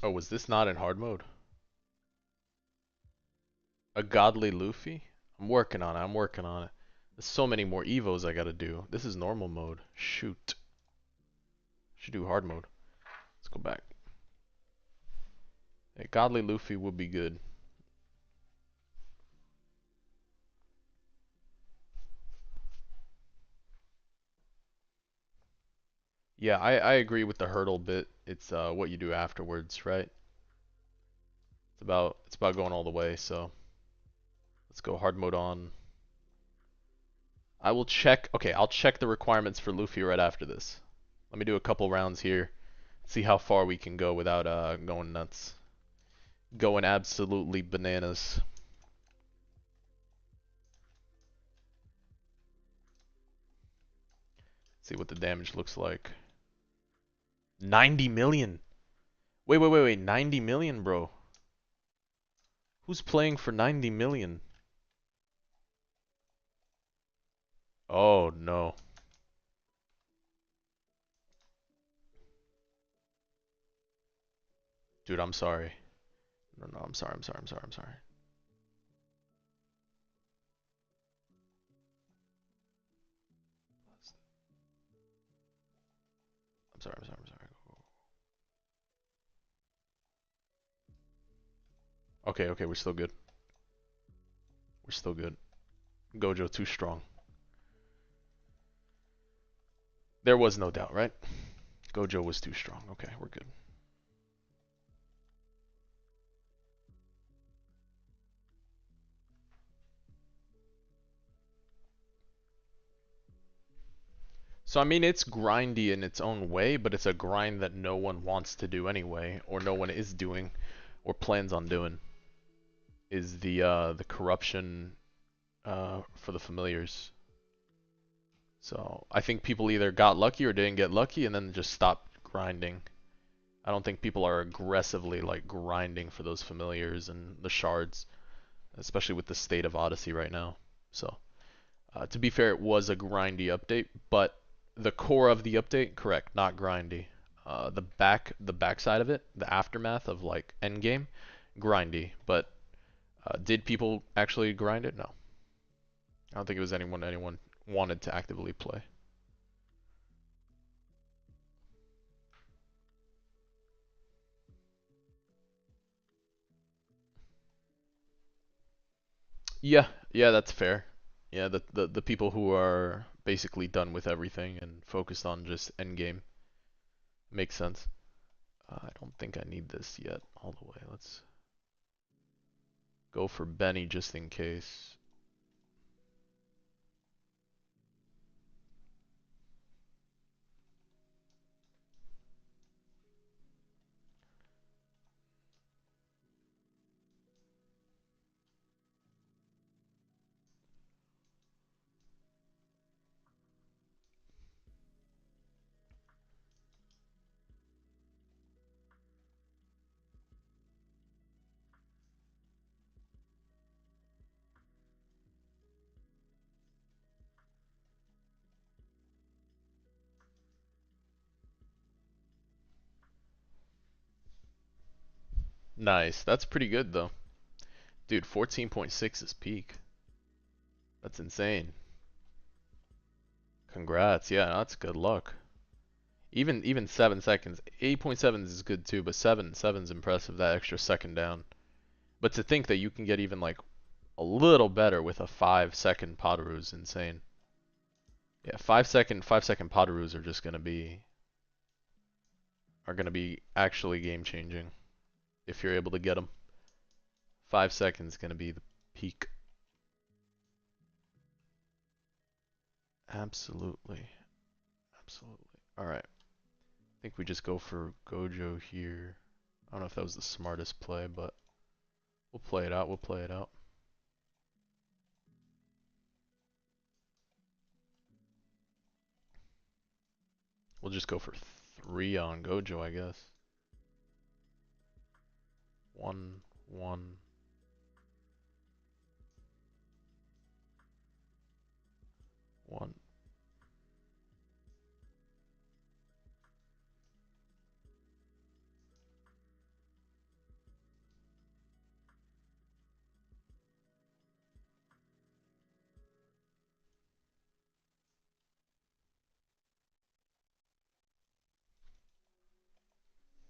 Oh, was this not in hard mode? A godly Luffy? I'm working on it. I'm working on it. There's so many more Evos I gotta do. This is normal mode. Shoot. Should do hard mode. Let's go back. A godly Luffy would be good. Yeah, I agree with the hurdle bit. It's what you do afterwards, right? It's about going all the way, so let's go hard mode on. I will check. Okay, I'll check the requirements for Luffy right after this. Let me do a couple rounds here. See how far we can go without going nuts. Going absolutely bananas. See what the damage looks like. 90 million. Wait. 90 million, bro. Who's playing for 90 million? Oh no. Dude, I'm sorry. No, I'm sorry. I'm sorry. I'm sorry. Okay, we're still good. We're still good. Gojo too strong. There was no doubt, right? Gojo was too strong. Okay, we're good. So I mean, it's grindy in its own way, but it's a grind that no one wants to do anyway, or no one is doing, or plans on doing. Is the corruption for the familiars. So I think people either got lucky or didn't get lucky, and then just stopped grinding. I don't think people are aggressively like grinding for those familiars and the shards, especially with the state of Odyssey right now. So to be fair, it was a grindy update, but the core of the update, correct, not grindy. The backside of it, the aftermath of like Endgame, grindy. But did people actually grind it? No, I don't think it was anyone wanted to actively play. Yeah, that's fair. Yeah, the people who are basically done with everything and focused on just Endgame makes sense. I don't think I need this yet all the way. Let's go for Benny just in case. Nice. That's pretty good though. Dude, 14.6 is peak. That's insane. Congrats. Yeah, that's good luck. Even 7 seconds. 8.7 is good too, but seven's impressive, that extra second down. But to think that you can get even like a little better with a 5 second Podaru is insane. Yeah, 5 second Podarus are just gonna be actually game changing if you're able to get them. 5 seconds gonna be the peak. Absolutely. Absolutely. Alright. I think we just go for Gojo here. I don't know if that was the smartest play, but we'll play it out. We'll play it out. We'll just go for 3 on Gojo, I guess. 1, 1, 1.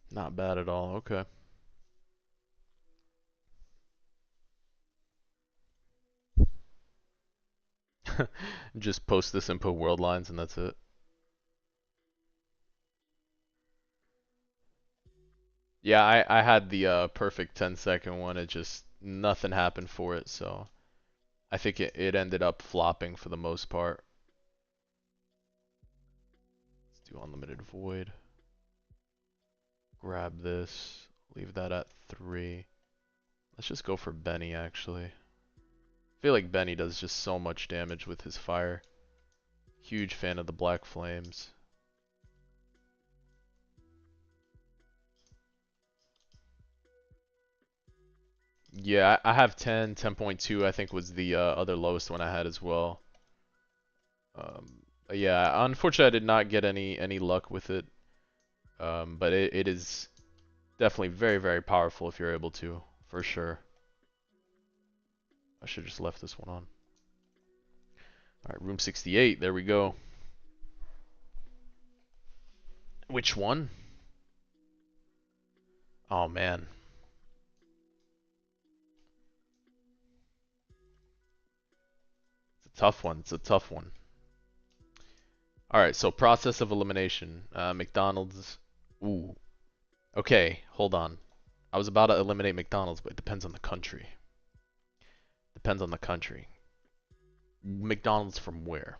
Not bad at all. Okay. Just post this and put world lines and that's it. Yeah, I had the perfect 10-second one. It just nothing happened for it, so I think it ended up flopping for the most part. Let's do unlimited void. Grab this. Leave that at 3. Let's just go for Benny actually. I feel like Benny does just so much damage with his fire. Huge fan of the black flames. Yeah, I have 10, 10.2 I think was the other lowest one I had as well. Yeah, unfortunately I did not get any luck with it. But it is definitely very, very powerful if you're able to, for sure. I should just left this one on. Alright, room 68, there we go. Which one? Oh man. It's a tough one, it's a tough one. Alright, so process of elimination. McDonald's. Ooh. Okay, hold on. I was about to eliminate McDonald's, but it depends on the country. Depends on the country. McDonald's from where?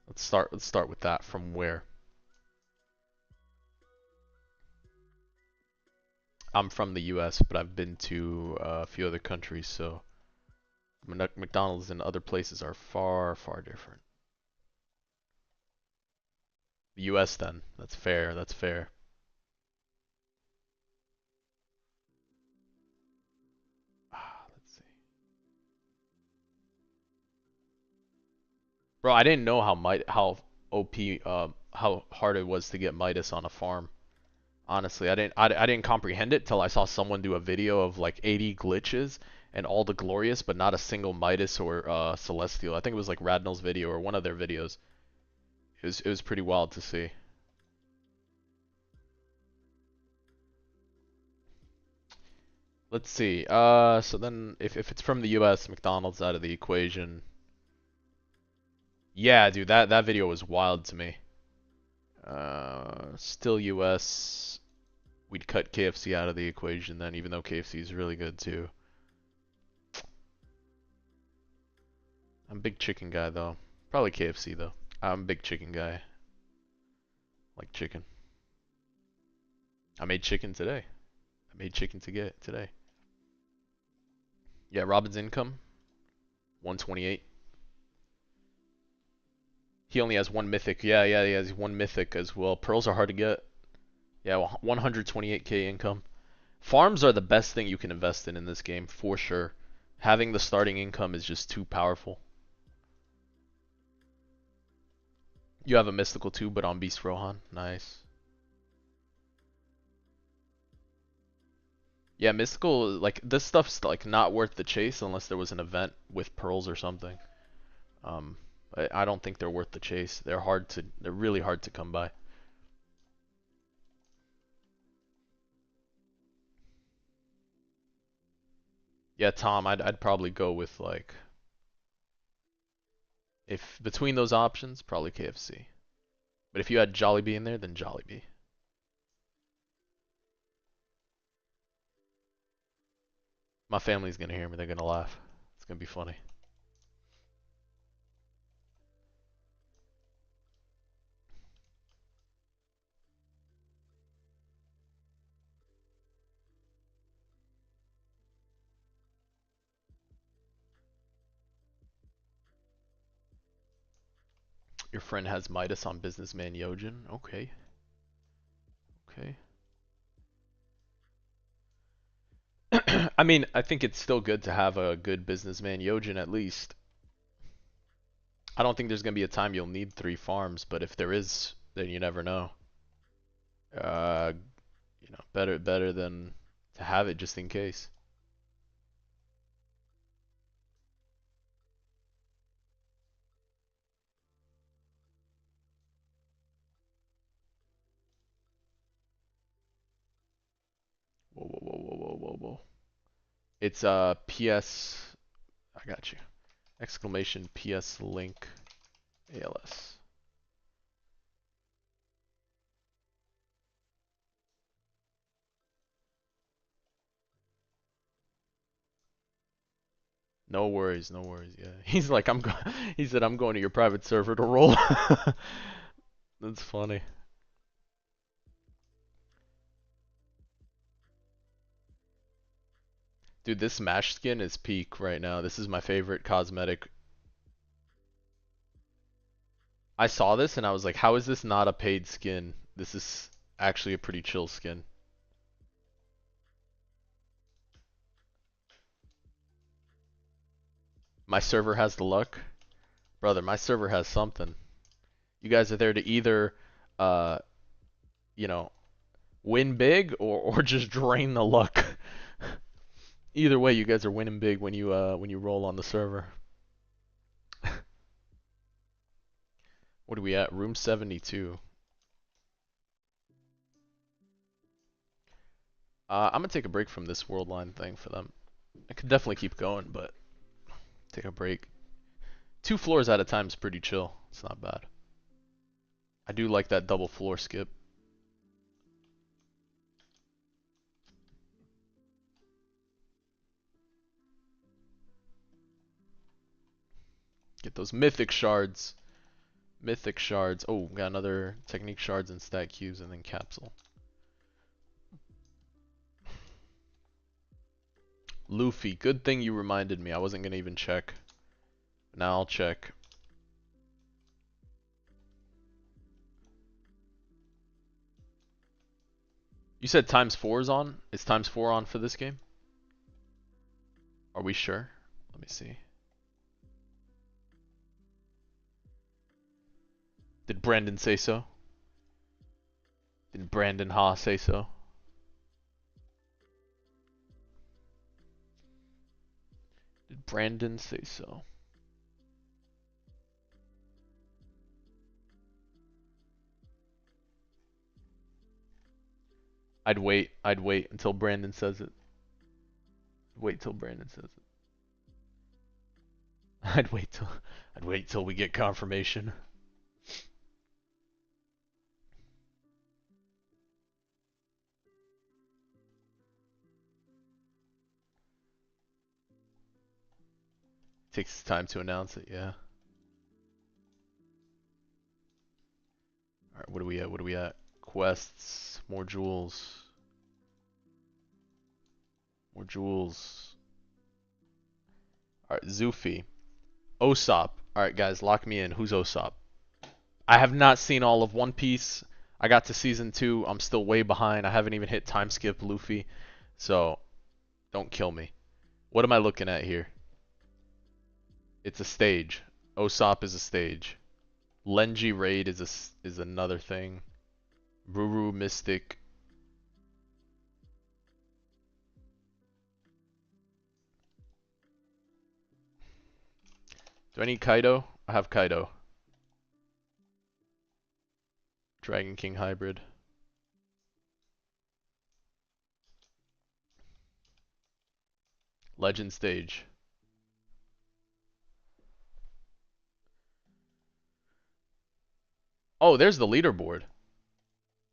Let's start with that. From where? I'm from the US, but I've been to a few other countries, so McDonald's in other places are far, far different. The US then. That's fair, that's fair. Let's see. Bro, I didn't know how OP how hard it was to get Midas on a farm. Honestly, I didn't comprehend it till I saw someone do a video of like 80 glitches and all the glorious, but not a single Midas or Celestial. I think it was like Radnell's video or one of their videos. It was pretty wild to see. Let's see. So then if it's from the US, McDonald's out of the equation. Yeah, dude, that video was wild to me. Still US. We'd cut KFC out of the equation then, even though KFC is really good too. I'm a big chicken guy though. Probably KFC though. I'm a big chicken guy. Like chicken. I made chicken today. I made chicken to get today. Yeah, Robin's income 128. He only has one mythic. Yeah, yeah, he has one mythic as well. Pearls are hard to get. Yeah, 128k income. Farms are the best thing you can invest in this game for sure. Having the starting income is just too powerful. You have a mystical too, but on Beast Rohan. Nice. Yeah, mystical, like this stuff's like not worth the chase unless there was an event with pearls or something. Um, I don't think they're worth the chase. They're really hard to come by. Yeah, Tom, I'd probably go with like if between those options, probably KFC. But if you had Jollibee in there, then Jollibee. My family's gonna hear me. They're gonna laugh. It's gonna be funny. Your friend has Midas on Businessman Yojin. Okay. Okay. I mean, I think it's still good to have a good Businessman Yojin at least. I don't think there's gonna be a time you'll need 3 farms, but if there is, then you never know. Uh, better than to have it just in case. Whoa, whoa, whoa, whoa, whoa, whoa, whoa. It's PS. I got you. Exclamation PS link ALS. No worries, no worries. Yeah. He's like, he said, I'm going to your private server to roll. That's funny. Dude, this Smash skin is peak right now. This is my favorite cosmetic. I saw this and I was like, how is this not a paid skin? This is actually a pretty chill skin. My server has the luck. Brother, my server has something. You guys are there to either, uh, you know, win big or just drain the luck. Either way, you guys are winning big when you roll on the server. What are we at? Room 72. I'm gonna take a break from this world line thing for them. I could definitely keep going, but take a break. 2 floors at a time is pretty chill. It's not bad. I do like that double floor skip. Get those mythic shards. Mythic shards. Oh, got another technique shards and stat cubes and then capsule. Luffy. Good thing you reminded me. I wasn't gonna even check. Now I'll check. You said ×4 is on? Is ×4 on for this game? Are we sure? Let me see. Did Brandon say so? Did Brandon Ha say so? Did Brandon say so? I'd wait until Brandon says it. Wait till Brandon says it. I'd wait till we get confirmation. Takes time to announce it, yeah. Alright, what are we at? What are we at? Quests, more jewels. More jewels. Alright, Zufi. Osop. Alright guys, lock me in. Who's Osop? I have not seen all of One Piece. I got to season 2. I'm still way behind. I haven't even hit time skip Luffy. So, don't kill me. What am I looking at here? It's a stage. Osop is a stage. Lenji Raid is another thing. Ruru Mystic. Do I need Kaido? I have Kaido. Dragon King hybrid. Legend stage. Oh, there's the leaderboard.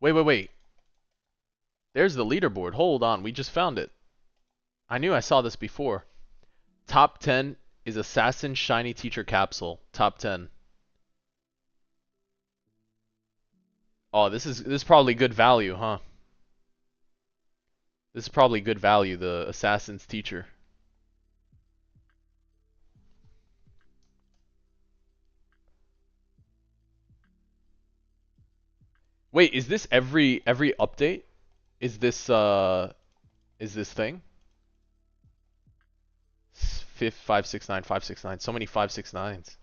Wait. There's the leaderboard. Hold on, we just found it. I knew I saw this before. Top 10 is Assassin Shiny Teacher Capsule. Top 10. Oh, this is probably good value, huh? This is probably good value, the Assassin's Teacher. Wait, is this every update? Is this thing? 569, 569. So many 569s.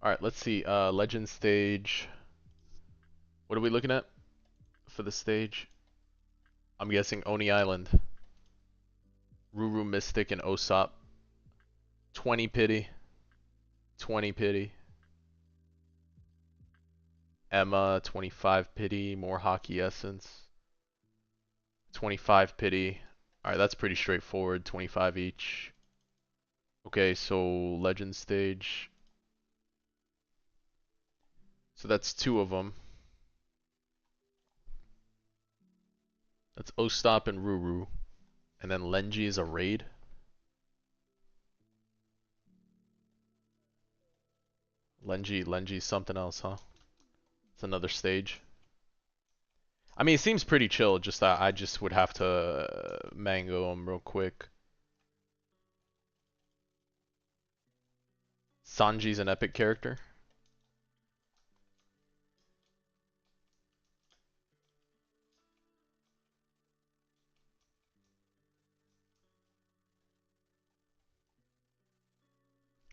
Alright, let's see. Legend stage. What are we looking at for the stage? I'm guessing Oni Island. Ruru Mystic and Osop. 20 pity. 20 pity. Emma, 25 pity. More hockey essence. 25 pity. Alright, that's pretty straightforward. 25 each. Okay, so legend stage. So that's two of them. That's Ostop and Ruru. And then Lenji is a raid. Lenji's something else, huh? It's another stage. I mean, it seems pretty chill, just that I just would have to mango him real quick. Sanji's an epic character.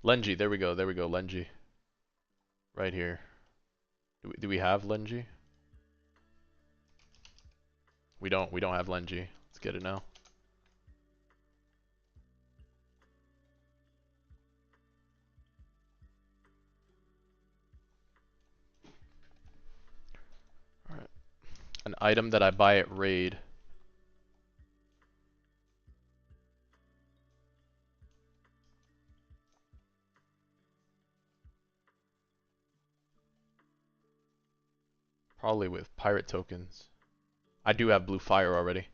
Lenji, there we go, Lenji. Right here. Do we have Lenji? We don't have Lenji. Let's get it now. Alright. An item that I buy at raid. Probably with pirate tokens. I do have blue fire already.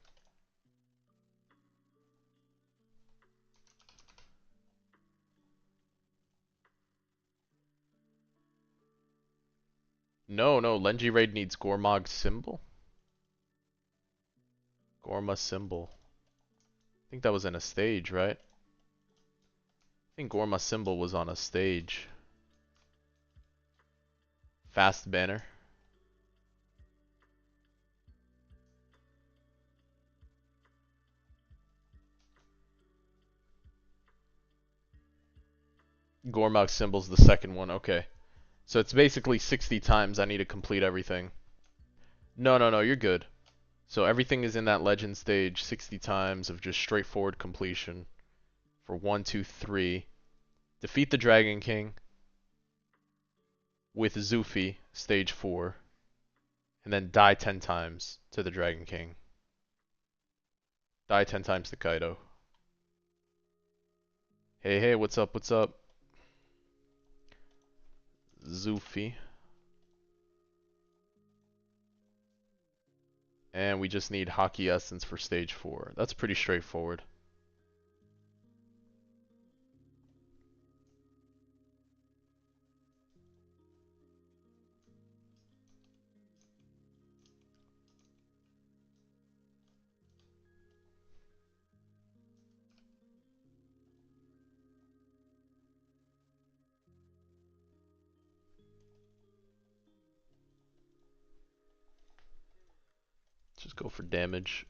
No, Lenji raid needs Gormog symbol. Gorma symbol. I think that was in a stage, right? I think Gorma symbol was on a stage. Fast banner. Gormog symbol's the second one, okay. So it's basically 60 times I need to complete everything. No, you're good. So everything is in that legend stage 60 times of just straightforward completion. For 1, 2, 3. Defeat the Dragon King with Zufi, stage 4. And then die 10 times to the Dragon King. Die 10 times to Kaido. Hey, what's up? Zufi. And we just need Hockey Essence for stage 4. That's pretty straightforward. Just go for damage.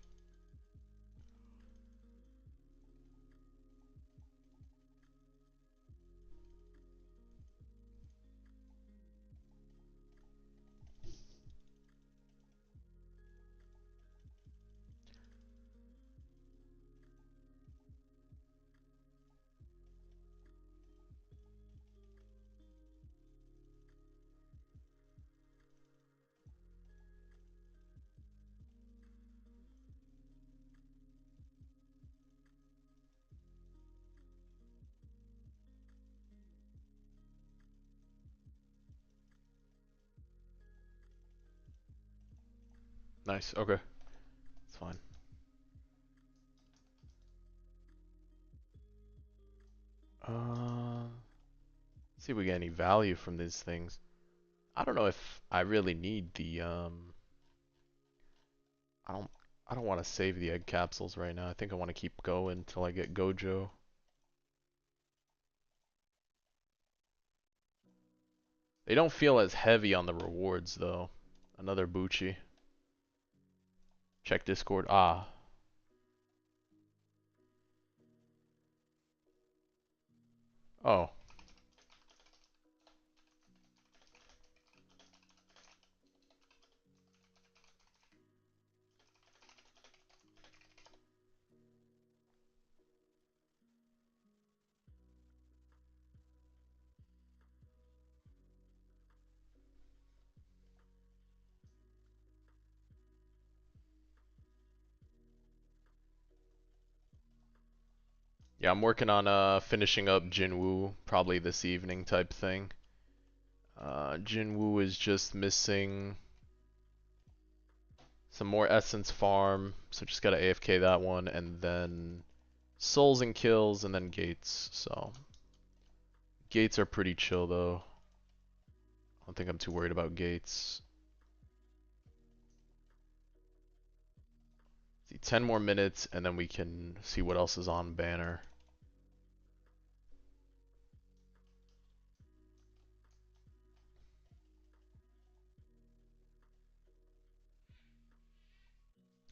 Nice, okay. It's fine. See if we get any value from these things. I don't know if I really need the I don't want to save the egg capsules right now. I think I want to keep going until I get Gojo. They don't feel as heavy on the rewards though. Another Bucci. Check Discord. Ah. Oh. Yeah, I'm working on finishing up Jinwoo probably this evening type thing. Jinwoo is just missing some more essence farm, so just gotta AFK that one, and then souls and kills, and then gates. So gates are pretty chill though. I don't think I'm too worried about gates. See, 10 more minutes, and then we can see what else is on banner.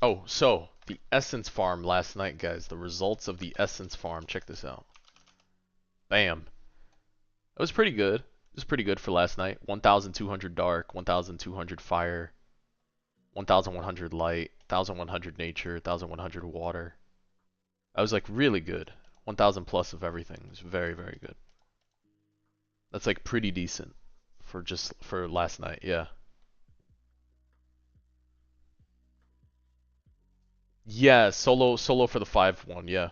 Oh, so the essence farm last night, guys. The results of the essence farm. Check this out. Bam. That was pretty good. It was pretty good for last night. 1,200 dark, 1,200 fire, 1,100 light, 1,100 nature, 1,100 water. I was like really good. 1,000 plus of everything. It was very, very good. That's like pretty decent for last night. Yeah. Yeah, solo for the 5-1. Yeah.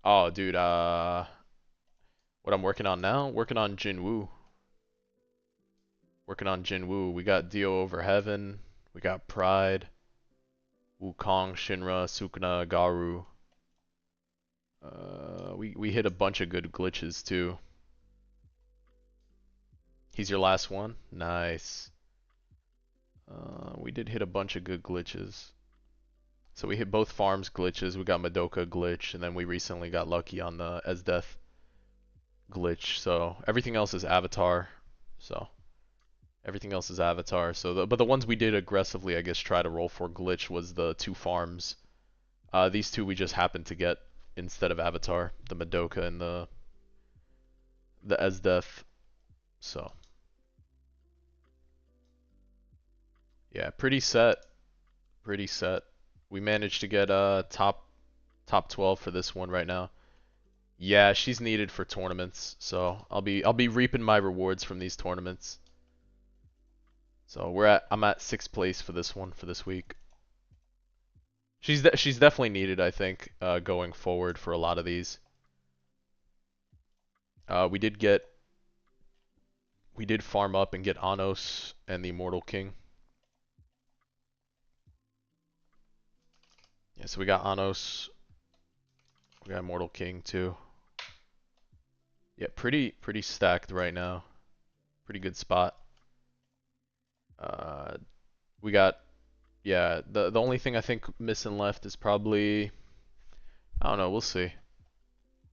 Oh, dude. What I'm working on now? Working on Jinwoo. Working on Jinwoo. We got Dio over Heaven. We got Pride. Wukong, Shinra, Sukuna, Garu. We hit a bunch of good glitches too. He's your last one? Nice. We did hit a bunch of good glitches. So we hit both farms glitches. We got Madoka glitch, and then we recently got lucky on the Esdeath glitch. So everything else is Avatar. So everything else is Avatar. But the ones we did aggressively, I guess, try to roll for glitch was the 2 farms. These 2 we just happened to get instead of Avatar, the Madoka and the Esdeath. So yeah, pretty set. Pretty set. We managed to get top 12 for this one right now. Yeah, she's needed for tournaments, so I'll be reaping my rewards from these tournaments. So I'm at 6th place for this one for this week. She's definitely needed, I think, going forward for a lot of these. We did farm up and get Anos and the Immortal King. Yeah, so we got Anos. We got Immortal King too. Yeah, pretty stacked right now. Pretty good spot. Uh, we got yeah. The only thing I think missing left is probably I don't know. We'll see.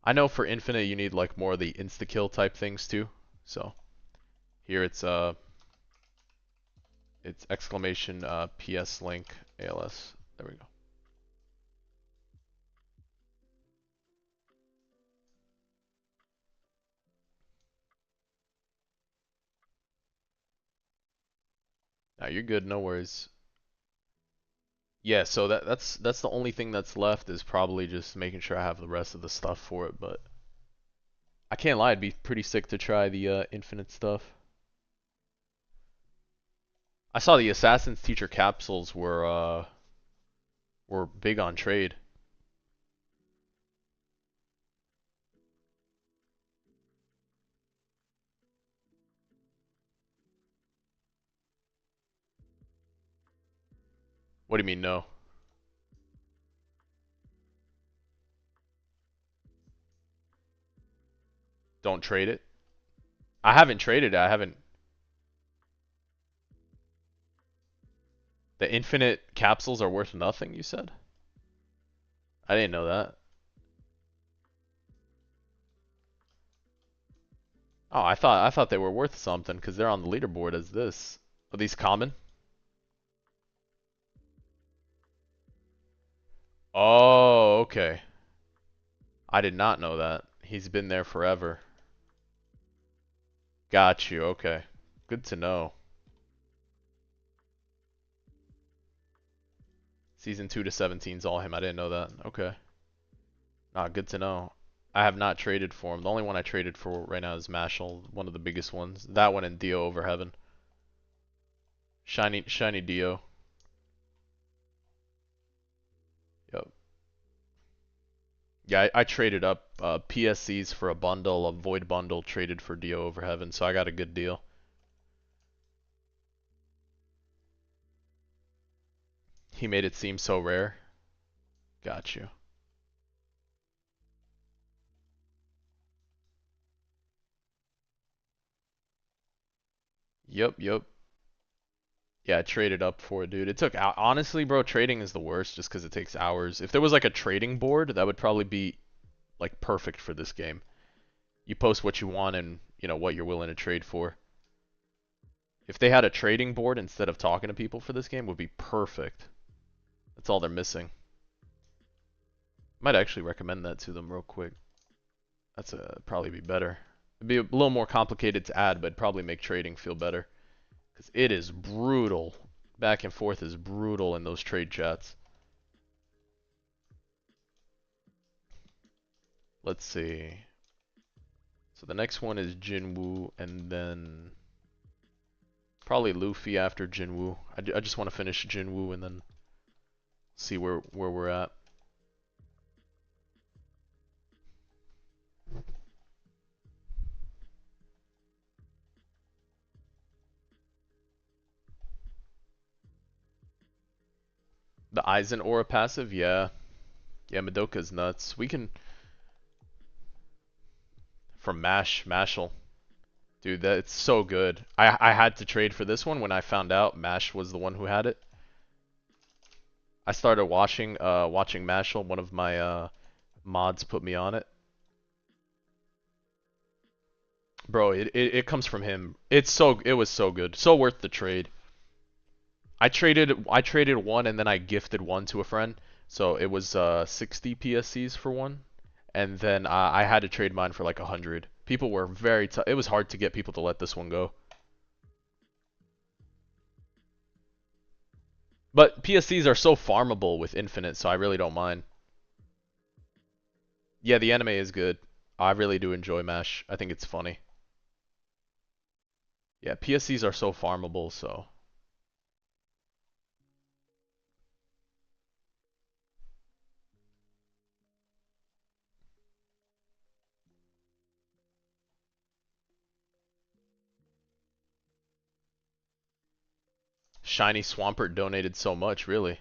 I know for Infinite you need like more of the insta kill type things too. So here it's exclamation PS link ALS. There we go. Now you're good. No worries. Yeah, so that's the only thing that's left is probably just making sure I have the rest of the stuff for it, but I can't lie, it'd be pretty sick to try the infinite stuff. I saw the Assassin's Teacher capsules were big on trade. What do you mean no? Don't trade it? I haven't traded it. I haven't. The infinite capsules are worth nothing, you said? I didn't know that. Oh, I thought they were worth something because they're on the leaderboard as this. Are these common? Oh, okay. I did not know that. He's been there forever. Got you. Okay. Good to know. Season 2 to 17 is all him. I didn't know that. Okay. Good to know. I have not traded for him. The only one I traded for right now is Mashal, one of the biggest ones. That one and Dio over Heaven. Shiny Dio. Yep. Yeah, I traded up PSCs for a bundle, a Void bundle, traded for Dio over Heaven, so I got a good deal. He made it seem so rare. Got you. Yep. Yeah, I traded up for it, dude. It took honestly, bro, trading is the worst just because it takes hours. If there was like a trading board, that would probably be like perfect for this game. You post what you want and, you know, what you're willing to trade for. If they had a trading board instead of talking to people for this game, would be perfect. That's all they're missing. Might actually recommend that to them real quick. That's probably be better. It'd be a little more complicated to add, but probably make trading feel better. Because it is brutal. Back and forth is brutal in those trade chats. Let's see. So the next one is Jinwoo, and then probably Luffy after Jinwoo. I just want to finish Jinwoo and then see where we're at. The Aizen aura passive, yeah. Yeah, Madoka's nuts. We can from Mashal. Dude, that's so good. I had to trade for this one when I found out Mash was the one who had it. I started watching Mashal. One of my mods put me on it. Bro, it comes from him. It was so good. So worth the trade. I traded one and then I gifted one to a friend. So it was 60 PSCs for one. And then I had to trade mine for like 100. People were very tough. It was hard to get people to let this one go. But PSCs are so farmable with Infinite, so I really don't mind. Yeah, the anime is good. I really do enjoy MASH. I think it's funny. Yeah, PSCs are so farmable, so. Shiny Swampert donated so much, really.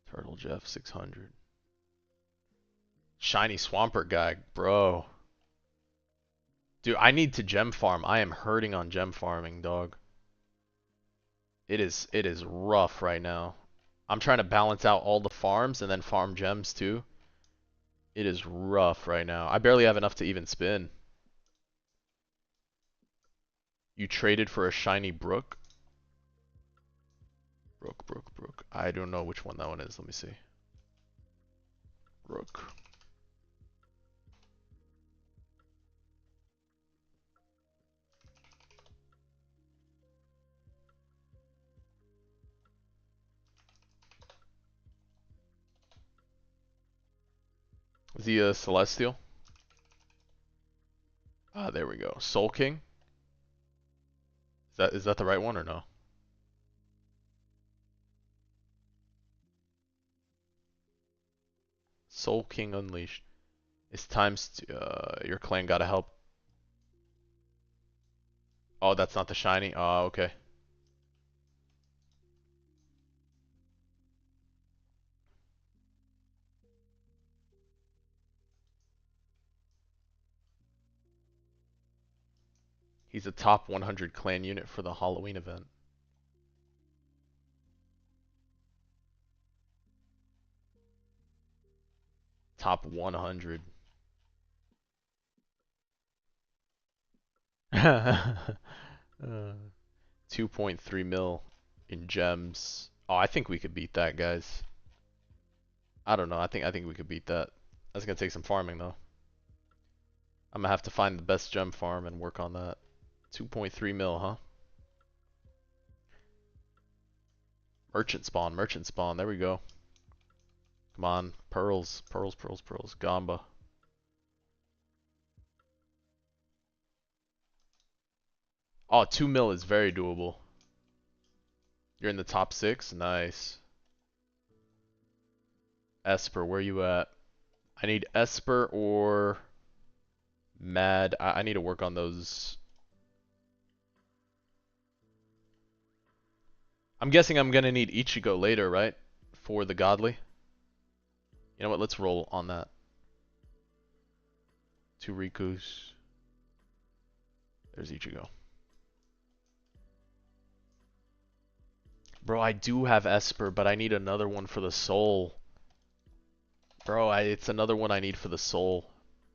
Turtle Jeff 600. Shiny Swampert guy, bro. Dude, I need to gem farm. I am hurting on gem farming, dog. It is rough right now. I'm trying to balance out all the farms and then farm gems too. It is rough right now. I barely have enough to even spin. You traded for a shiny Brook? Brook. I don't know which one that one is. Let me see. Brook. The Celestial. Ah, there we go. Soul King. Is that the right one or no? Soul King Unleashed. It's times your clan gotta help. Oh, that's not the shiny. Oh, okay. He's a top 100 clan unit for the Halloween event. Top 100. 2.3 mil. in gems. Oh, I think we could beat that, guys. I don't know. I think we could beat that. That's gonna take some farming though. I'm gonna have to find the best gem farm and work on that. 2.3 mil, huh? Merchant spawn, merchant spawn. There we go. Come on, pearls, pearls, pearls, pearls. Gamba. Oh, 2 mil is very doable. You're in the top 6? Nice. Esper, where you at? I need Esper or Mad. I need to work on those. I'm guessing I'm gonna need Ichigo later, right? For the godly. You know what? Let's roll on that. 2 Rikus. There's Ichigo. Bro, I do have Esper, but I need another one for the soul. Bro, it's another one I need for the soul.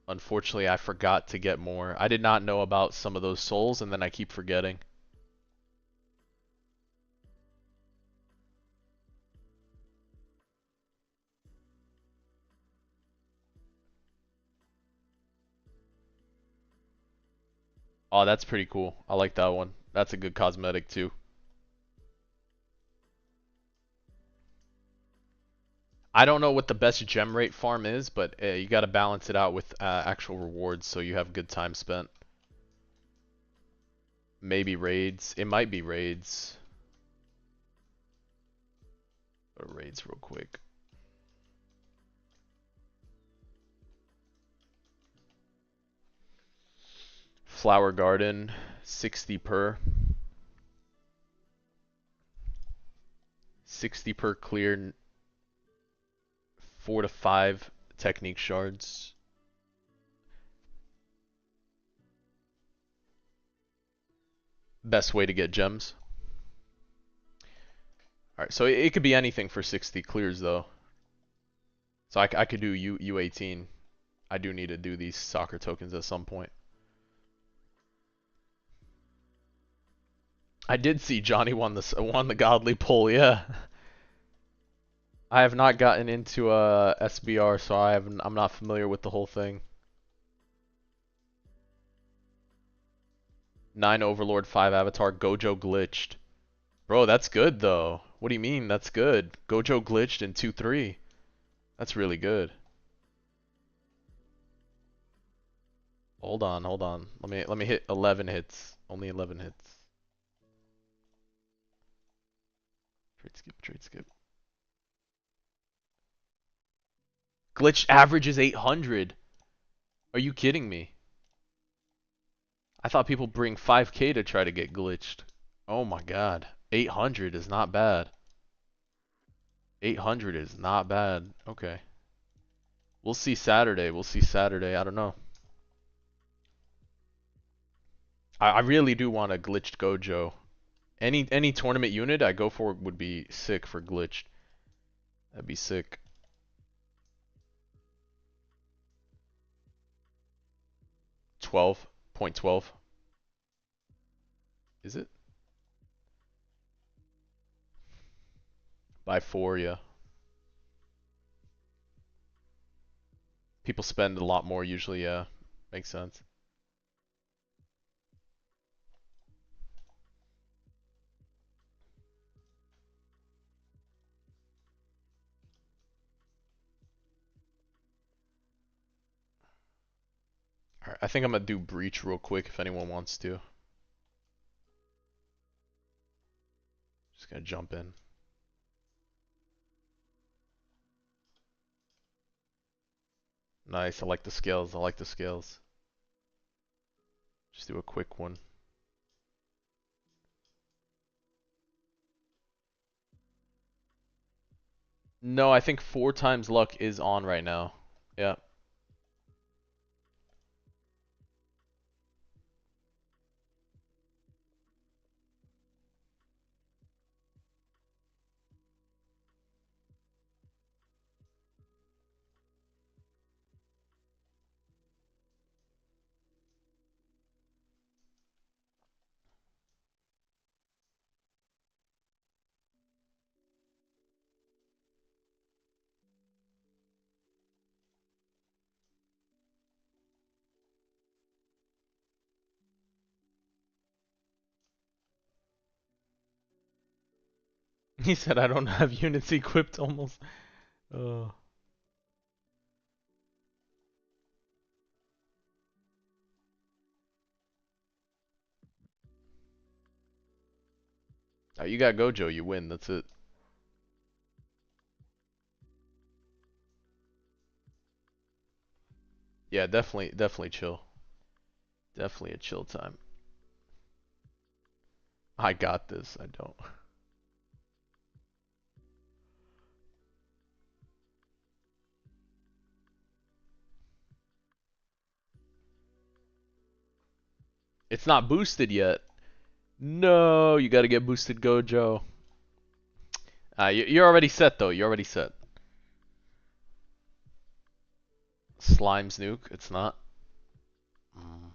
Unfortunately, I forgot to get more. I did not know about some of those souls, and then I keep forgetting. Oh, that's pretty cool. I like that one. That's a good cosmetic, too. I don't know what the best gem rate farm is, but you gotta balance it out with actual rewards so you have good time spent. Maybe raids. It might be raids. Go to raids real quick. Flower Garden, 60 per. 60 per clear, 4 to 5 technique shards. Best way to get gems. Alright, so it could be anything for 60 clears though. So I could do U18. I do need to do these soccer tokens at some point. I did see Johnny won the godly pull, yeah. I have not gotten into SBR, so I'm not familiar with the whole thing. 9 Overlord, 5 Avatar, Gojo glitched. Bro, that's good though. What do you mean? That's good. Gojo glitched in 2-3. That's really good. Hold on, hold on. Let me hit 11 hits. Only 11 hits. Trade skip, trade skip. Glitch average is 800. Are you kidding me? I thought people bring 5k to try to get glitched. Oh my god. 800 is not bad. 800 is not bad. Okay. We'll see Saturday. We'll see Saturday. I don't know. I really do want a glitched Gojo. Any tournament unit I go for would be sick for glitched. That'd be sick. 12.12. Is it? By 4, yeah. People spend a lot more usually, yeah. Makes sense. Alright, I think I'm gonna do Breach real quick if anyone wants to. Just gonna jump in. Nice, I like the scales, I like the scales. Just do a quick one. No, I think 4 times luck is on right now. Yeah. He said I don't have units equipped almost. Oh. Oh, you got Gojo, you win. That's it. Yeah, definitely chill. Definitely a chill time. I got this. I don't. It's not boosted yet. No, you gotta get boosted Gojo. You're already set though. You're already set. Slime's nuke. It's not. Mm.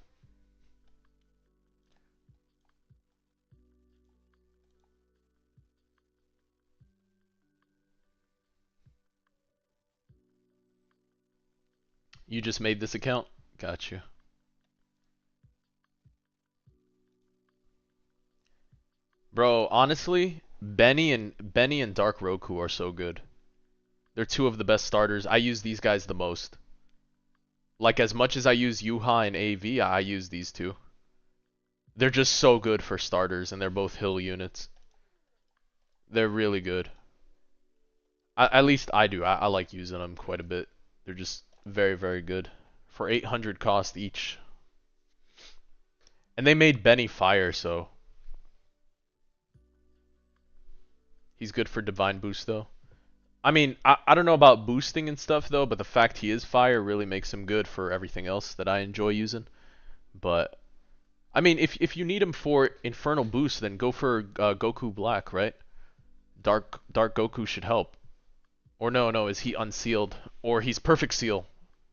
You just made this account. Got you. Bro, honestly, Benny and Dark Roku are so good. They're two of the best starters. I use these guys the most. Like as much as I use Yuha and AV, I use these two. They're just so good for starters, and they're both hill units. They're really good. At least I do. I like using them quite a bit. They're just very good. For 800 cost each. And they made Benny fire, so he's good for divine boost though. I mean, I don't know about boosting and stuff though, but the fact he is fire really makes him good for everything else that I enjoy using. But I mean, if you need him for infernal boost, then go for Goku Black, right? Dark Goku should help. Or no, is he unsealed? Or he's perfect seal.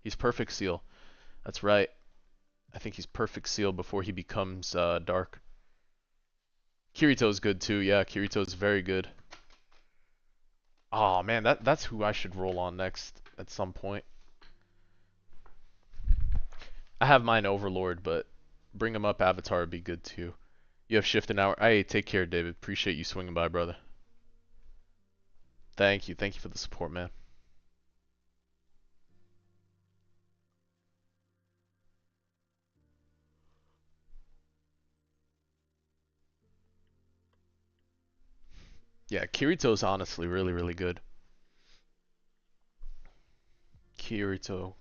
He's perfect seal. That's right. I think he's perfect seal before he becomes dark. Kirito's good too. Yeah, Kirito's very good. Oh man, that's who I should roll on next at some point. I have mine Overlord, but bring him up Avatar would be good too. You have shift an hour. Hey, take care, David. Appreciate you swinging by, brother. Thank you. Thank you for the support, man. Yeah, Kirito's honestly really good. Kirito.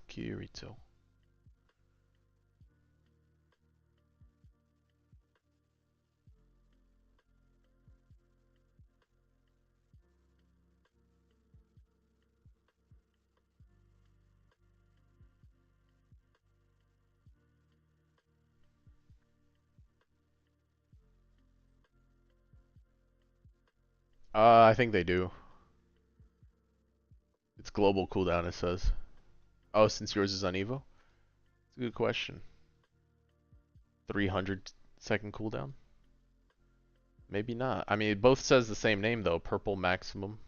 I think they do. It's global cooldown, it says. Oh, since yours is on Evo? It's a good question. 300-second cooldown? Maybe not. I mean, it both says the same name though. Purple maximum.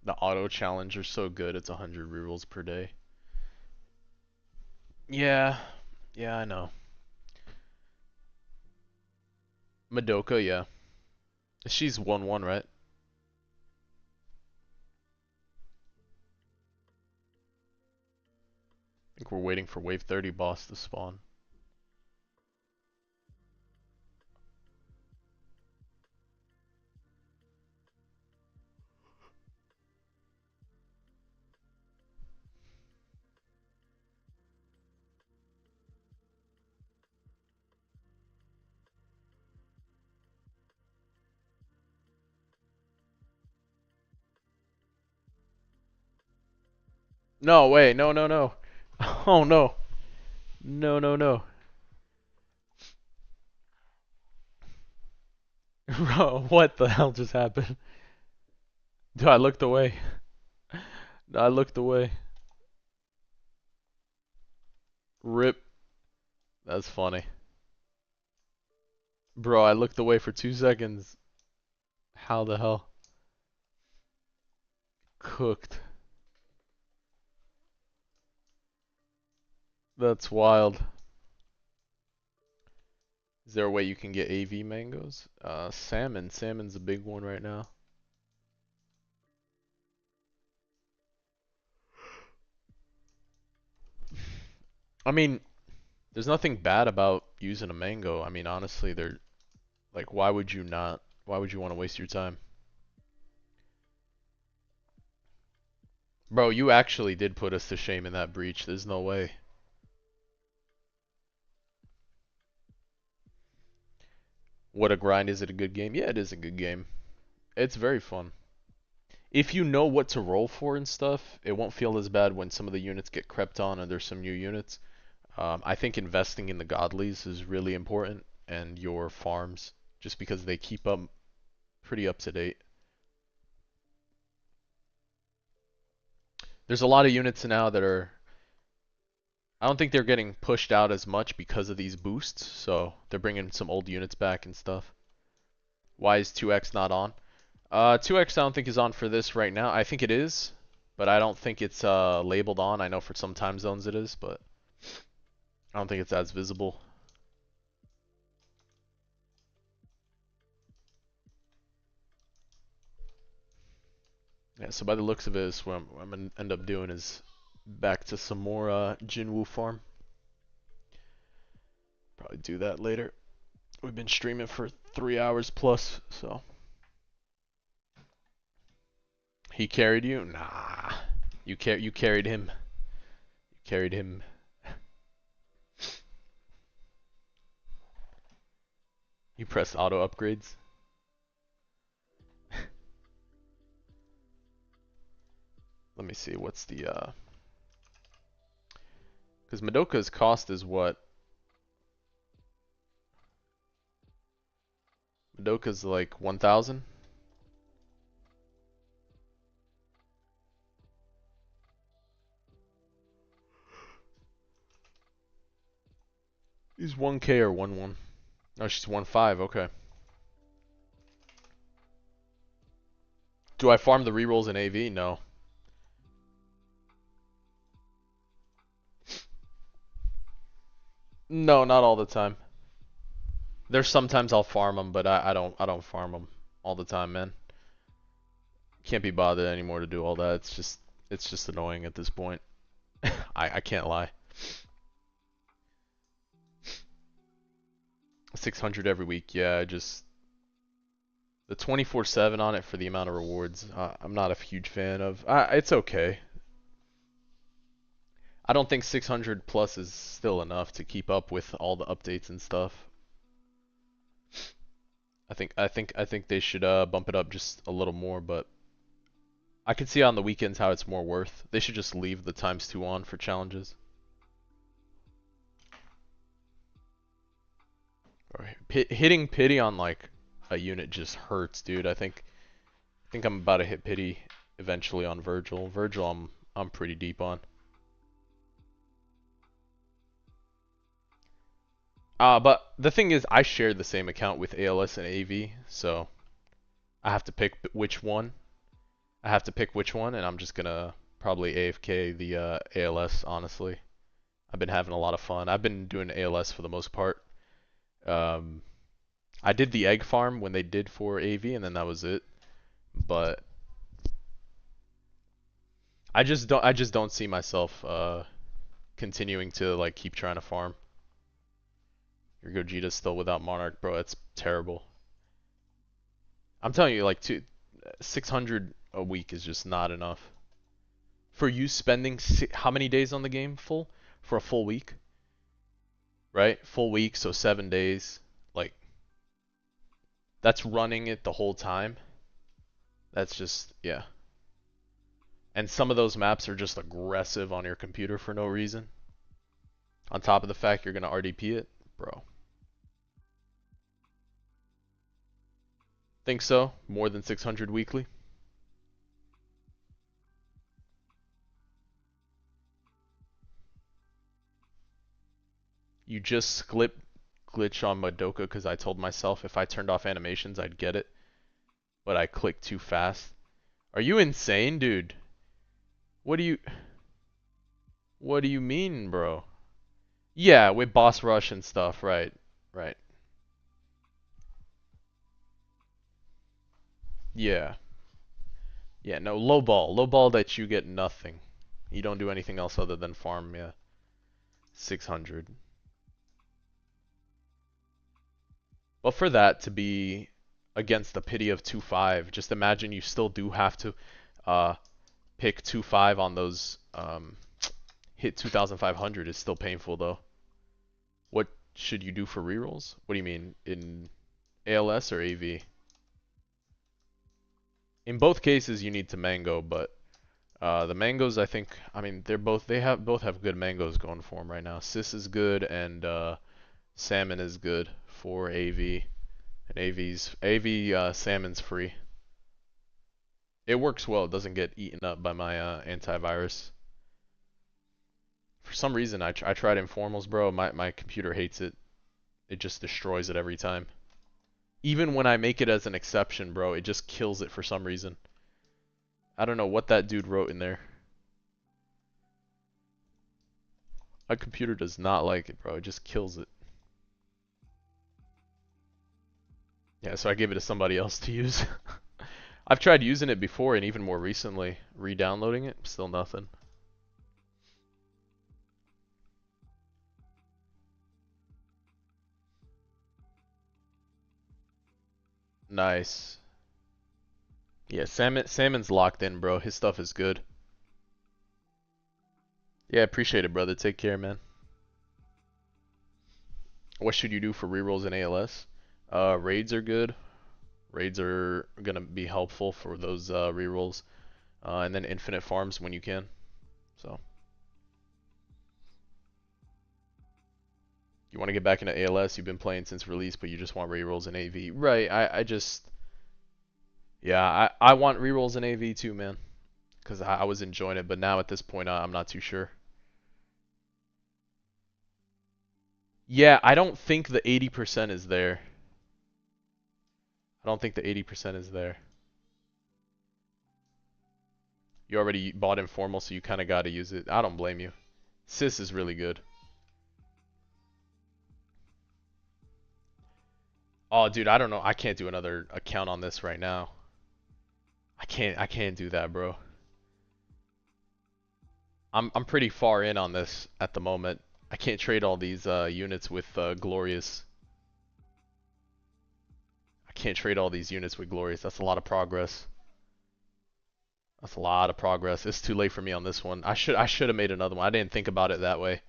The auto challenge are so good. It's 100 rerolls per day. Yeah. Yeah, I know. Madoka, yeah. She's 1-1, right? I think we're waiting for wave 30 boss to spawn. No, wait, no. Oh no. No. Bro, what the hell just happened? Dude, I looked away. I looked away. Rip. That's funny. Bro, I looked away for 2 seconds. How the hell? Cooked. That's wild. Is there a way you can get AV mangoes? Salmon. Salmon's a big one right now. I mean, there's nothing bad about using a mango. I mean, honestly, they're like, why would you not? Why would you want to waste your time? Bro, you actually did put us to shame in that breach. There's no way. What a grind. Is it a good game? Yeah, it is a good game. It's very fun. If you know what to roll for and stuff, it won't feel as bad when some of the units get crept on and there's some new units. I think investing in the godlies is really important, and your farms, just because they keep up pretty up to date. There's a lot of units now that are, I don't think they're getting pushed out as much because of these boosts, so they're bringing some old units back and stuff. Why is 2x not on? 2x I don't think is on for this right now. I think it is, but I don't think it's labeled on. I know for some time zones it is, but I don't think it's as visible. Yeah, so by the looks of it, what I'm gonna end up doing is back to some more Jinwoo farm. Probably do that later. We've been streaming for 3 hours plus, so. He carried you? Nah. You carried him. You carried him. You pressed auto upgrades. Let me see, what's the because Madoka's cost is what? Madoka's like 1,000? He's 1k or 1-1. No, she's 1.5, okay. Do I farm the rerolls in AV? No. No, not all the time. There's sometimes I'll farm them, but I don't farm them all the time, man. Can't be bothered anymore to do all that. It's just annoying at this point. I can't lie. 600 every week, yeah. Just the 24/7 on it for the amount of rewards. I'm not a huge fan of. It's okay. I don't think 600 plus is still enough to keep up with all the updates and stuff. I think they should bump it up just a little more, but I can see on the weekends how it's more worth. They should just leave the ×2 on for challenges. Or hitting pity on like a unit just hurts, dude. I think I'm about to hit pity eventually on Virgil. Virgil I'm pretty deep on. But the thing is, I share the same account with ALS and AV, so I have to pick which one. And I'm just gonna probably AFK the ALS, honestly. I've been having a lot of fun. I've been doing ALS for the most part. I did the egg farm when they did for AV, and then that was it. But I just don't see myself continuing to like keep trying to farm. Your Gogeta's still without Monarch, bro. It's terrible. I'm telling you, like 600 a week is just not enough. For you spending how many days on the game full? For a full week? Right? Full week, so 7 days. Like, that's running it the whole time. That's just, yeah. And some of those maps are just aggressive on your computer for no reason. On top of the fact you're going to RDP it. Bro. Think so? More than 600 weekly? You just glitch on Madoka because I told myself if I turned off animations I'd get it, but I clicked too fast. Are you insane, dude? What do you What do you mean, bro? Yeah, with boss rush and stuff, right? Right. Yeah. Yeah, no, low ball. Low ball that you get nothing. You don't do anything else other than farm, yeah. 600. But for that to be against the pity of 2-5, just imagine you still do have to uh, pick 2-5 on those hit 2,500 is still painful though. What should you do for rerolls? What do you mean in ALS or AV? In both cases you need to mango, but the mangoes I mean both have good mangoes going for them right now. Sis is good and salmon is good for AV. And AV salmon's free. It works well. It doesn't get eaten up by my antivirus. For some reason, I tried informals, bro. My computer hates it. It just destroys it every time. Even when I make it as an exception, bro, it just kills it for some reason. I don't know what that dude wrote in there. My computer does not like it, bro. It just kills it. Yeah, so I gave it to somebody else to use. I've tried using it before and even more recently, re-downloading it, still nothing. Nice. Yeah, salmon's locked in, bro. His stuff is good. Yeah, appreciate it, brother. Take care, man. What should you do for rerolls in ALS? Raids are good. Raids are gonna be helpful for those rerolls. And then infinite farms when you can. So you want to get back into ALS? You've been playing since release, but you just want rerolls in AV, right? I just yeah, I want rerolls in AV too, man, because I was enjoying it, but now at this point I'm not too sure. Yeah, I don't think the 80% is there. I don't think the 80% is there. You already bought informal, so you kind of got to use it. I don't blame you. Sis is really good. Oh, dude, I don't know. I can't do another account on this right now. I can't do that, bro. I'm pretty far in on this at the moment. I can't trade all these units with Glorious. I can't trade all these units with Glorious. That's a lot of progress. That's a lot of progress. It's too late for me on this one. I should have made another one. I didn't think about it that way.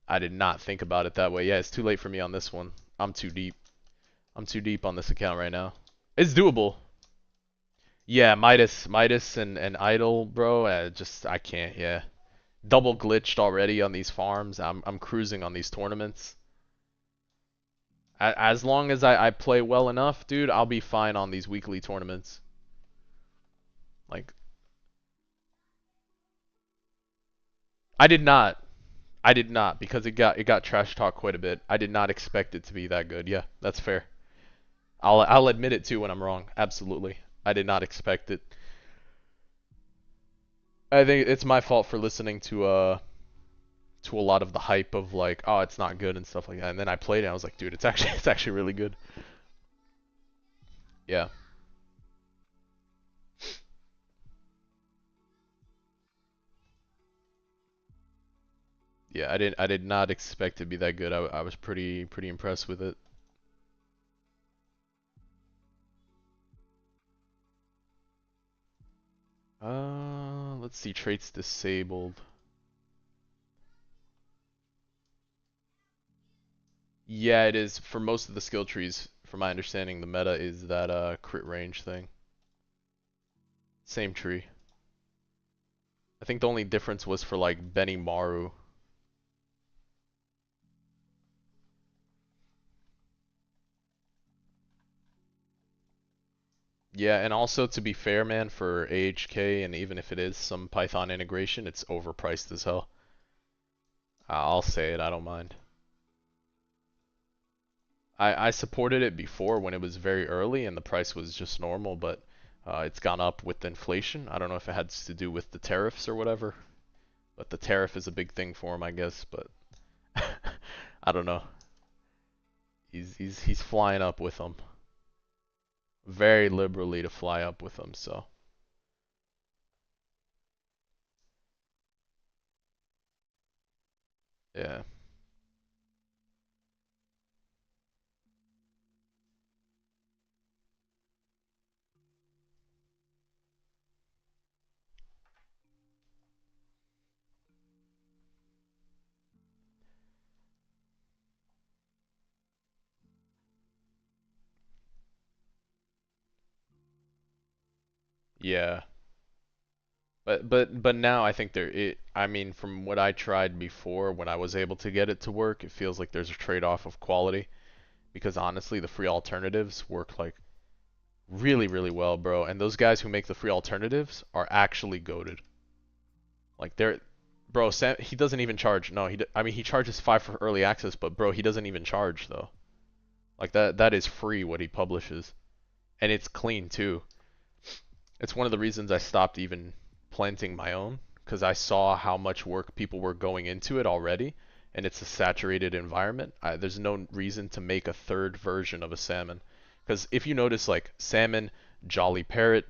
I did not think about it that way. Yeah, it's too late for me on this one. I'm too deep. I'm too deep on this account right now. It's doable. Yeah, Midas and Idol, bro. I can't. Yeah, double glitched already on these farms. I'm cruising on these tournaments. As long as I play well enough, dude, I'll be fine on these weekly tournaments. Like, I did not. I did not because it got trash talk quite a bit. I did not expect it to be that good. Yeah, that's fair. I'll admit it too when I'm wrong. Absolutely. I did not expect it. I think it's my fault for listening to a lot of the hype of like, oh, it's not good and stuff like that. And then I played it and I was like, dude, it's actually really good. Yeah. Yeah, I did not expect it to be that good. I was pretty impressed with it. Let's see, traits disabled. Yeah, it is for most of the skill trees. From my understanding, the meta is that crit range thing. Same tree. I think the only difference was for like Benny Maru. Yeah, and also to be fair, man, for AHK and even if it is some Python integration, it's overpriced as hell. I'll say it, I don't mind. I supported it before when it was very early and the price was just normal, but it's gone up with inflation. I don't know if it has to do with the tariffs or whatever, but the tariff is a big thing for him, I guess. But I don't know. He's flying up with them very liberally to fly up with them. So yeah, yeah. But now I think I mean, from what I tried before, when I was able to get it to work, it feels like there's a trade-off of quality because honestly, the free alternatives work like really well, bro. And those guys who make the free alternatives are actually goated. Like bro, he doesn't even charge. No, I mean, he charges 5 for early access, but bro, he doesn't even charge though. Like that is free what he publishes, and it's clean too. It's one of the reasons I stopped even planting my own because I saw how much work people were going into it already, and it's a saturated environment. There's no reason to make a third version of a salmon, because if you notice, like salmon, Jolly Parrot,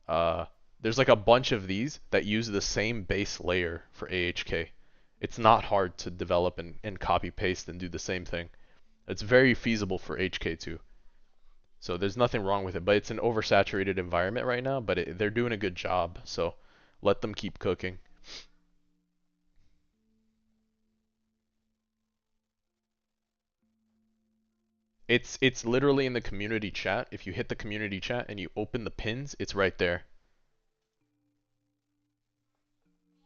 uh, there's like a bunch of these that use the same base layer for AHK. It's not hard to develop and copy paste and do the same thing. It's very feasible for HK2. So there's nothing wrong with it, but it's an oversaturated environment right now, but they're doing a good job. So let them keep cooking. It's literally in the community chat. If you hit the community chat and you open the pins, it's right there.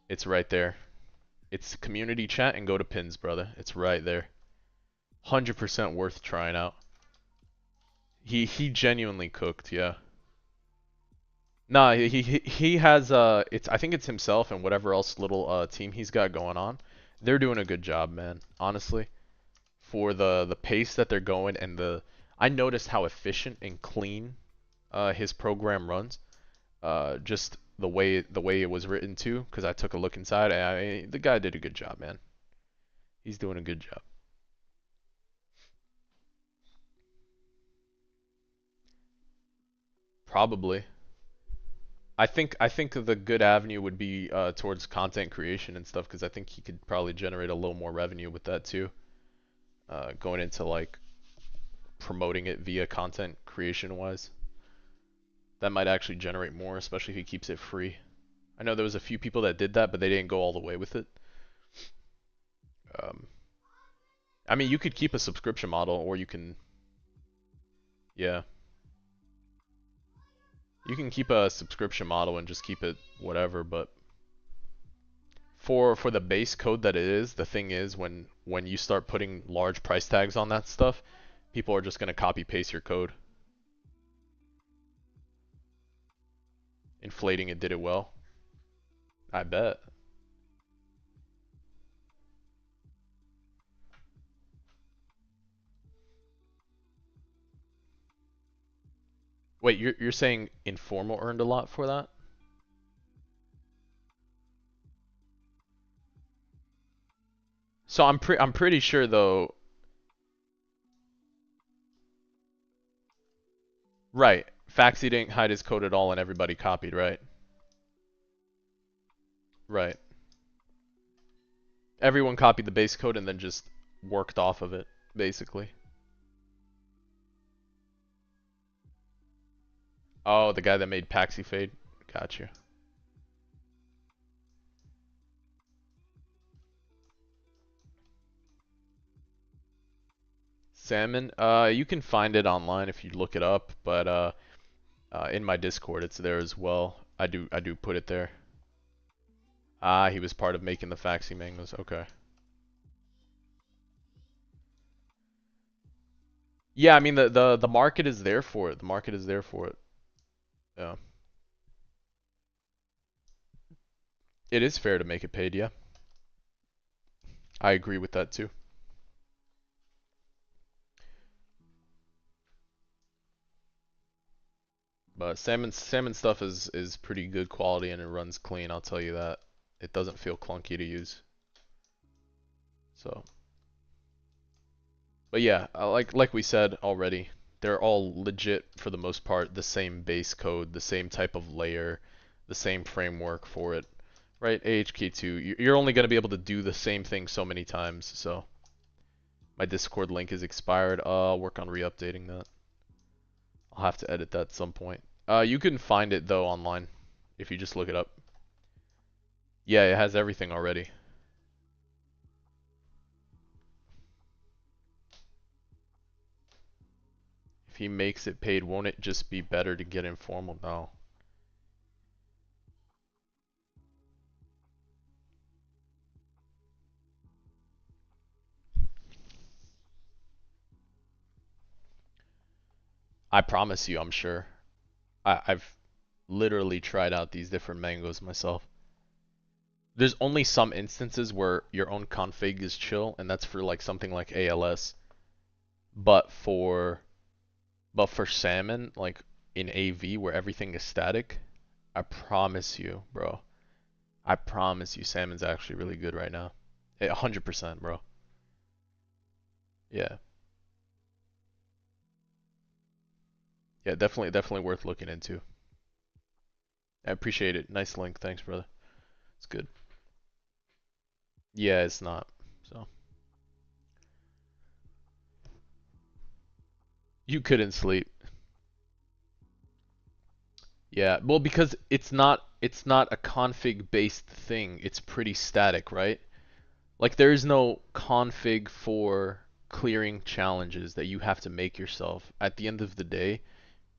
It's right there. It's community chat and go to pins, brother. It's right there. 100% worth trying out. He genuinely cooked, yeah. Nah, he has it's I think it's himself and whatever else little team he's got going on. They're doing a good job, man. Honestly, for the pace that they're going and I noticed how efficient and clean his program runs. Just the way it was written too, because I took a look inside. The guy did a good job, man. He's doing a good job. Probably. I think the good avenue would be towards content creation and stuff, because I think he could probably generate a little more revenue with that too. Going into like promoting it via content creation wise, that might actually generate more, especially if he keeps it free. I know there was a few people that did that, but they didn't go all the way with it. Um, I mean, you could keep a subscription model, or you can, yeah, you can keep a subscription model and just keep it whatever. But for the base code that it is, the thing is when you start putting large price tags on that stuff, people are just gonna copy paste your code. Inflating it did it well. I bet. Wait, you're saying Informal earned a lot for that? So I'm pretty sure though. Right. Faxi didn't hide his code at all and everybody copied, right? Right. Everyone copied the base code and then just worked off of it, basically. Oh, the guy that made Paxi Fade. Gotcha. Salmon. You can find it online if you look it up, but in my Discord it's there as well. I do put it there. Ah, he was part of making the Faxi mangoes. Okay. Yeah, I mean the market is there for it. The market is there for it. Yeah. It is fair to make it paid, yeah. I agree with that too. But salmon stuff is pretty good quality and it runs clean, I'll tell you that. It doesn't feel clunky to use. So, but yeah, like we said already, they're all legit for the most part, the same base code, the same type of layer, the same framework for it. Right? AHK2, you're only going to be able to do the same thing so many times, so my Discord link is expired. I'll work on re-updating that. I'll have to edit that at some point. You can find it though online if you just look it up. Yeah, it has everything already. If he makes it paid, won't it just be better to get informal? No. I promise you, I'm sure. I've literally tried out these different mangoes myself. There's only some instances where your own config is chill, and that's for like something like ALS. But for salmon, like in AV where everything is static, I promise you, bro. I promise you, salmon's actually really good right now. 100%, bro. Yeah. Yeah, definitely worth looking into. I appreciate it. Nice link. Thanks, brother. It's good. Yeah, it's not. So you couldn't sleep. Yeah, well, because it's not a config based thing. It's pretty static, right? Like there is no config for clearing challenges that you have to make yourself. At the end of the day,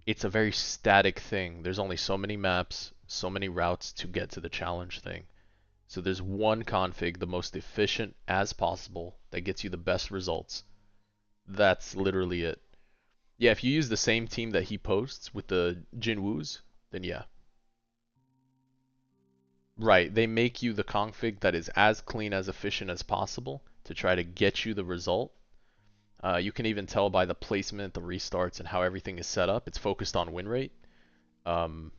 it's a very static thing. There's only so many maps, so many routes to get to the challenge thing. So there's one config, the most efficient as possible, that gets you the best results. That's literally it. Yeah, if you use the same team that he posts with the Jinwoos, then yeah. Right, they make you the config that is as clean, as efficient as possible to try to get you the result. You can even tell by the placement, the restarts, and how everything is set up. It's focused on win rate. Um,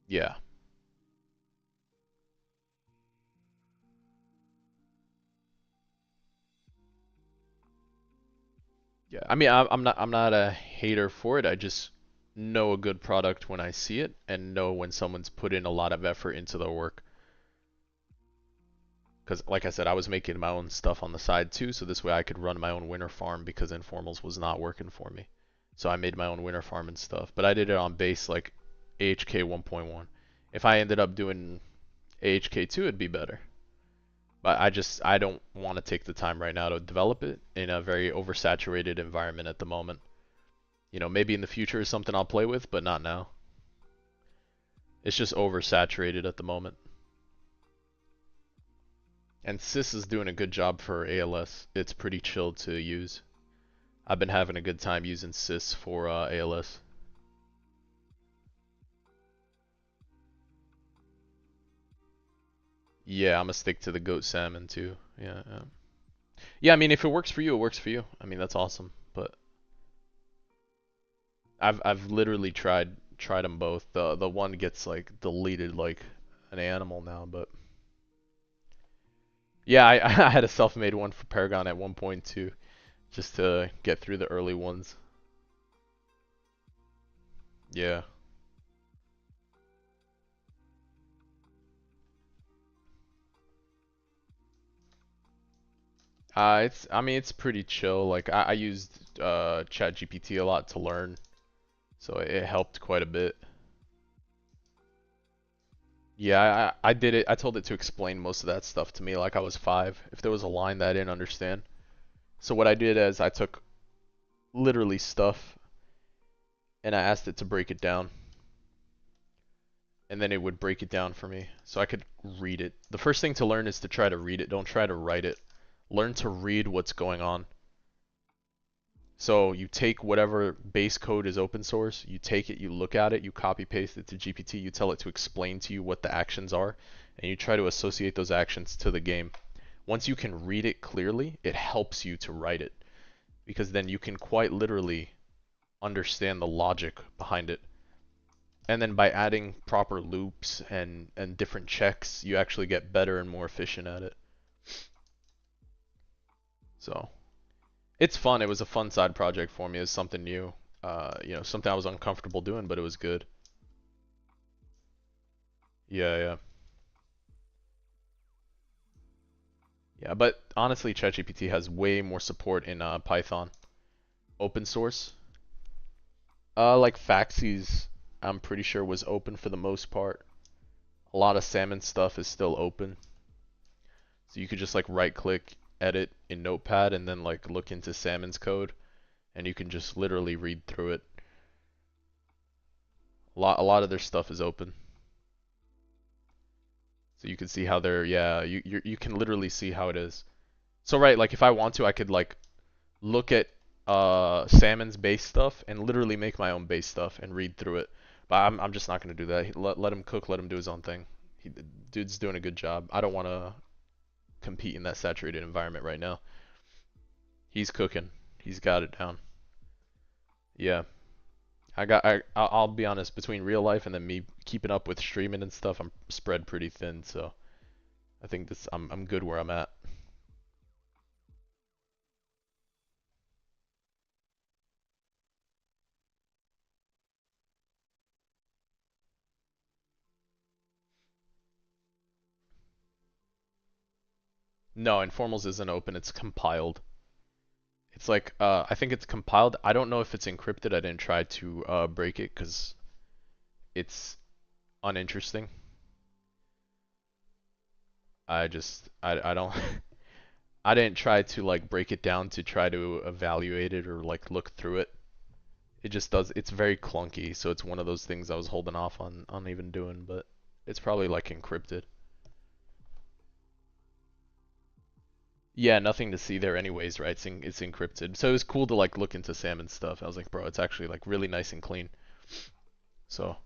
yeah. Yeah, I mean, I'm not a hater for it. I just know a good product when I see it, and know when someone's put in a lot of effort into their work. Because, like I said, I was making my own stuff on the side too, so this way I could run my own winter farm because informals was not working for me. So I made my own winter farm and stuff, but I did it on base like AHK 1.1. If I ended up doing AHK 2, it'd be better. But I don't want to take the time right now to develop it in a very oversaturated environment at the moment. You know, maybe in the future is something I'll play with, but not now. It's just oversaturated at the moment. And Sys is doing a good job for ALS. It's pretty chill to use. I've been having a good time using Sys for ALS. Yeah, I'm gonna stick to the goat salmon too. Yeah, yeah. Yeah, I mean, if it works for you, it works for you. I mean, that's awesome. But I've literally tried them both. The one gets like deleted like an animal now, but yeah, I I had a self-made one for Paragon at 1.2 just to get through the early ones. Yeah. I mean, it's pretty chill. Like I used ChatGPT a lot to learn, so it helped quite a bit. Yeah, I did it. I told it to explain most of that stuff to me like I was 5. If there was a line that I didn't understand. So what I did is I took literally stuff and I asked it to break it down. And then it would break it down for me so I could read it. The first thing to learn is to try to read it. Don't try to write it. Learn to read what's going on. So you take whatever base code is open source, you take it, you look at it, you copy paste it to GPT, you tell it to explain to you what the actions are, and you try to associate those actions to the game. Once you can read it clearly, it helps you to write it, because then you can quite literally understand the logic behind it. And then by adding proper loops and different checks, you actually get better and more efficient at it. So it's fun. It was a fun side project for me. It was something new. Something I was uncomfortable doing, but it was good. Yeah, yeah. Yeah, but honestly, ChatGPT has way more support in Python. Open source. Like Faxies, I'm pretty sure was open for the most part. A lot of Salmon stuff is still open. So you could just like right click, edit in Notepad, and then like look into Salmon's code, and you can just literally read through it. A lot of their stuff is open. So you can see how they're, yeah, you can literally see how it is. So right, like if I want to, I could like look at Salmon's base stuff and literally make my own base stuff and read through it. But I'm just not gonna do that. Let him cook, let him do his own thing. Dude's doing a good job. I don't want to compete in that saturated environment right now. He's cooking. He's got it down. Yeah. I'll be honest, between real life and then me keeping up with streaming and stuff, I'm spread pretty thin, so I think I'm good where I'm at. No, Informals isn't open, it's compiled. It's like I think it's compiled. I don't know if it's encrypted. I didn't try to break it because it's uninteresting. I don't I didn't try to like break it down to try to evaluate it or like look through it. It just does. It's very clunky, so it's one of those things I was holding off on even doing, but it's probably like encrypted. Yeah, nothing to see there anyways, right? It's encrypted. So it was cool to like look into Salmon stuff. I was like, bro, it's actually like really nice and clean. So,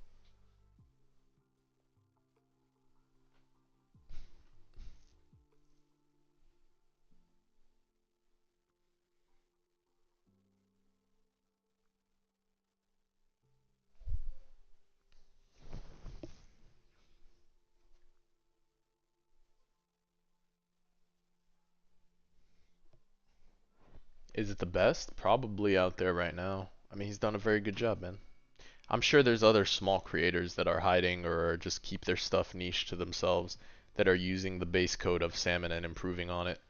is it the best? Probably out there right now. I mean, he's done a very good job, man. I'm sure there's other small creators that are hiding or just keep their stuff niche to themselves that are using the base code of Salmon and improving on it.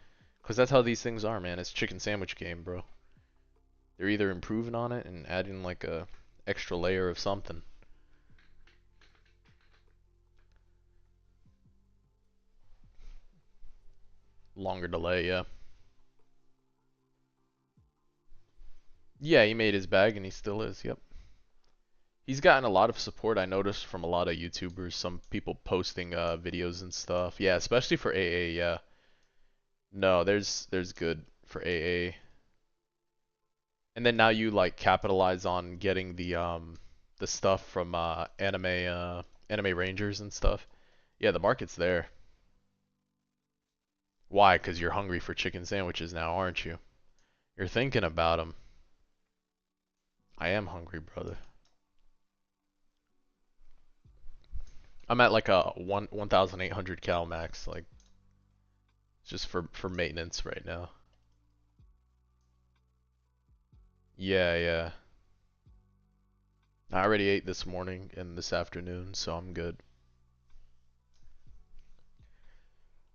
Because that's how these things are, man. It's chicken sandwich game, bro. They're either improving on it and adding like a extra layer of something. Longer delay, yeah. Yeah, he made his bag and he still is, yep. He's gotten a lot of support, I noticed, from a lot of YouTubers, some people posting videos and stuff. Yeah, especially for AA, yeah. No, there's good for AA. And then now you like capitalize on getting the stuff from anime rangers and stuff. Yeah, the market's there. Why? 'Cause you're hungry for chicken sandwiches now, aren't you? You're thinking about them. I am hungry, brother. I'm at like a 1,800 cal max, like just for maintenance right now. Yeah, yeah. I already ate this morning and this afternoon, so I'm good.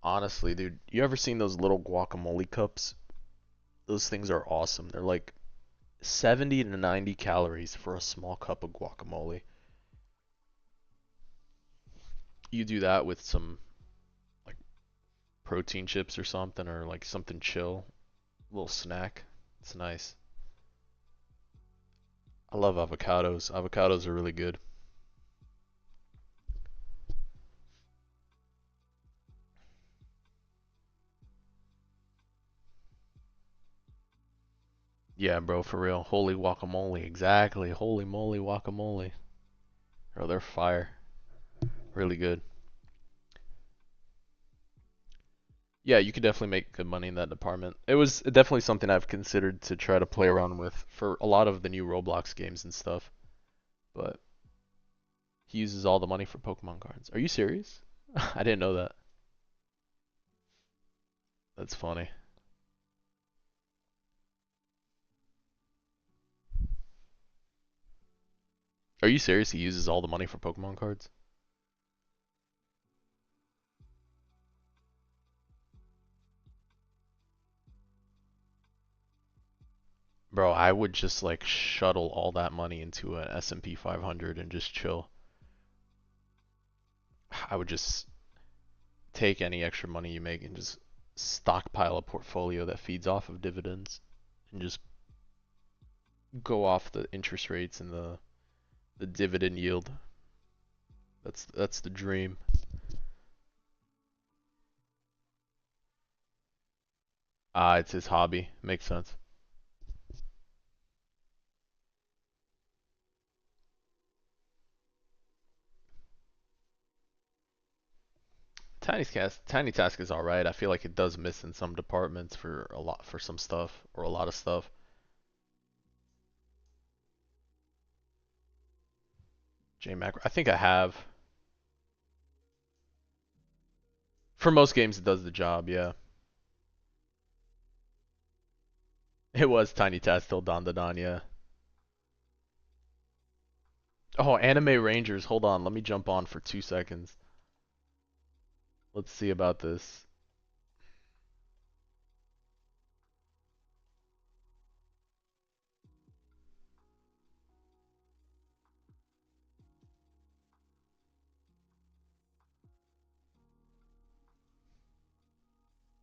Honestly, dude, you ever seen those little guacamole cups? Those things are awesome. They're like 70 to 90 calories for a small cup of guacamole. You do that with some like protein chips or something, or like something chill, little snack. It's nice. I love avocados. Avocados are really good. Yeah, bro, for real. Holy guacamole. Exactly. Holy moly guacamole. Bro, they're fire. Really good. Yeah, you could definitely make good money in that department. It was definitely something I've considered to try to play around with for a lot of the new Roblox games and stuff. But he uses all the money for Pokemon cards. Are you serious? I didn't know that. That's funny. Are you serious? He uses all the money for Pokemon cards? Bro, I would just like shuttle all that money into an S&P 500 and just chill. I would just take any extra money you make and just stockpile a portfolio that feeds off of dividends and just go off the interest rates and the dividend yield. That's the dream. Ah, it's his hobby. Makes sense. Tiny Task is alright. I feel like it does miss in some departments for some stuff or a lot of stuff. J Macro. I think I have. For most games, it does the job. Yeah. It was Tiny Task till Don Da Don. Yeah. Oh, Anime Rangers. Hold on. Let me jump on for 2 seconds. Let's see about this.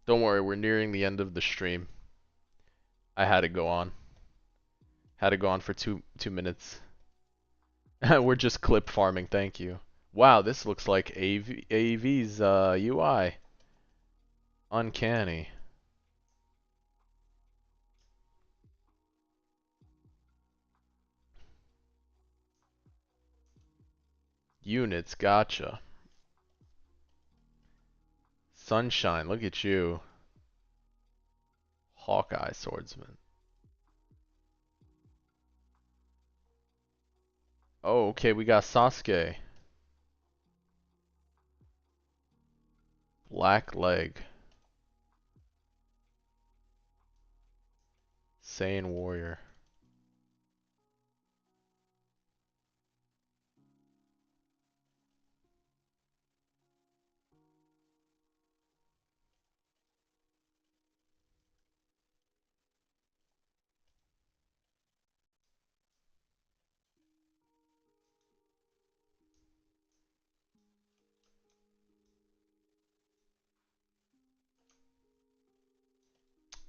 Don't worry, we're nearing the end of the stream. I had to go on. Had to go on for two minutes. We're just clip farming, thank you. Wow, this looks like AV's UI. Uncanny. Units, gotcha. Sunshine, look at you. Hawkeye swordsman. Oh, okay, we got Sasuke. Black leg. Saiyan warrior.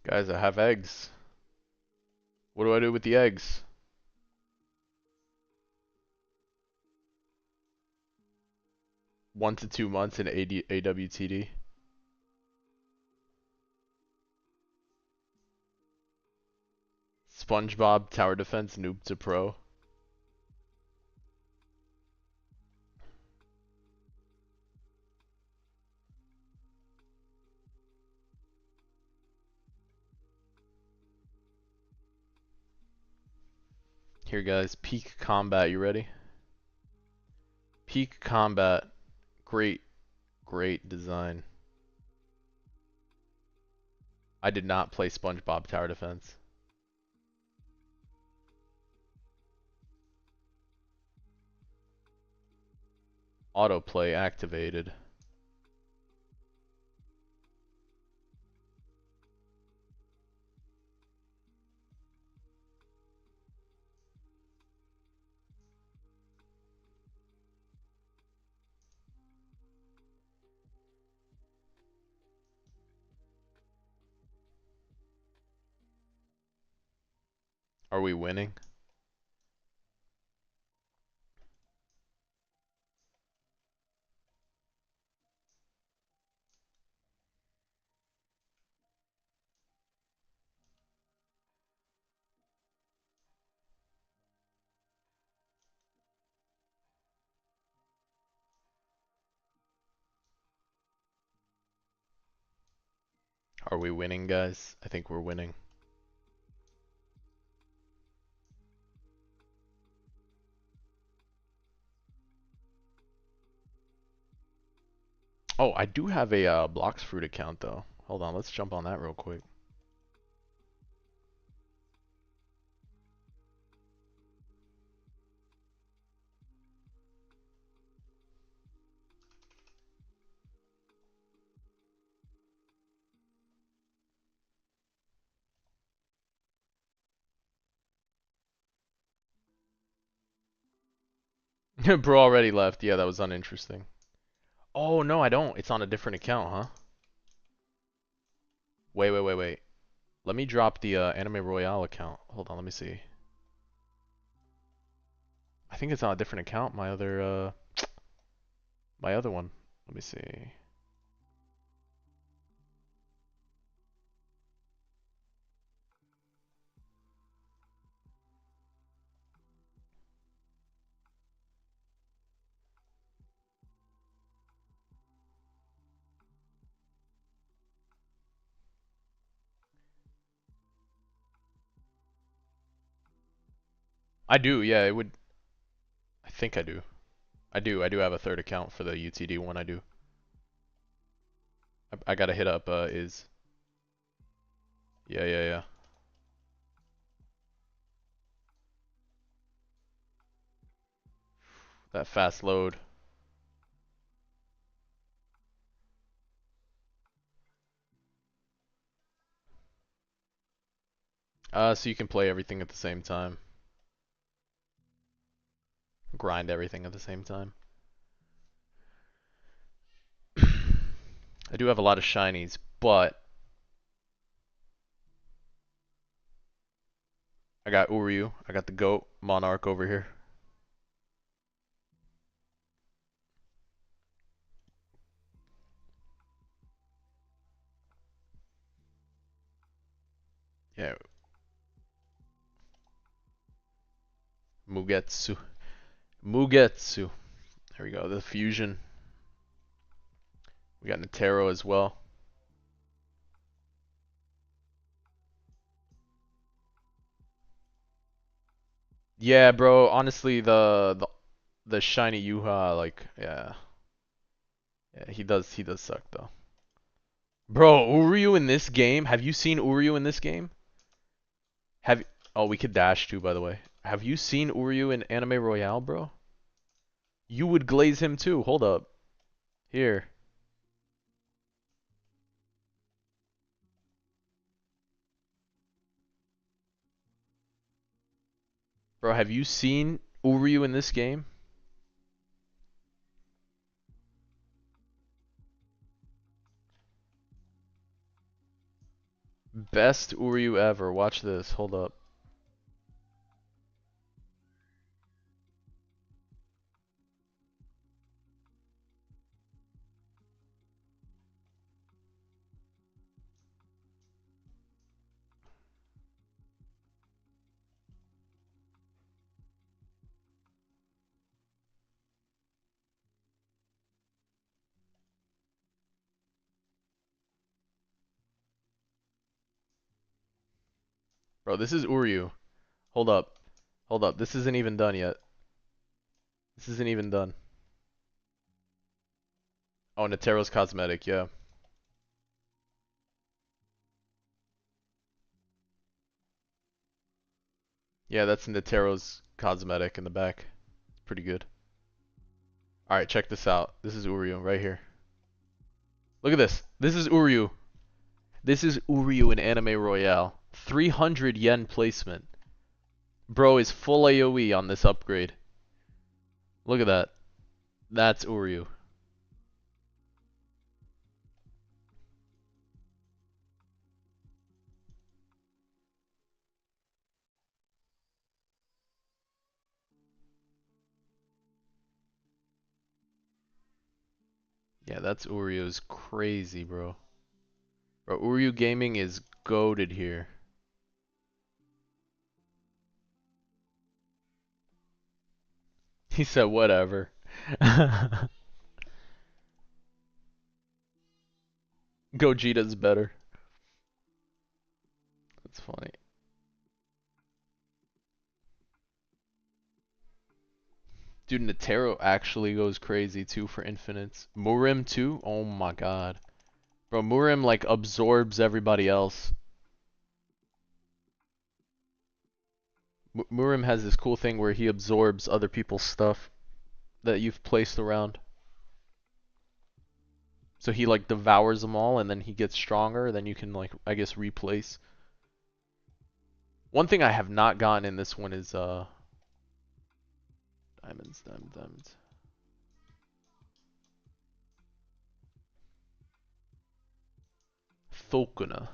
Guys, I have eggs. What do I do with the eggs? 1 to 2 months in AWTD. SpongeBob Tower Defense noob to pro. Here, guys, peak combat. You ready? Peak combat. Great, great design. I did not play SpongeBob Tower Defense. Autoplay activated. Are we winning? Are we winning, guys? I think we're winning. Oh, I do have a Blocks Fruit account though. Hold on, let's jump on that real quick. Bro already left. Yeah, that was uninteresting. Oh, no, I don't. It's on a different account, huh? Wait. Let me drop the Anime Royale account. Hold on, let me see. I think it's on a different account, my other one. Let me see. I do, yeah, it would. I think I do. I do have a third account for the UTD one, I do. I gotta hit up, is. Yeah. That fast load. So you can play everything at the same time. Grind everything at the same time. I do have a lot of shinies, but I got Uryu. I got the goat Monarch over here. Yeah, Mugetsu. Mugetsu. There we go. The fusion. We got Netero as well. Yeah, bro. Honestly, the shiny Yuha, like, yeah, he does suck though. Bro, Uryu in this game. Have you seen Uryu in this game? Have Oh, we could dash too, by the way. Have you seen Uryu in Anime Royale, bro? You would glaze him too. Hold up. Here. Bro, have you seen Uryu in this game? Best Uryu ever. Watch this. Hold up. Bro, this is Uryu. Hold up. Hold up. This isn't even done yet. This isn't even done. Oh, Netero's cosmetic, yeah. Yeah, that's Netero's cosmetic in the back. It's pretty good. Alright, check this out. This is Uryu right here. Look at this. This is Uryu. This is Uryu in Anime Royale. 300 yen placement. Bro is full AoE on this upgrade. Look at that. That's Uryu. Yeah, that's Uryu's crazy, bro. Bro, Uryu Gaming is goated here. He said whatever. Gogeta's better. That's funny. Dude, Netero actually goes crazy too for infinites. Murim too? Oh my god. Bro, Murim like absorbs everybody else. Murim has this cool thing where he absorbs other people's stuff that you've placed around. So he like devours them all and then he gets stronger, then you can like, I guess, replace. One thing I have not gotten in this one is diamonds, diamonds. Thokuna.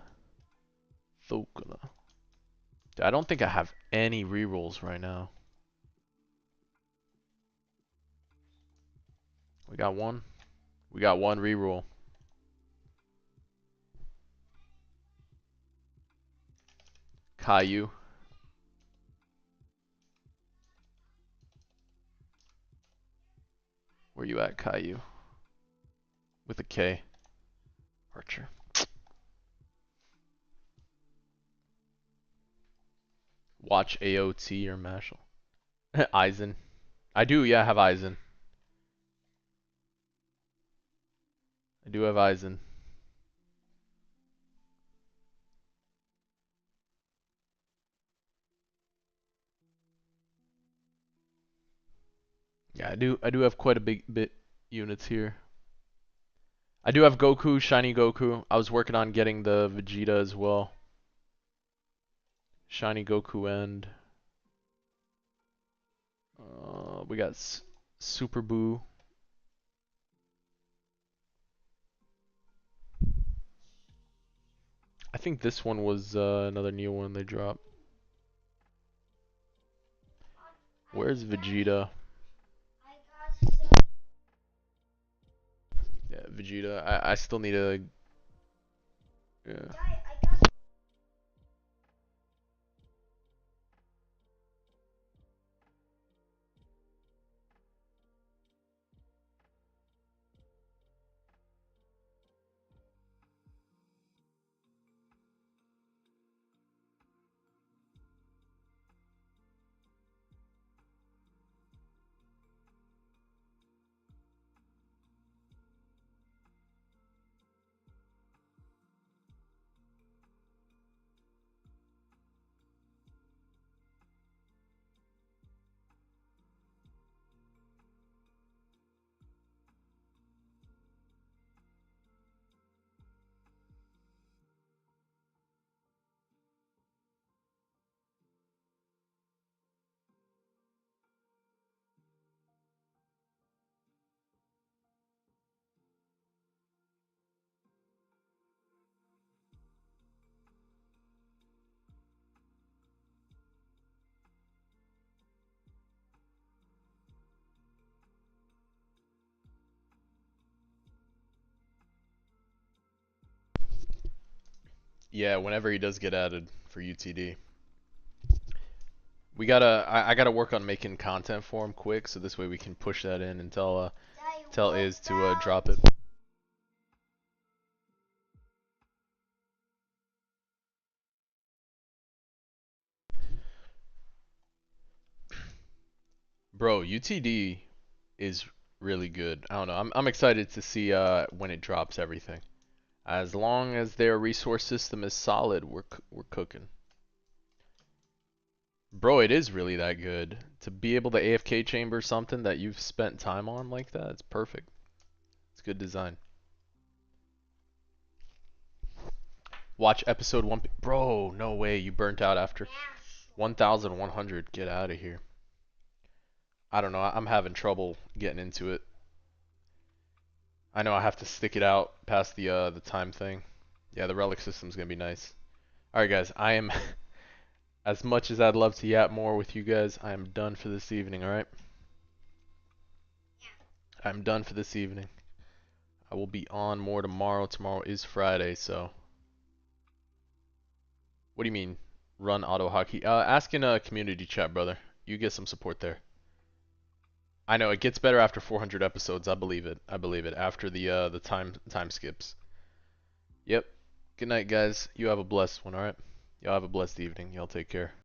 Thokuna. Dude, I don't think I have any rerolls right now. We got one. We got one reroll. Caillou. Where you at, Caillou? With a K. Archer. Watch AOT or Mashal. Eisen. I do, yeah, have Eisen. I do have Eisen. Yeah, I do have quite a big bit units here. I do have Goku, shiny Goku. I was working on getting the Vegeta as well. Shiny Goku and we got Super Boo. I think this one was another new one they dropped. Where's Vegeta? Yeah, Vegeta. I still need a. Yeah. Yeah, whenever he does get added for UTD. I gotta work on making content for him quick, so this way we can push that in and tell Iz to drop it. Bro, UTD is really good. I don't know. I'm excited to see when it drops everything. As long as their resource system is solid, we're cooking. Bro, it is really that good. To be able to AFK chamber something that you've spent time on like that, it's perfect. It's good design. Watch episode 1. Bro, no way. You burnt out after 1,100. Get out of here. I don't know. I'm having trouble getting into it. I know I have to stick it out past the time thing. Yeah, the relic system's gonna be nice. Alright guys, I am as much as I'd love to yap more with you guys, I am done for this evening, alright? I'm done for this evening. I will be on more tomorrow. Tomorrow is Friday, so. What do you mean, run auto hockey? Ask in a community chat, brother. You get some support there. I know it gets better after 400 episodes. I believe it. I believe it. After the time skips. Yep. Good night, guys. You have a blessed one. All right. Y'all have a blessed evening. Y'all take care.